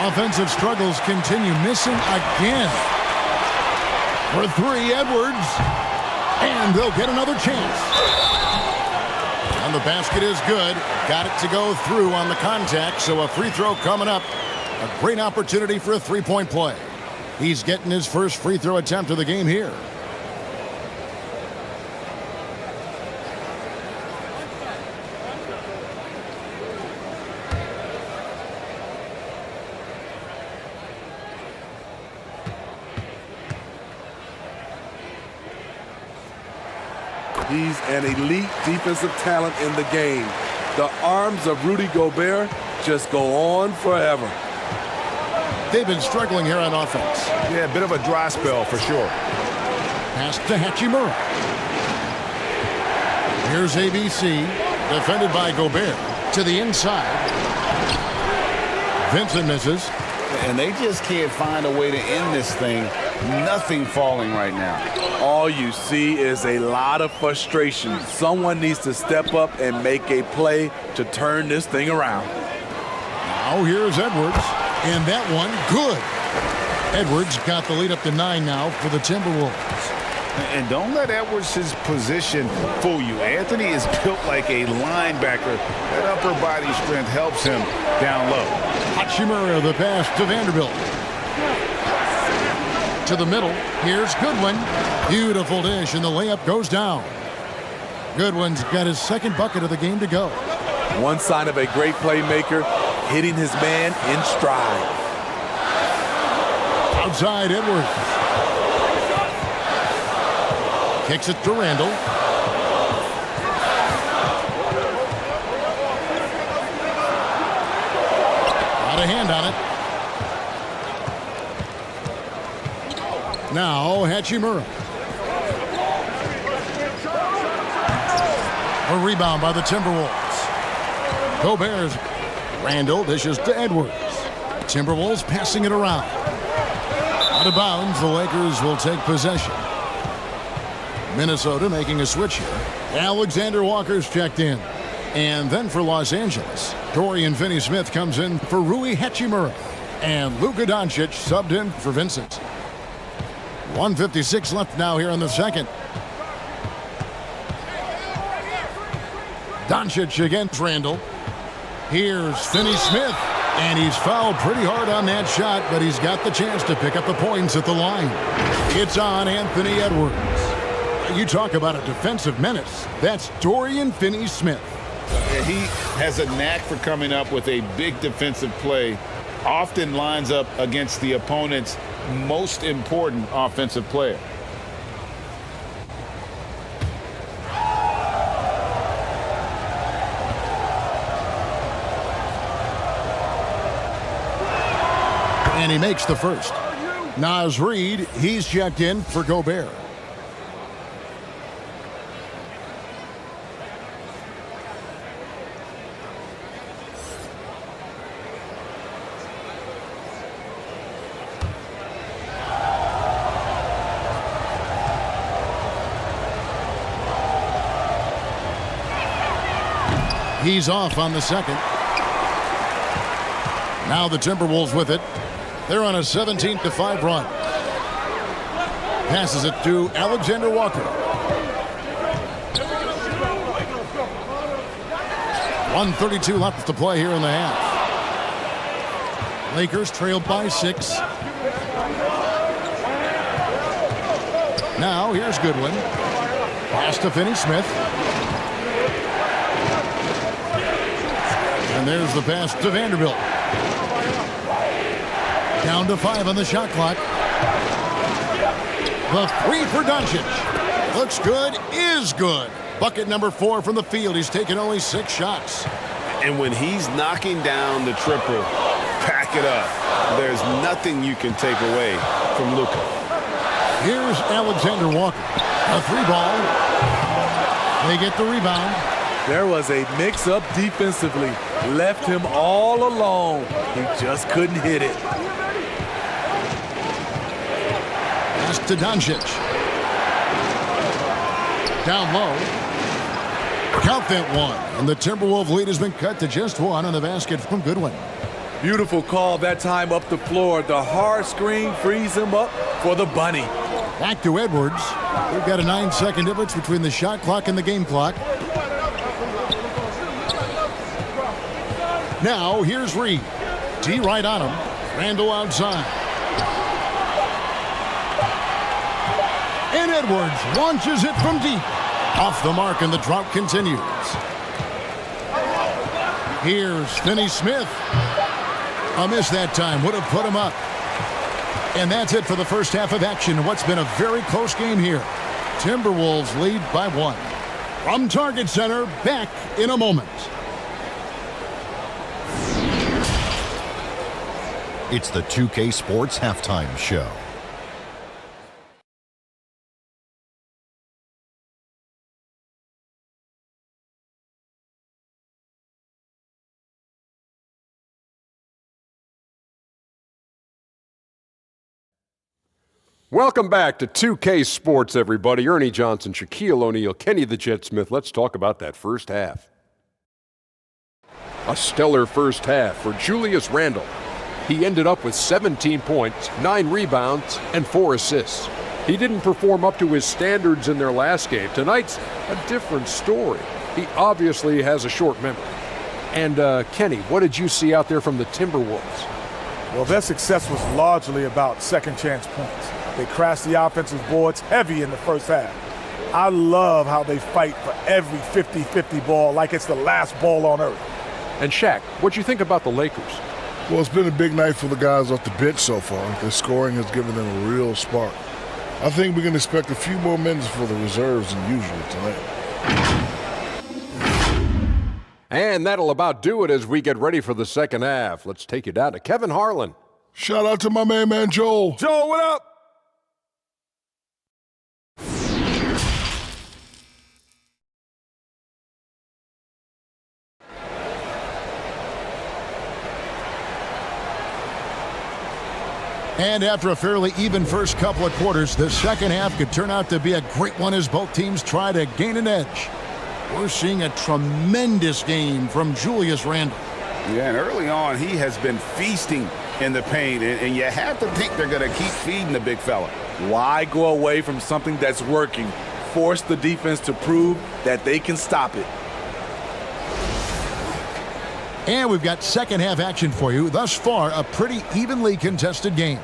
Speaker 10: Offensive struggles continue. Missing again. For 3, Edwards. And they'll get another chance. And the basket is good. Got it to go through on the contact, so a free throw coming up. A great opportunity for a three-point play. He's getting his first free throw attempt of the game here.
Speaker 11: He's an elite defensive talent in the game. The arms of Rudy Gobert just go on forever.
Speaker 10: They've been struggling here on offense.
Speaker 12: Yeah, a bit of a dry spell for sure.
Speaker 10: Pass to Hachimura. Here's ABC, defended by Gobert. To the inside. Vincent misses.
Speaker 12: And they just can't find a way to end this thing. Nothing falling right now.
Speaker 11: All you see is a lot of frustration. Someone needs to step up and make a play to turn this thing around.
Speaker 10: Now here's Edwards. And that one, good. Edwards got the lead up to 9 now for the Timberwolves.
Speaker 12: And don't let Edwards' position fool you. Anthony is built like a linebacker. That upper body strength helps him down low.
Speaker 10: Hachimura, the pass to Vanderbilt. To the middle. Here's Goodwin. Beautiful dish, and the layup goes down. Goodwin's got his second bucket of the game to go.
Speaker 11: One sign of a great playmaker, hitting his man in stride.
Speaker 10: Outside Edwards. Kicks it to Randall. Got a hand on it. Now Hachimura. A rebound by the Timberwolves. Gobert's. Randall dishes to Edwards. Timberwolves passing it around. Out of bounds, the Lakers will take possession. Minnesota making a switch here. Alexander Walker's checked in. And then for Los Angeles, Dorian Finney-Smith comes in for Rui Hachimura. And Luka Doncic subbed in for Vincent. 1:56 left now here in the second. Doncic against Randall. Here's Finney-Smith. And he's fouled pretty hard on that shot, but he's got the chance to pick up the points at the line. It's on Anthony Edwards. You talk about a defensive menace. That's Dorian Finney-Smith.
Speaker 12: He has a knack for coming up with a big defensive play. Often lines up against the opponent's most important offensive player.
Speaker 10: And he makes the first. Naz Reid, he's checked in for Gobert. He's off on the second. Now the Timberwolves with it. They're on a 17-5 run. Passes it to Alexander Walker. 1:32 left to play here in the half. Lakers trailed by 6. Now here's Goodwin. Pass to Finney-Smith. And there's the pass to Vanderbilt. Down to 5 on the shot clock. The 3 for Doncic. Looks good, is good. Bucket number 4 from the field. He's taken only 6 shots.
Speaker 12: And when he's knocking down the triple, pack it up. There's nothing you can take away from Luka.
Speaker 10: Here's Alexander Walker. A 3 ball. They get the rebound.
Speaker 11: There was a mix-up defensively. Left him all alone. He just couldn't hit it.
Speaker 10: Pass to Doncic. Down low. Count that one. And the Timberwolves lead has been cut to just 1 on the basket from Goodwin.
Speaker 11: Beautiful call that time up the floor. The hard screen frees him up for the bunny.
Speaker 10: Back to Edwards. We've got a 9-second difference between the shot clock and the game clock. Now here's Reed. D right on him. Randall outside. And Edwards launches it from deep. Off the mark, and the drought continues. Here's Finney-Smith. A miss that time. Would have put him up. And that's it for the first half of action. What's been a very close game here. Timberwolves lead by 1. From Target Center, back in a moment.
Speaker 5: It's the 2K Sports Halftime Show.
Speaker 6: Welcome back to 2K Sports, everybody. Ernie Johnson, Shaquille O'Neal, Kenny the Jet Smith. Let's talk about that first half. A stellar first half for Julius Randle. He ended up with 17 points, 9 rebounds, and 4 assists. He didn't perform up to his standards in their last game. Tonight's a different story. He obviously has a short memory. And Kenny, what did you see out there from the Timberwolves?
Speaker 7: Well, their success was largely about second chance points. They crashed the offensive boards heavy in the first half. I love how they fight for every 50-50 ball like it's the last ball on earth.
Speaker 6: And Shaq, what'd you think about the Lakers?
Speaker 8: Well, it's been a big night for the guys off the bench so far. Their scoring has given them a real spark. I think we can expect a few more minutes for the reserves than usual tonight.
Speaker 6: And that'll about do it as we get ready for the second half. Let's take you down to Kevin Harlan.
Speaker 8: Shout out to my main man, Joel.
Speaker 7: Joel, what up?
Speaker 10: And after a fairly even first couple of quarters, the second half could turn out to be a great one as both teams try to gain an edge. We're seeing a tremendous game from Julius Randle.
Speaker 12: Yeah, and early on, he has been feasting in the paint, and you have to think they're going to keep feeding the big fella.
Speaker 11: Why go away from something that's working? Force the defense to prove that they can stop it.
Speaker 10: And we've got second half action for you. Thus far, a pretty evenly contested game.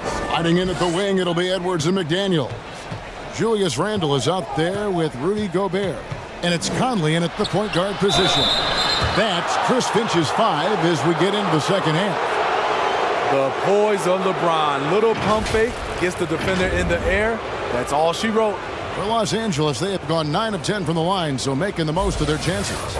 Speaker 10: Sliding in at the wing, it'll be Edwards and McDaniel. Julius Randle is out there with Rudy Gobert. And it's Conley in at the point guard position. That's Chris Finch's 5 as we get into the second half.
Speaker 11: The poise of LeBron. Little pump fake, gets the defender in the air. That's all she wrote.
Speaker 10: For Los Angeles, they have gone 9 of 10 from the line, so making the most of their chances.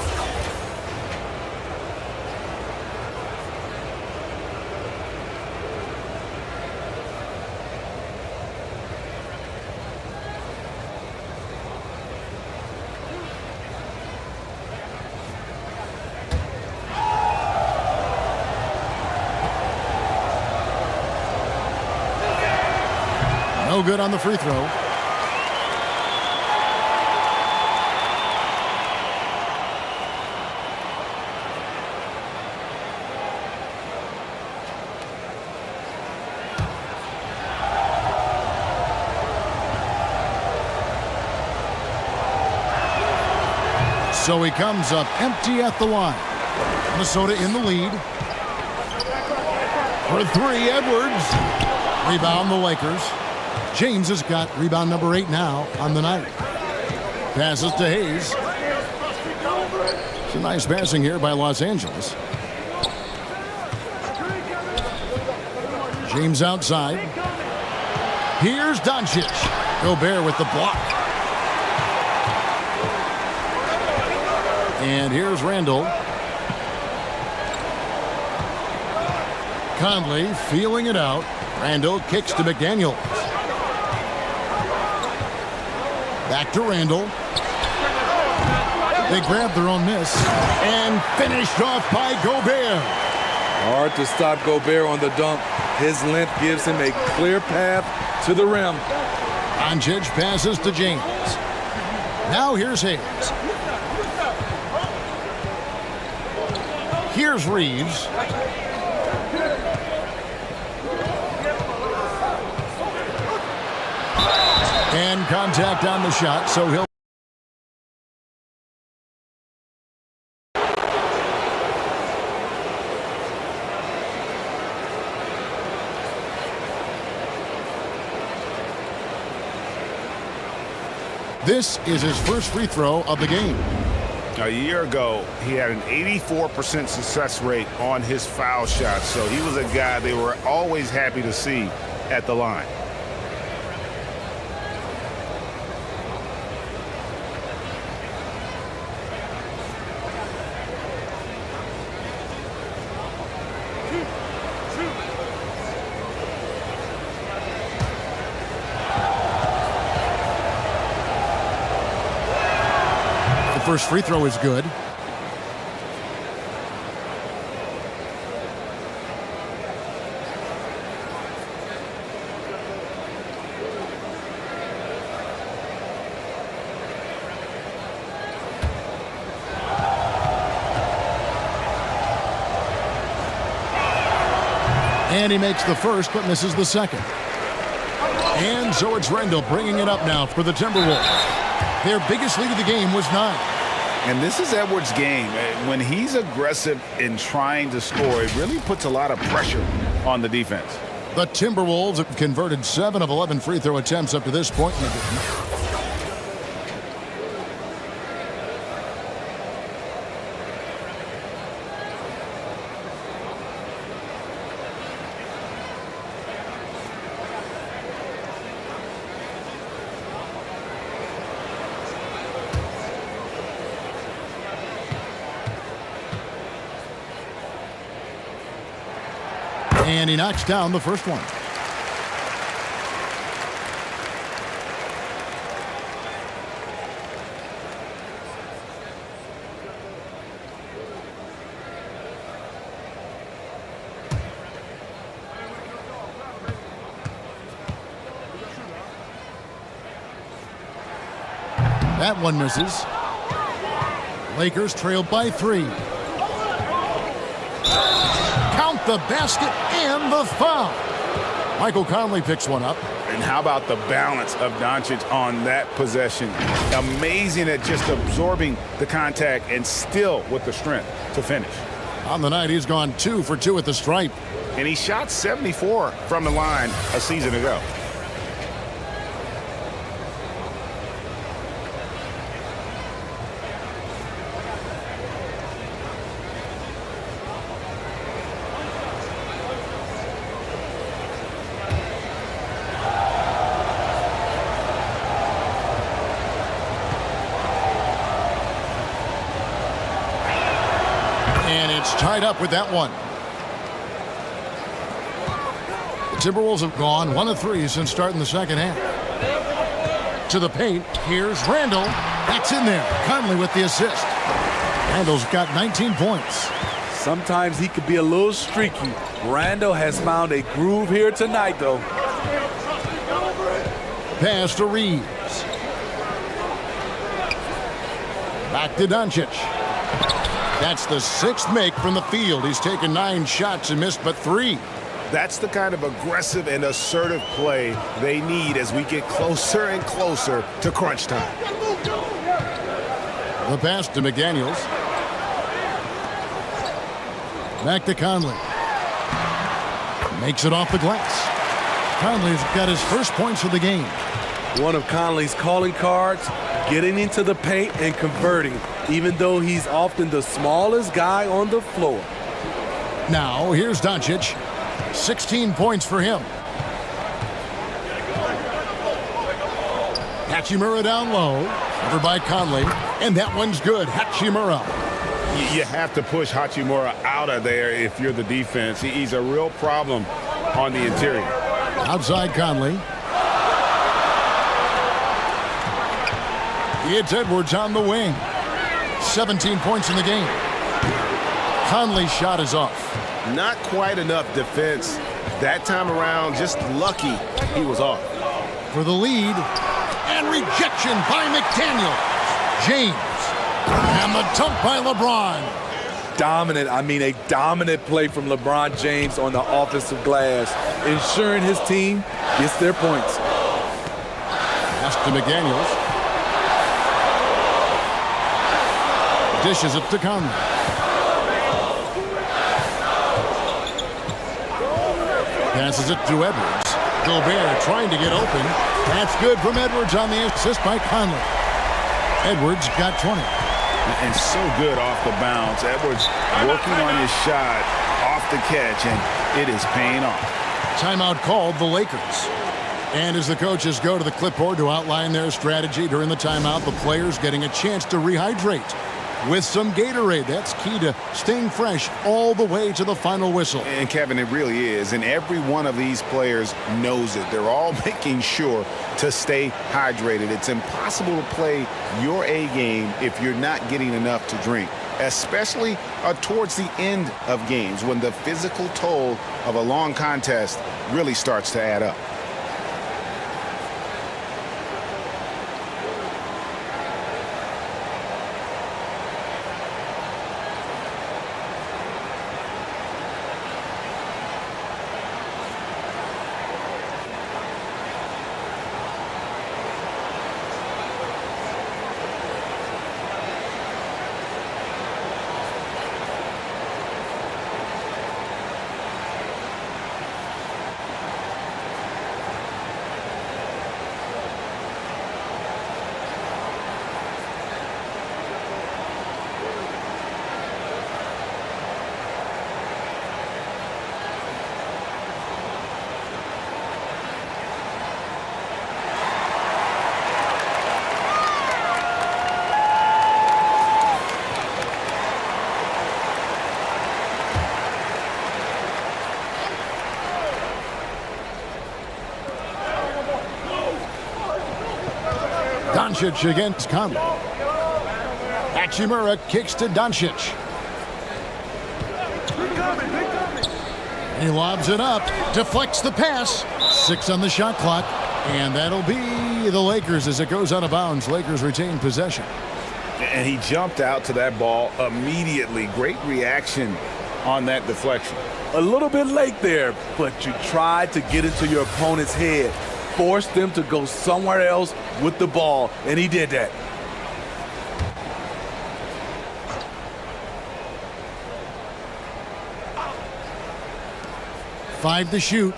Speaker 10: No good on the free throw. So he comes up empty at the line. Minnesota in the lead. For three, Edwards. Rebound the Lakers. James has got rebound number 8 now on the night. Passes to Hayes. It's a nice passing here by Los Angeles. James outside. Here's Doncic. Gobert with the block. And here's Randall. Conley feeling it out. Randall kicks to McDaniels. Back to Randall. They grab their own miss. And finished off by Gobert.
Speaker 11: Hard to stop Gobert on the dunk. His length gives him a clear path to the rim.
Speaker 10: Doncic passes to James. Now here's Hayes. Here's Reeves. And contact on the shot, so he'll. This is his first free throw of the game.
Speaker 12: A year ago, he had an 84% success rate on his foul shots, so he was a guy they were always happy to see at the line.
Speaker 10: First free throw is good. And he makes the first but misses the second. And so it's Randall bringing it up now for the Timberwolves. Their biggest lead of the game was 9.
Speaker 12: And this is Edwards' game. When he's aggressive in trying to score, it really puts a lot of pressure on the defense.
Speaker 10: The Timberwolves have converted 7 of 11 free throw attempts up to this point in the game. And he knocks down the first one. That one misses. Lakers trailed by 3. Count the basket and the foul. Michael Conley picks one up.
Speaker 12: And how about the balance of Doncic on that possession? Amazing at just absorbing the contact and still with the strength to finish.
Speaker 10: On the night, he's gone 2 for 2 at the stripe.
Speaker 12: And he shot 74 from the line a season ago.
Speaker 10: Tied up with that one. The Timberwolves have gone 1 of 3 since starting the second half. To the paint, here's Randall. That's in there. Conley with the assist. Randall's got 19 points.
Speaker 11: Sometimes he could be a little streaky. Randall has found a groove here tonight, though.
Speaker 10: Pass to Reeves. Back to Doncic. That's the 6th make from the field. He's taken 9 shots and missed but 3.
Speaker 12: That's the kind of aggressive and assertive play they need as we get closer and closer to crunch time.
Speaker 10: The pass to McDaniels. Back to Conley. Makes it off the glass. Conley's got his first points of the game.
Speaker 11: One of Conley's calling cards, getting into the paint and converting, even though he's often the smallest guy on the floor.
Speaker 10: Now, here's Doncic. 16 points for him. Hachimura down low. Over by Conley. And that one's good. Hachimura.
Speaker 12: You have to push Hachimura out of there if you're the defense. He's a real problem on the interior.
Speaker 10: Outside Conley. It's Edwards on the wing. 17 points in the game. Conley's shot is off.
Speaker 12: Not quite enough defense that time around. Just lucky he was off.
Speaker 10: For the lead. And rejection by McDaniels. James. And the dunk by LeBron.
Speaker 11: Dominant, a dominant play from LeBron James on the offensive glass, ensuring his team gets their points.
Speaker 10: Pass to McDaniels. Dishes it to Conley. Passes it to Edwards. Gobert trying to get open. That's good from Edwards on the assist by Conley. Edwards got 20.
Speaker 12: And so good off the bounce. Edwards working on his shot off the catch, and it is paying off.
Speaker 10: Timeout called the Lakers. And as the coaches go to the clipboard to outline their strategy during the timeout, the players getting a chance to rehydrate with some Gatorade. That's key to staying fresh all the way to the final whistle.
Speaker 12: And Kevin, it really is. And every one of these players knows it. They're all making sure to stay hydrated. It's impossible to play your A game if you're not getting enough to drink, especially towards the end of games when the physical toll of a long contest really starts to add up.
Speaker 10: Doncic against Conley. Hachimura kicks to Doncic. He lobs it up, deflects the pass. 6 on the shot clock, and that'll be the Lakers as it goes out of bounds. Lakers retain possession.
Speaker 12: And he jumped out to that ball immediately. Great reaction on that deflection.
Speaker 11: A little bit late there, but you tried to get into your opponent's head. Force them to go somewhere else with the ball, and he did that.
Speaker 10: Five to shoot.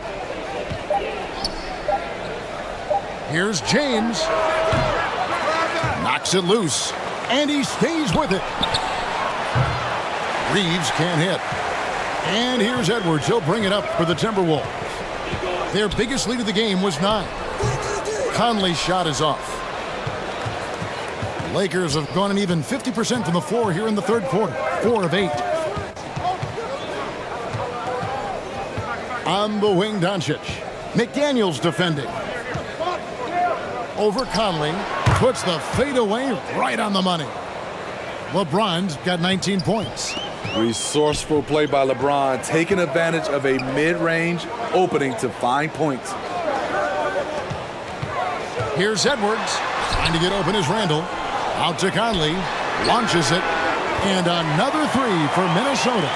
Speaker 10: Here's James. Knocks it loose, and he stays with it. Reeves can't hit. And here's Edwards. He'll bring it up for the Timberwolves. Their biggest lead of the game was 9. Conley's shot is off. Lakers have gone an even 50% from the floor here in the third quarter. 4 of 8. On the wing, Doncic. McDaniels defending. Over Conley. Puts the fadeaway right on the money. LeBron's got 19 points.
Speaker 11: Resourceful play by LeBron, taking advantage of a mid-range opening to find points.
Speaker 10: Here's Edwards. Trying to get open is Randall. Out to Conley. Launches it. And another 3 for Minnesota.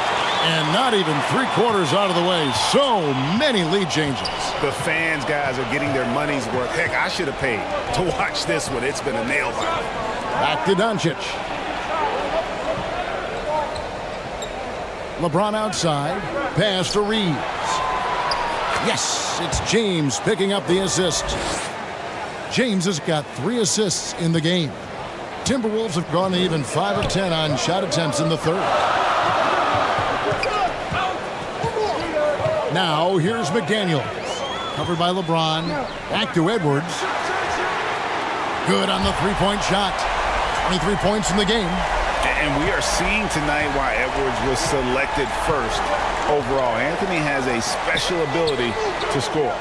Speaker 10: And not even 3/4 out of the way. So many lead changes.
Speaker 12: The fans, guys, are getting their money's worth. Heck, I should have paid to watch this one. It's been a nail biter.
Speaker 10: Back to Doncic. LeBron outside. Pass to Reeves. Yes, it's James picking up the assist. James has got 3 assists in the game. Timberwolves have gone even 5 of 10 on shot attempts in the third. Now here's McDaniels. Covered by LeBron. Back to Edwards. Good on the three-point shot. 23 points in the game.
Speaker 12: And we are seeing tonight why Edwards was selected first overall. Anthony has a special ability to score.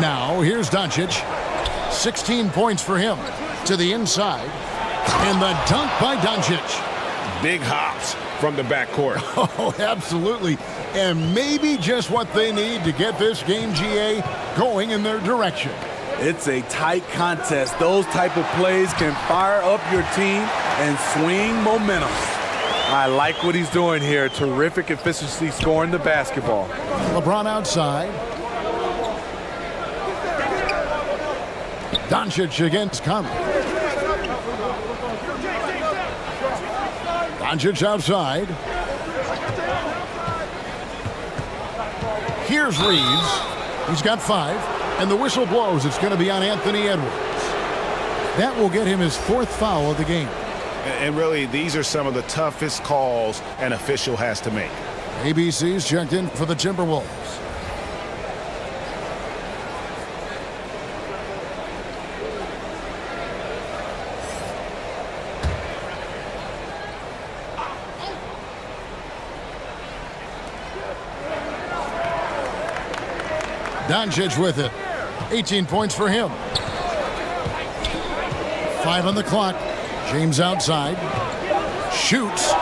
Speaker 10: Now here's Doncic. 16 points for him. To the inside. And the dunk by Doncic.
Speaker 12: Big hops from the backcourt.
Speaker 10: Oh, absolutely. And maybe just what they need to get this game, GA, going in their direction.
Speaker 11: It's a tight contest. Those type of plays can fire up your team and swing momentum. I like what he's doing here. Terrific efficiency scoring the basketball.
Speaker 10: LeBron outside. Doncic against Conley. Doncic outside. Here's Reeves. He's got 5. And the whistle blows. It's going to be on Anthony Edwards. That will get him his 4th foul of the game.
Speaker 12: And really, these are some of the toughest calls an official has to make.
Speaker 10: ABC's checked in for the Timberwolves. Doncic with it. 18 points for him. 5 on the clock. James outside. Shoots.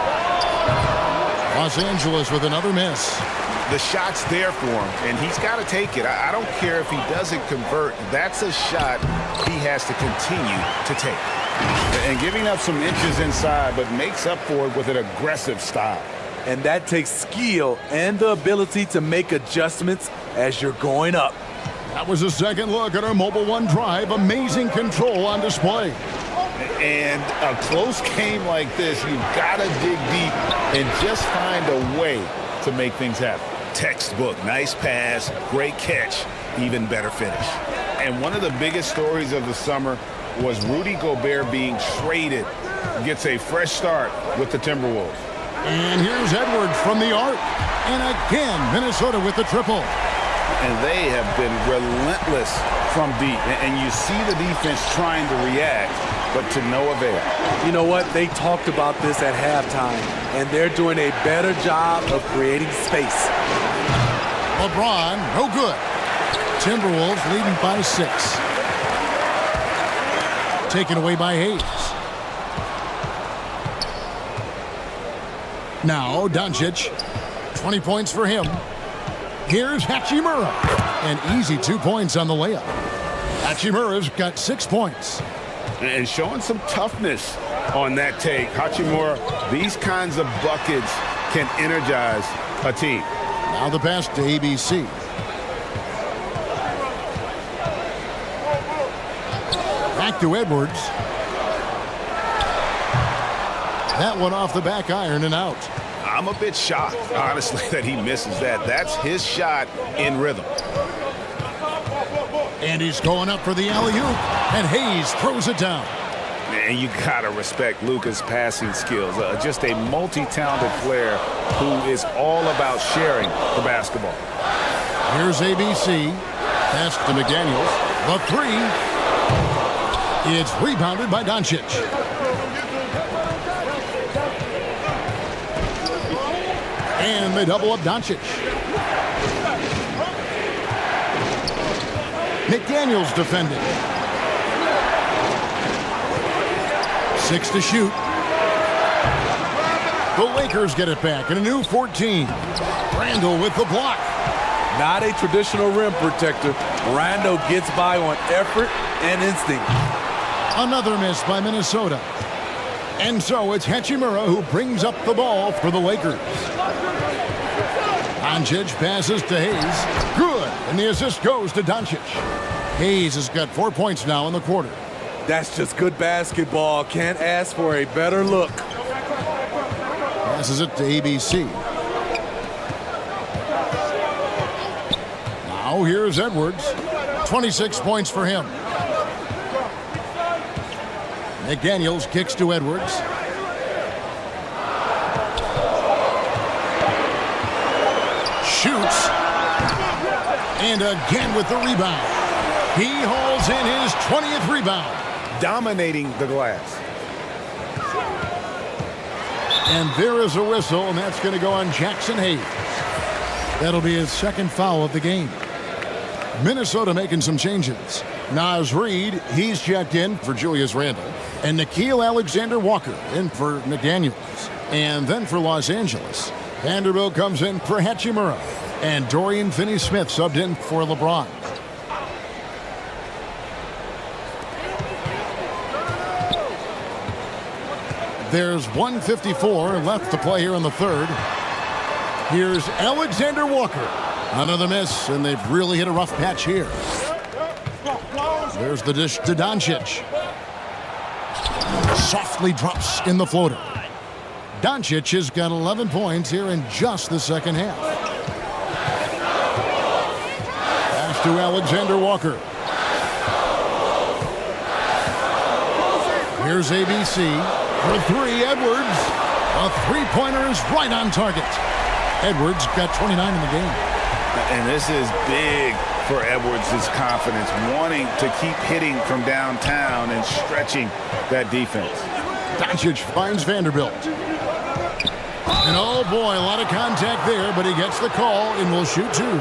Speaker 10: Los Angeles with another miss.
Speaker 12: The shot's there for him, and he's got to take it. I don't care if he doesn't convert. That's a shot he has to continue to take. And giving up some inches inside, but makes up for it with an aggressive style.
Speaker 11: And that takes skill and the ability to make adjustments as you're going up.
Speaker 10: That was a second look at our Mobile One drive. Amazing control on display.
Speaker 12: And a close game like this, you've got to dig deep and just find a way to make things happen. Textbook, nice pass, great catch, even better finish. And one of the biggest stories of the summer was Rudy Gobert being traded. Gets a fresh start with the Timberwolves.
Speaker 10: And here's Edwards from the arc. And again, Minnesota with the triple.
Speaker 12: And they have been relentless from deep. And you see the defense trying to react, but to no avail.
Speaker 11: You know what? They talked about this at halftime, and they're doing a better job of creating space.
Speaker 10: LeBron, no good. Timberwolves leading by 6. Taken away by Hayes. Now Doncic, 20 points for him. Here's Hachimura. An easy 2 points on the layup. Hachimura's got 6 points.
Speaker 12: And showing some toughness on that take. Hachimura, these kinds of buckets can energize a team.
Speaker 10: Now the pass to ABC. Back to Edwards. That one off the back iron and out.
Speaker 12: I'm a bit shocked, honestly, that he misses that. That's his shot in rhythm.
Speaker 10: And he's going up for the alley-oop, and Hayes throws it down.
Speaker 12: And you gotta respect Luka's passing skills. Just a multi-talented player who is all about sharing the basketball.
Speaker 10: Here's ABC. Pass to McDaniels. The 3. It's rebounded by Doncic. And they double up Doncic. McDaniels defending. 6 to shoot. The Lakers get it back in a new 14. Randall with the block.
Speaker 11: Not a traditional rim protector. Randall gets by on effort and instinct.
Speaker 10: Another miss by Minnesota. And so it's Hachimura who brings up the ball for the Lakers. Doncic passes to Hayes. Good. And the assist goes to Doncic. Hayes has got 4 points now in the quarter.
Speaker 11: That's just good basketball. Can't ask for a better look.
Speaker 10: Passes it to ABC. Now here's Edwards. 26 points for him. McDaniels kicks to Edwards. Shoots. And again with the rebound. He hauls in his 20th rebound.
Speaker 12: Dominating the glass.
Speaker 10: And there is a whistle, and that's going to go on Jackson Hayes. That'll be his second foul of the game. Minnesota making some changes. Naz Reid, he's checked in for Julius Randle. And Nickeil Alexander-Walker in for McDaniels. And then for Los Angeles, Vanderbilt comes in for Hachimura. And Dorian Finney-Smith subbed in for LeBron. There's 1:54 left to play here in the third. Here's Alexander Walker. Another miss, and they've really hit a rough patch here. There's the dish to Doncic. Softly drops in the floater. Doncic has got 11 points here in just the second half. Pass to Alexander Walker. Here's ABC. For three, Edwards. A three-pointer is right on target. Edwards got 29 in the game.
Speaker 12: And this is big for Edwards' confidence, wanting to keep hitting from downtown and stretching that defense.
Speaker 10: Doncic finds Vanderbilt. And oh boy, a lot of contact there, but he gets the call and will shoot two.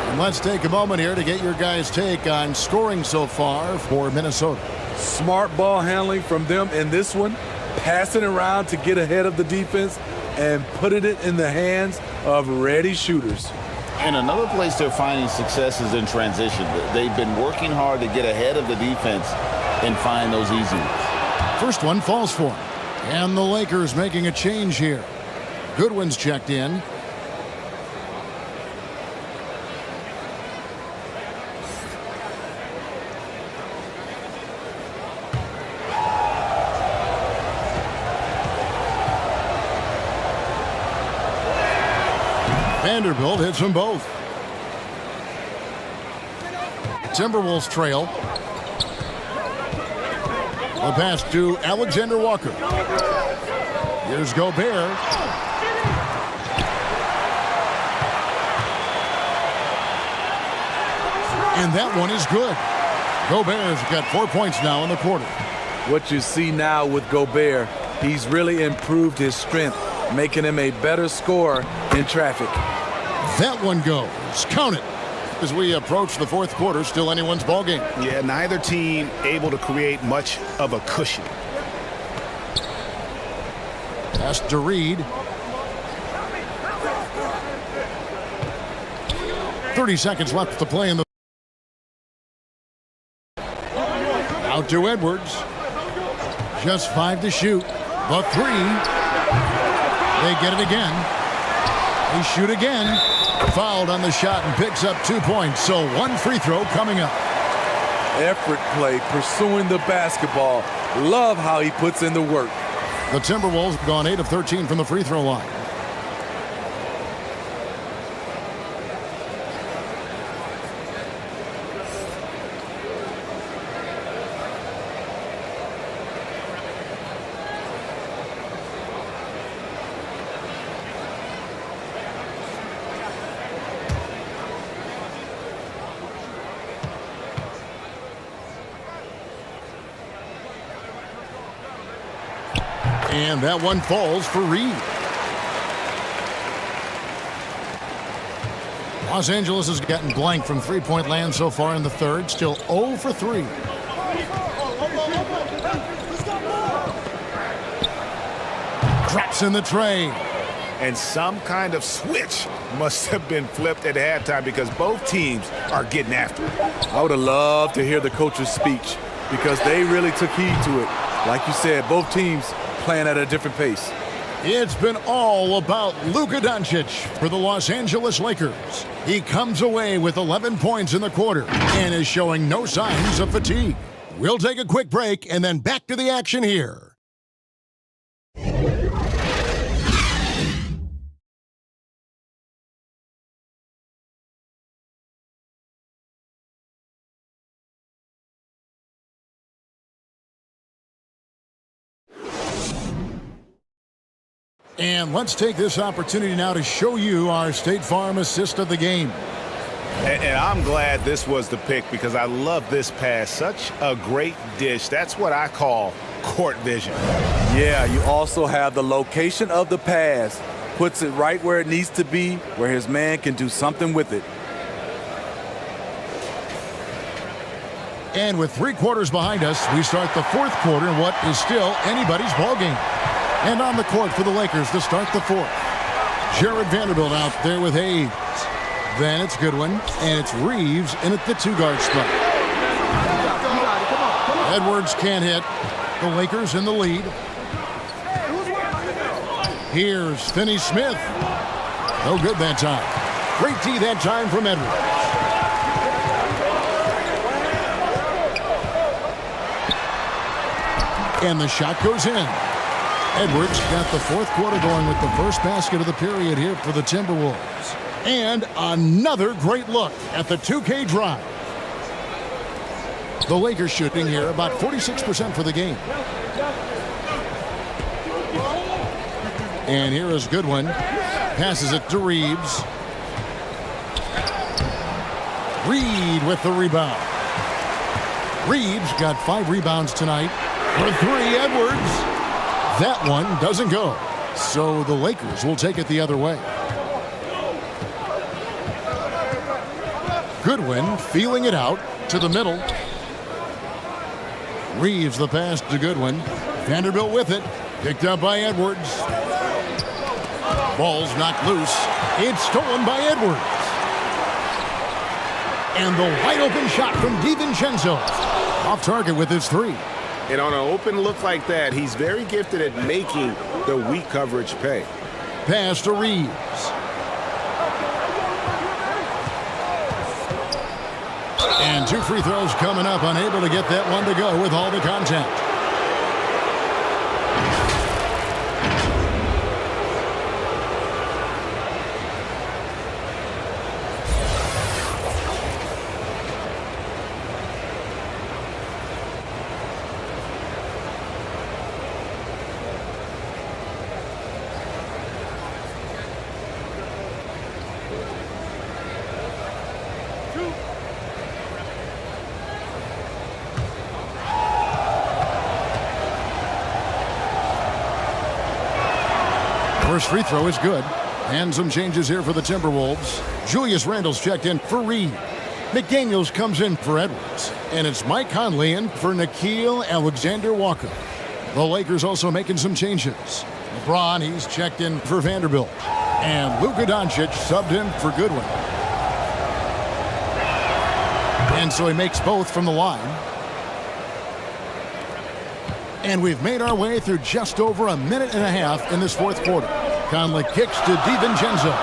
Speaker 10: And let's take a moment here to get your guys' take on scoring so far for Minnesota.
Speaker 11: Smart ball handling from them in this one, passing around to get ahead of the defense and putting it in the hands of ready shooters.
Speaker 12: And another place they're finding success is in transition. They've been working hard to get ahead of the defense and find those easy ones.
Speaker 10: First one falls for him. And the Lakers making a change here. Goodwin's checked in. Vanderbilt hits them both. Timberwolves trail. A pass to Alexander Walker. Here's Gobert. And that one is good. Gobert's got 4 points now in the quarter.
Speaker 11: What you see now with Gobert, he's really improved his strength, making him a better scorer in traffic.
Speaker 10: That one goes. Count it. As we approach the fourth quarter, still anyone's ball game.
Speaker 12: Yeah, neither team able to create much of a cushion.
Speaker 10: Pass to Reid. 30 seconds left to play in the... Out to Edwards. Just 5 to shoot. The three. They get it again. They shoot again. Fouled on the shot and picks up 2 points. So one free throw coming up.
Speaker 11: Effort play, pursuing the basketball. Love how he puts in the work.
Speaker 10: The Timberwolves have gone 8 of 13 from the free throw line. And that one falls for Reid. Los Angeles has gotten blank from three-point land so far in the third. Still 0 for 3. Drops in the tray.
Speaker 12: And some kind of switch must have been flipped at halftime because both teams are getting after it.
Speaker 11: I would have loved to hear the coach's speech because they really took heed to it. Like you said, both teams playing at a different pace.
Speaker 10: It's been all about Luka Doncic for the Los Angeles Lakers. He comes away with 11 points in the quarter and is showing no signs of fatigue. We'll take a quick break and then back to the action here. And let's take this opportunity now to show you our State Farm assist of the game.
Speaker 12: And I'm glad this was the pick because I love this pass. Such a great dish. That's what I call court vision.
Speaker 11: Yeah, you also have the location of the pass. Puts it right where it needs to be, where his man can do something with it.
Speaker 10: And with 3 quarters behind us, we start the 4th quarter in what is still anybody's ball game. And on the court for the Lakers to start the 4th. Jared Vanderbilt out there with Hayes. Then it's Goodwin, and it's Reeves in at the 2-guard spot. Edwards can't hit. The Lakers in the lead. Here's Finney-Smith. No good that time. Great D that time from Edwards. And the shot goes in. Edwards got the 4th quarter going with the first basket of the period here for the Timberwolves. And another great look at the 2K drive. The Lakers shooting here about 46% for the game. And here is Goodwin. Passes it to Reeves. Reed with the rebound. Reeves got 5 rebounds tonight. For 3, Edwards. That one doesn't go. So the Lakers will take it the other way. Goodwin feeling it out to the middle. Reeves the pass to Goodwin. Vanderbilt with it. Picked up by Edwards. Ball's knocked loose. It's stolen by Edwards. And the wide open shot from DiVincenzo. Off target with his 3.
Speaker 12: And on an open look like that, he's very gifted at making the weak coverage pay.
Speaker 10: Pass to Reeves. And 2 free throws coming up, unable to get that one to go with all the contact. First free throw is good. And some changes here for the Timberwolves. Julius Randle's checked in for Reed. McDaniels comes in for Edwards. And it's Mike Conley in for Nickeil Alexander-Walker. The Lakers also making some changes. LeBron, he's checked in for Vanderbilt. And Luka Doncic subbed in for Goodwin. And so he makes both from the line. And we've made our way through just over a minute and a half in this 4th quarter. Conley kicks to DiVincenzo.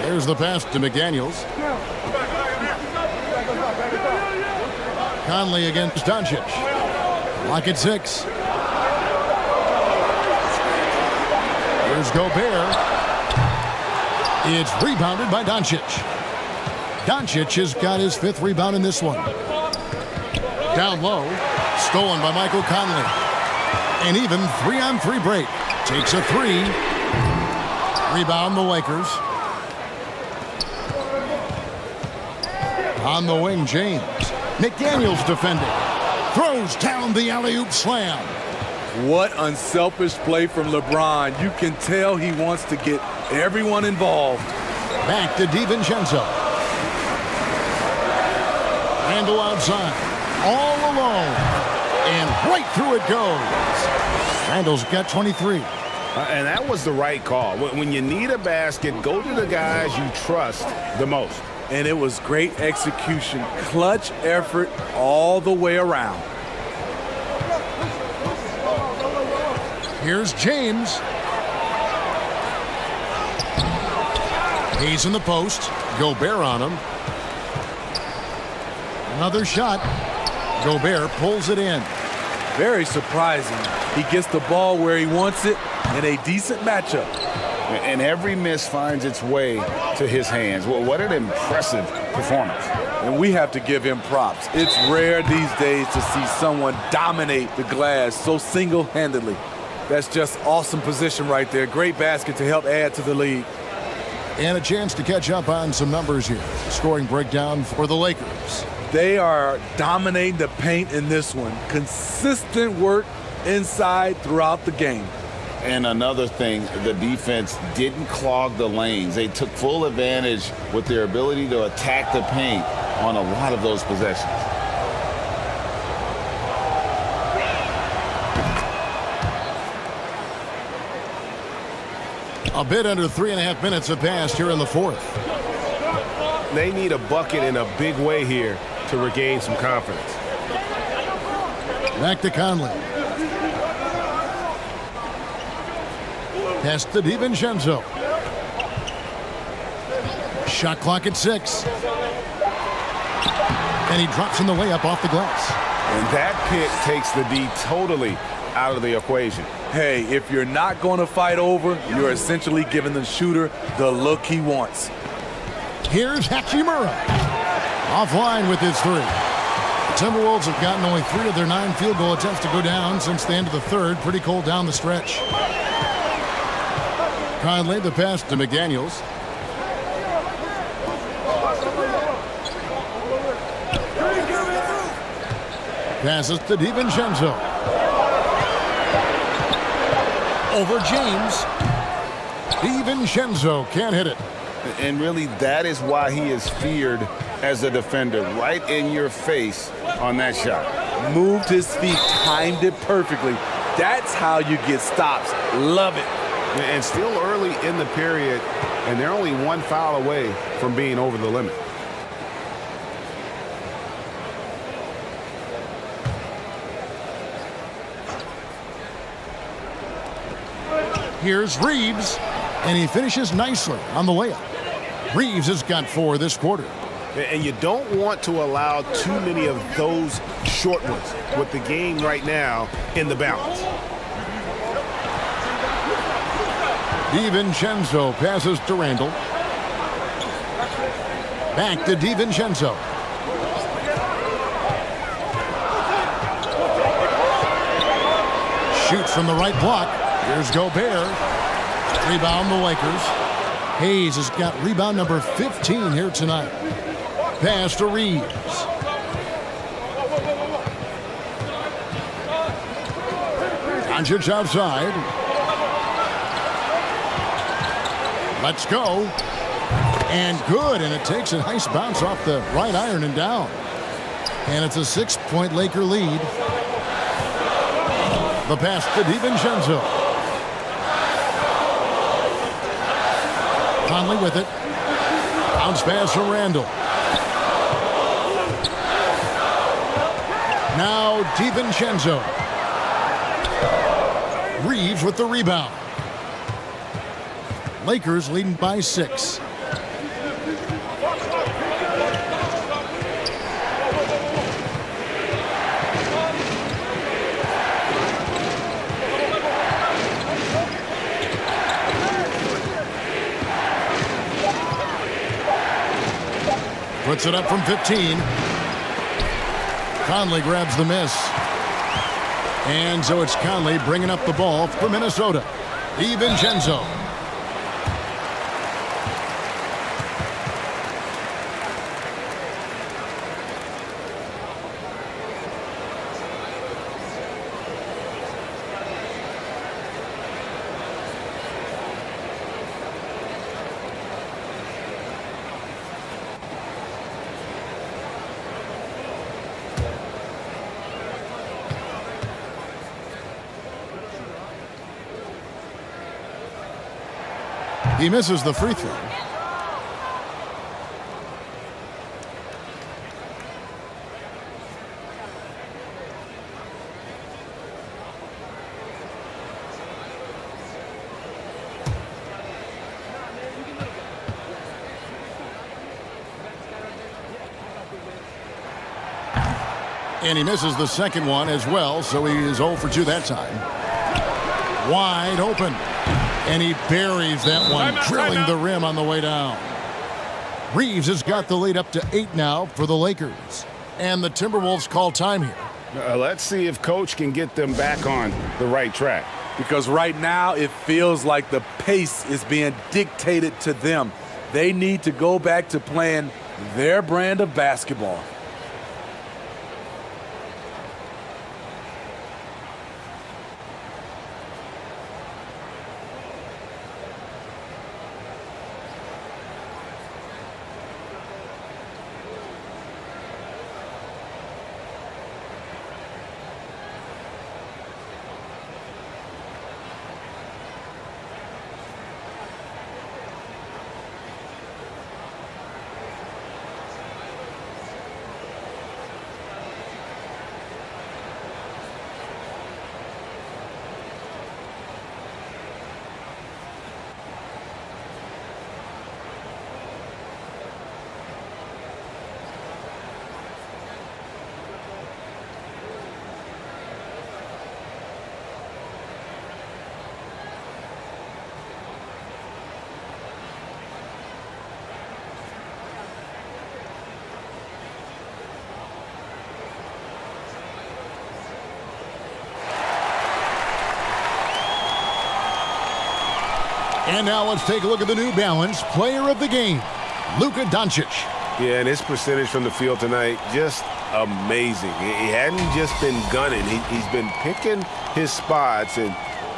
Speaker 10: There's the pass to McDaniels. Conley against Doncic. Lock at 6. Here's Gobert. It's rebounded by Doncic. Doncic has got his 5th rebound in this one. Down low, stolen by Michael Conley. And even 3-on-3 break. Takes a 3. Rebound the Lakers. On the wing, James. McDaniels defending. Throws down the alley-oop slam.
Speaker 11: What unselfish play from LeBron. You can tell he wants to get everyone involved.
Speaker 10: Back to DiVincenzo. Randle outside. All alone. And right through it goes. Randle's got 23.
Speaker 12: And that was the right call. When you need a basket, go to the guys you trust the most.
Speaker 11: And it was great execution. Clutch effort all the way around.
Speaker 10: Here's James. He's in the post. Gobert on him. Another shot. Gobert pulls it in.
Speaker 11: Very surprising. He gets the ball where he wants it in a decent matchup.
Speaker 12: And every miss finds its way to his hands. Well, what an impressive performance.
Speaker 11: and we have to give him props. It's rare these days to see someone dominate the glass so single-handedly. That's just awesome position right there. Great basket to help add to the lead.
Speaker 10: And a chance to catch up on some numbers here. Scoring breakdown for the Lakers.
Speaker 11: They are dominating the paint in this one. Consistent work inside throughout the game.
Speaker 12: And another thing, the defense didn't clog the lanes. They took full advantage with their ability to attack the paint on a lot of those possessions.
Speaker 10: A bit under 3.5 minutes have passed here in the fourth.
Speaker 1: They need a bucket in a big way here to regain some confidence.
Speaker 10: Back to Conley. Pass to DiVincenzo. Shot clock at 6. And he drops in the layup off the glass.
Speaker 12: And that pick takes the D totally out of the equation.
Speaker 11: Hey, if you're not going to fight over, you're essentially giving the shooter the look he wants.
Speaker 10: Here's Hachimura. Offline with his 3. The Timberwolves have gotten only 3 of their 9 field goal attempts to go down since the end of the third. Pretty cold down the stretch. Conley, the pass to McDaniels. Passes to DiVincenzo. Over James. DiVincenzo can't hit it.
Speaker 12: And really, that is why he is feared as a defender. Right in your face on that shot.
Speaker 11: Moved his feet, timed it perfectly. That's how you get stops. Love it.
Speaker 12: And still early in the period, and they're only 1 foul away from being over the limit.
Speaker 10: Here's Reeves, and he finishes nicely on the layup. Reeves has got 4 this quarter.
Speaker 1: And you don't want to allow too many of those short ones with the game right now in the balance.
Speaker 10: DiVincenzo passes to Randall. Back to DiVincenzo. Shoots from the right block. Here's Gobert. Rebound the Lakers. Hayes has got rebound number 15 here tonight. Pass to Reeves. Doncic outside. Let's go. And good. And it takes a nice bounce off the right iron and down. And it's a 6-point Laker lead. The pass to DiVincenzo. Conley with it. Bounce pass from Randall. Now DiVincenzo. Reeves with the rebound. Lakers leading by 6. Puts it up from 15. Conley grabs the miss. And so it's Conley bringing up the ball for Minnesota. DiVincenzo. He misses the free throw. And he misses the second one as well, so he is 0 for 2 that time. Wide open. And he buries that one, drilling the rim on the way down. Reeves has got the lead up to 8 now for the Lakers. And the Timberwolves call time here.
Speaker 12: Let's see if Coach can get them back on the right track.
Speaker 11: Because right now it feels like the pace is being dictated to them. They need to go back to playing their brand of basketball.
Speaker 10: And now let's take a look at the New Balance player of the game, Luka Doncic.
Speaker 14: Yeah, and his percentage from the field tonight, just amazing. He hadn't just been gunning. He's been picking his spots, and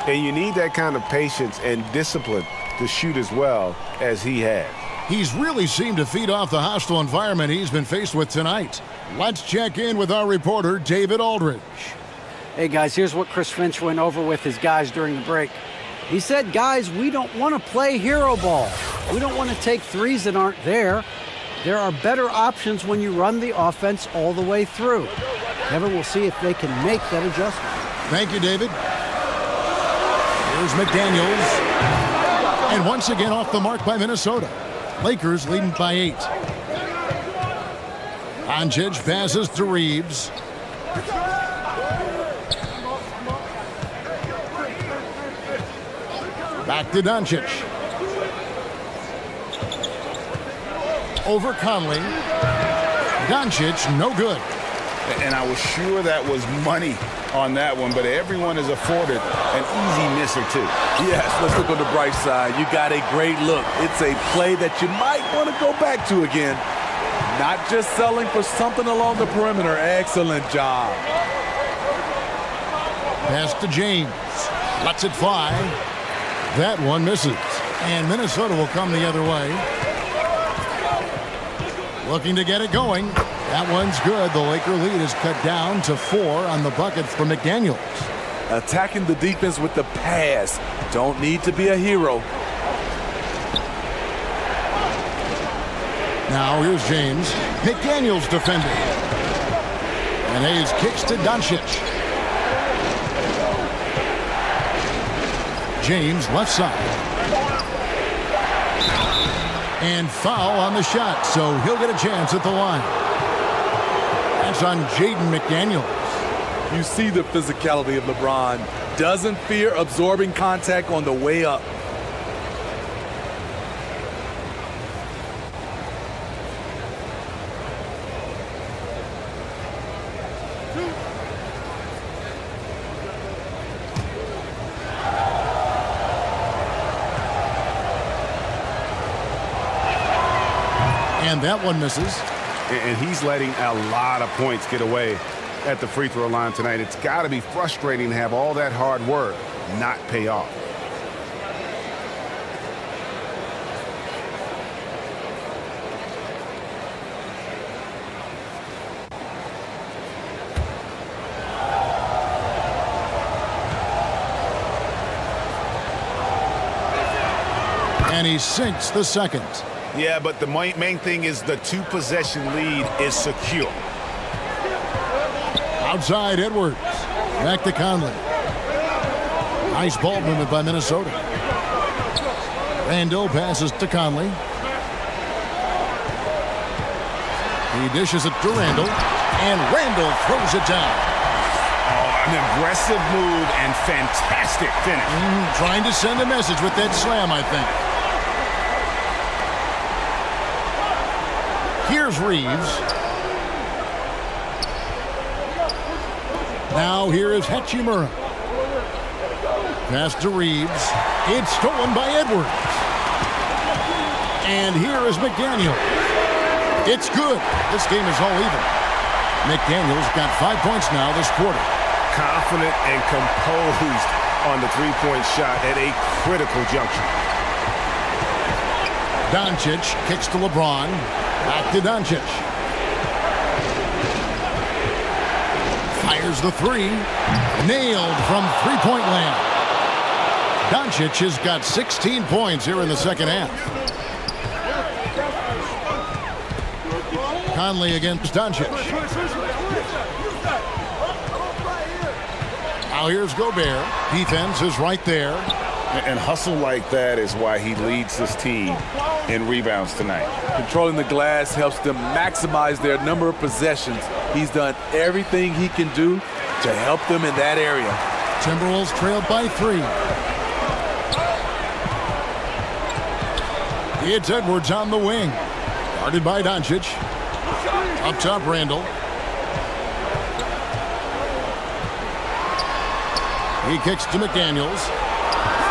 Speaker 14: you need that kind of patience and discipline to shoot as well as he has.
Speaker 10: He's really seemed to feed off the hostile environment he's been faced with tonight. Let's check in with our reporter, David Aldridge.
Speaker 13: Hey, guys, here's what Chris Finch went over with his guys during the break. He said, guys, we don't want to play hero ball. We don't want to take threes that aren't there. There are better options when you run the offense all the way through. Kevin, we'll see if they can make that adjustment.
Speaker 10: Thank you, David. Here's McDaniels. And once again off the mark by Minnesota. Lakers leading by 8. Doncic passes to Reeves. Back to Doncic. Over Conley. Doncic, no good.
Speaker 12: And I was sure that was money on that one, but everyone is afforded an easy miss or two.
Speaker 11: Yes, let's look on the bright side. You got a great look. It's a play that you might want to go back to again. Not just selling for something along the perimeter. Excellent job.
Speaker 10: Pass to James. Lets it fly. That one misses. And Minnesota will come the other way. Looking to get it going. That one's good. The Laker lead is cut down to 4 on the bucket for McDaniels.
Speaker 11: Attacking the defense with the pass. Don't need to be a hero.
Speaker 10: Now here's James. McDaniels defending. And Hayes kicks to Doncic. James left side. And foul on the shot, so he'll get a chance at the line. That's on Jaden McDaniels.
Speaker 11: You see the physicality of LeBron. Doesn't fear absorbing contact on the way up.
Speaker 10: And that one misses.
Speaker 14: And he's letting a lot of points get away at the free throw line tonight. It's got to be frustrating to have all that hard work not pay off.
Speaker 10: And he sinks the second.
Speaker 12: Yeah, but the main thing is the 2-possession lead is secure.
Speaker 10: Outside Edwards. Back to Conley. Nice ball movement by Minnesota. Randall passes to Conley. He dishes it to Randall. And Randall throws it down.
Speaker 12: Oh, an aggressive move and fantastic finish.
Speaker 10: Trying to send a message with that slam, I think. Here's Reeves. Now here is Hachimura. Pass to Reeves. It's stolen by Edwards. And here is McDaniel. It's good. This game is all even. McDaniel's got 5 points now this quarter.
Speaker 14: Confident and composed on the three-point shot at a critical juncture.
Speaker 10: Doncic kicks to LeBron. Back to Doncic. Fires the three. Nailed from three-point land. Doncic has got 16 points here in the second half. Conley against Doncic. Now here's Gobert. Defense is right there.
Speaker 12: And hustle like that is why he leads this team in rebounds tonight.
Speaker 11: Controlling the glass helps them maximize their number of possessions. He's done everything he can do to help them in that area.
Speaker 10: Timberwolves trailed by 3. It's Edwards on the wing. Guarded by Doncic. Up top, Randall. He kicks to McDaniels.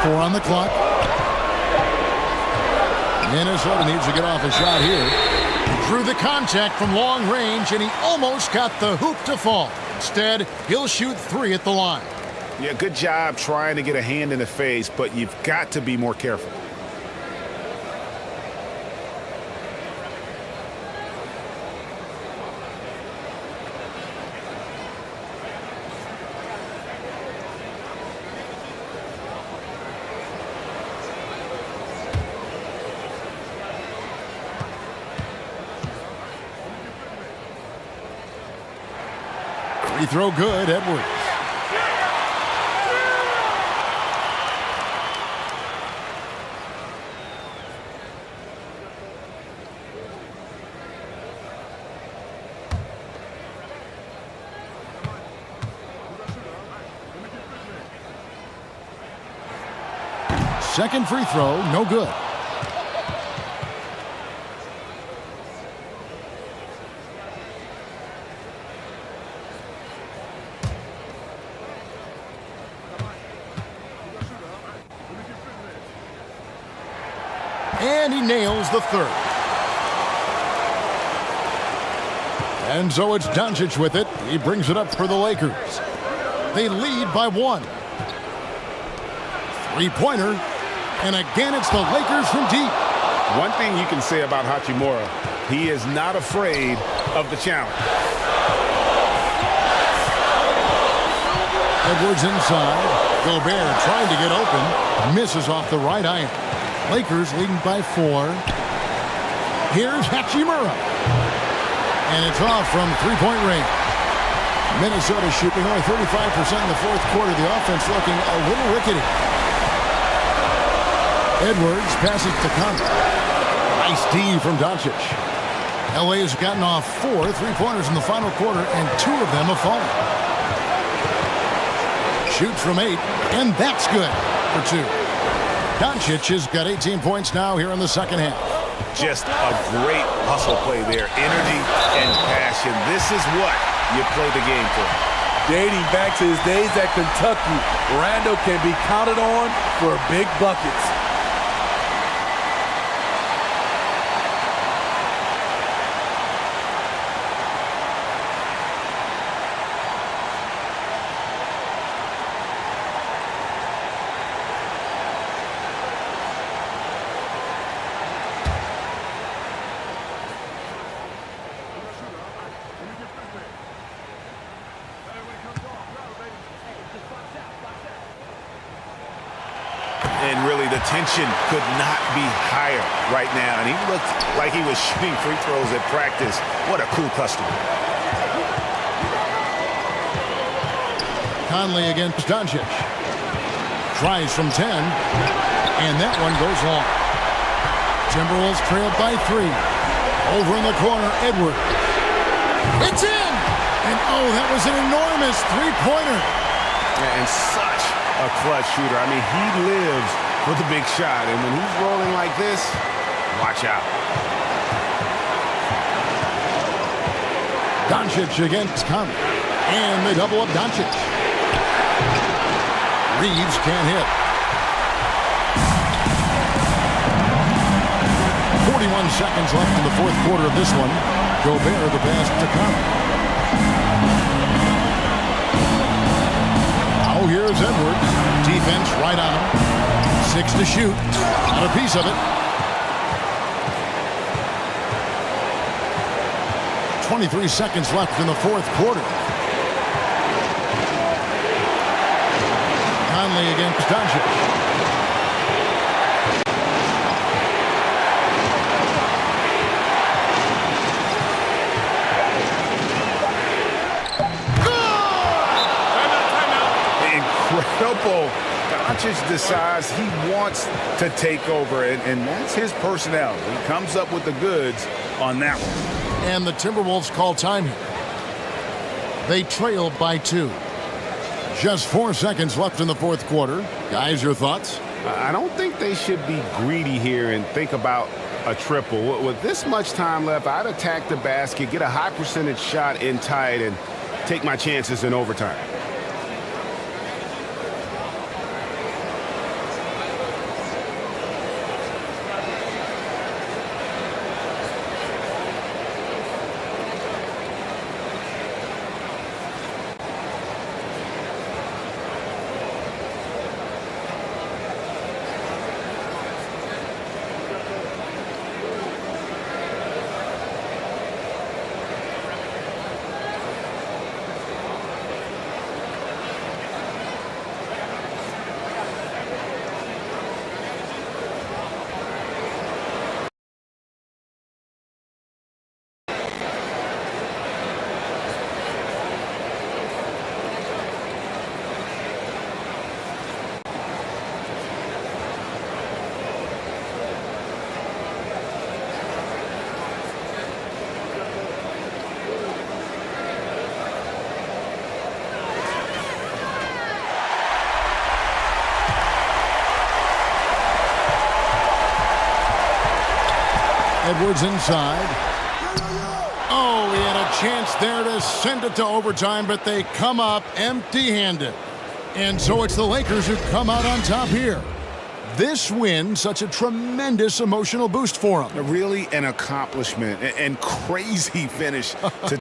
Speaker 10: 4 on the clock. Minnesota needs to get off a shot here. Drew the contact from long range, and he almost got the hoop to fall. Instead, he'll shoot 3 at the line.
Speaker 12: Yeah, good job trying to get a hand in the face, but you've got to be more careful.
Speaker 10: 3 throw good, Edwards. Second free throw, no good. And he nails the third. And so it's Doncic with it. He brings it up for the Lakers. They lead by 1. Three-pointer. And again, it's the Lakers from deep.
Speaker 12: One thing you can say about Hachimura, he is not afraid of the challenge.
Speaker 10: Edwards inside. Gobert trying to get open. Misses off the right iron. Lakers leading by 4. Here's Hachimura. And it's off from three-point range. Minnesota shooting only 35% in the fourth quarter. The offense looking a little rickety. Edwards passes to Conley. Nice D from Doncic. LA has gotten off 4 three-pointers in the final quarter, and 2 of them have fallen. Shoots from 8, and that's good for 2. Doncic has got 18 points now here in the second half.
Speaker 12: Just a great hustle play there. Energy and passion. This is what you play the game for.
Speaker 11: Dating back to his days at Kentucky, Randall can be counted on for big buckets.
Speaker 12: And really, the tension could not be higher right now. And he looked like he was shooting free throws at practice. What a cool customer.
Speaker 10: Conley against Doncic. Tries from 10. And that one goes long. Timberwolves trailed by 3. Over in the corner, Edwards. It's in! And oh, that was an enormous three-pointer.
Speaker 12: And such a clutch shooter. I mean, he lives for the big shot. And when he's rolling like this, watch out.
Speaker 10: Doncic against Conley. And they double up Doncic. Reeves can't hit. 41 seconds left in the fourth quarter of this one. Gobert the pass to Conley. Now here's Edwards. Defense right on him. 6 to shoot. Not a piece of it. 23 seconds left in the fourth quarter. Conley against Doncic.
Speaker 12: Incredible. Doncic decides he wants to take over, and that's his personality. He comes up with the goods on that one.
Speaker 10: And the Timberwolves call time here. They trail by 2. Just 4 seconds left in the fourth quarter. Guys, your thoughts?
Speaker 14: I don't think they should be greedy here and think about a triple. With this much time left, I'd attack the basket, get a high percentage shot in tight, and take my chances in overtime.
Speaker 10: Edwards inside. Oh, he had a chance there to send it to overtime, but they come up empty-handed. And so it's the Lakers who come out on top here. This win, such a tremendous emotional boost for them.
Speaker 12: Really an accomplishment and crazy finish to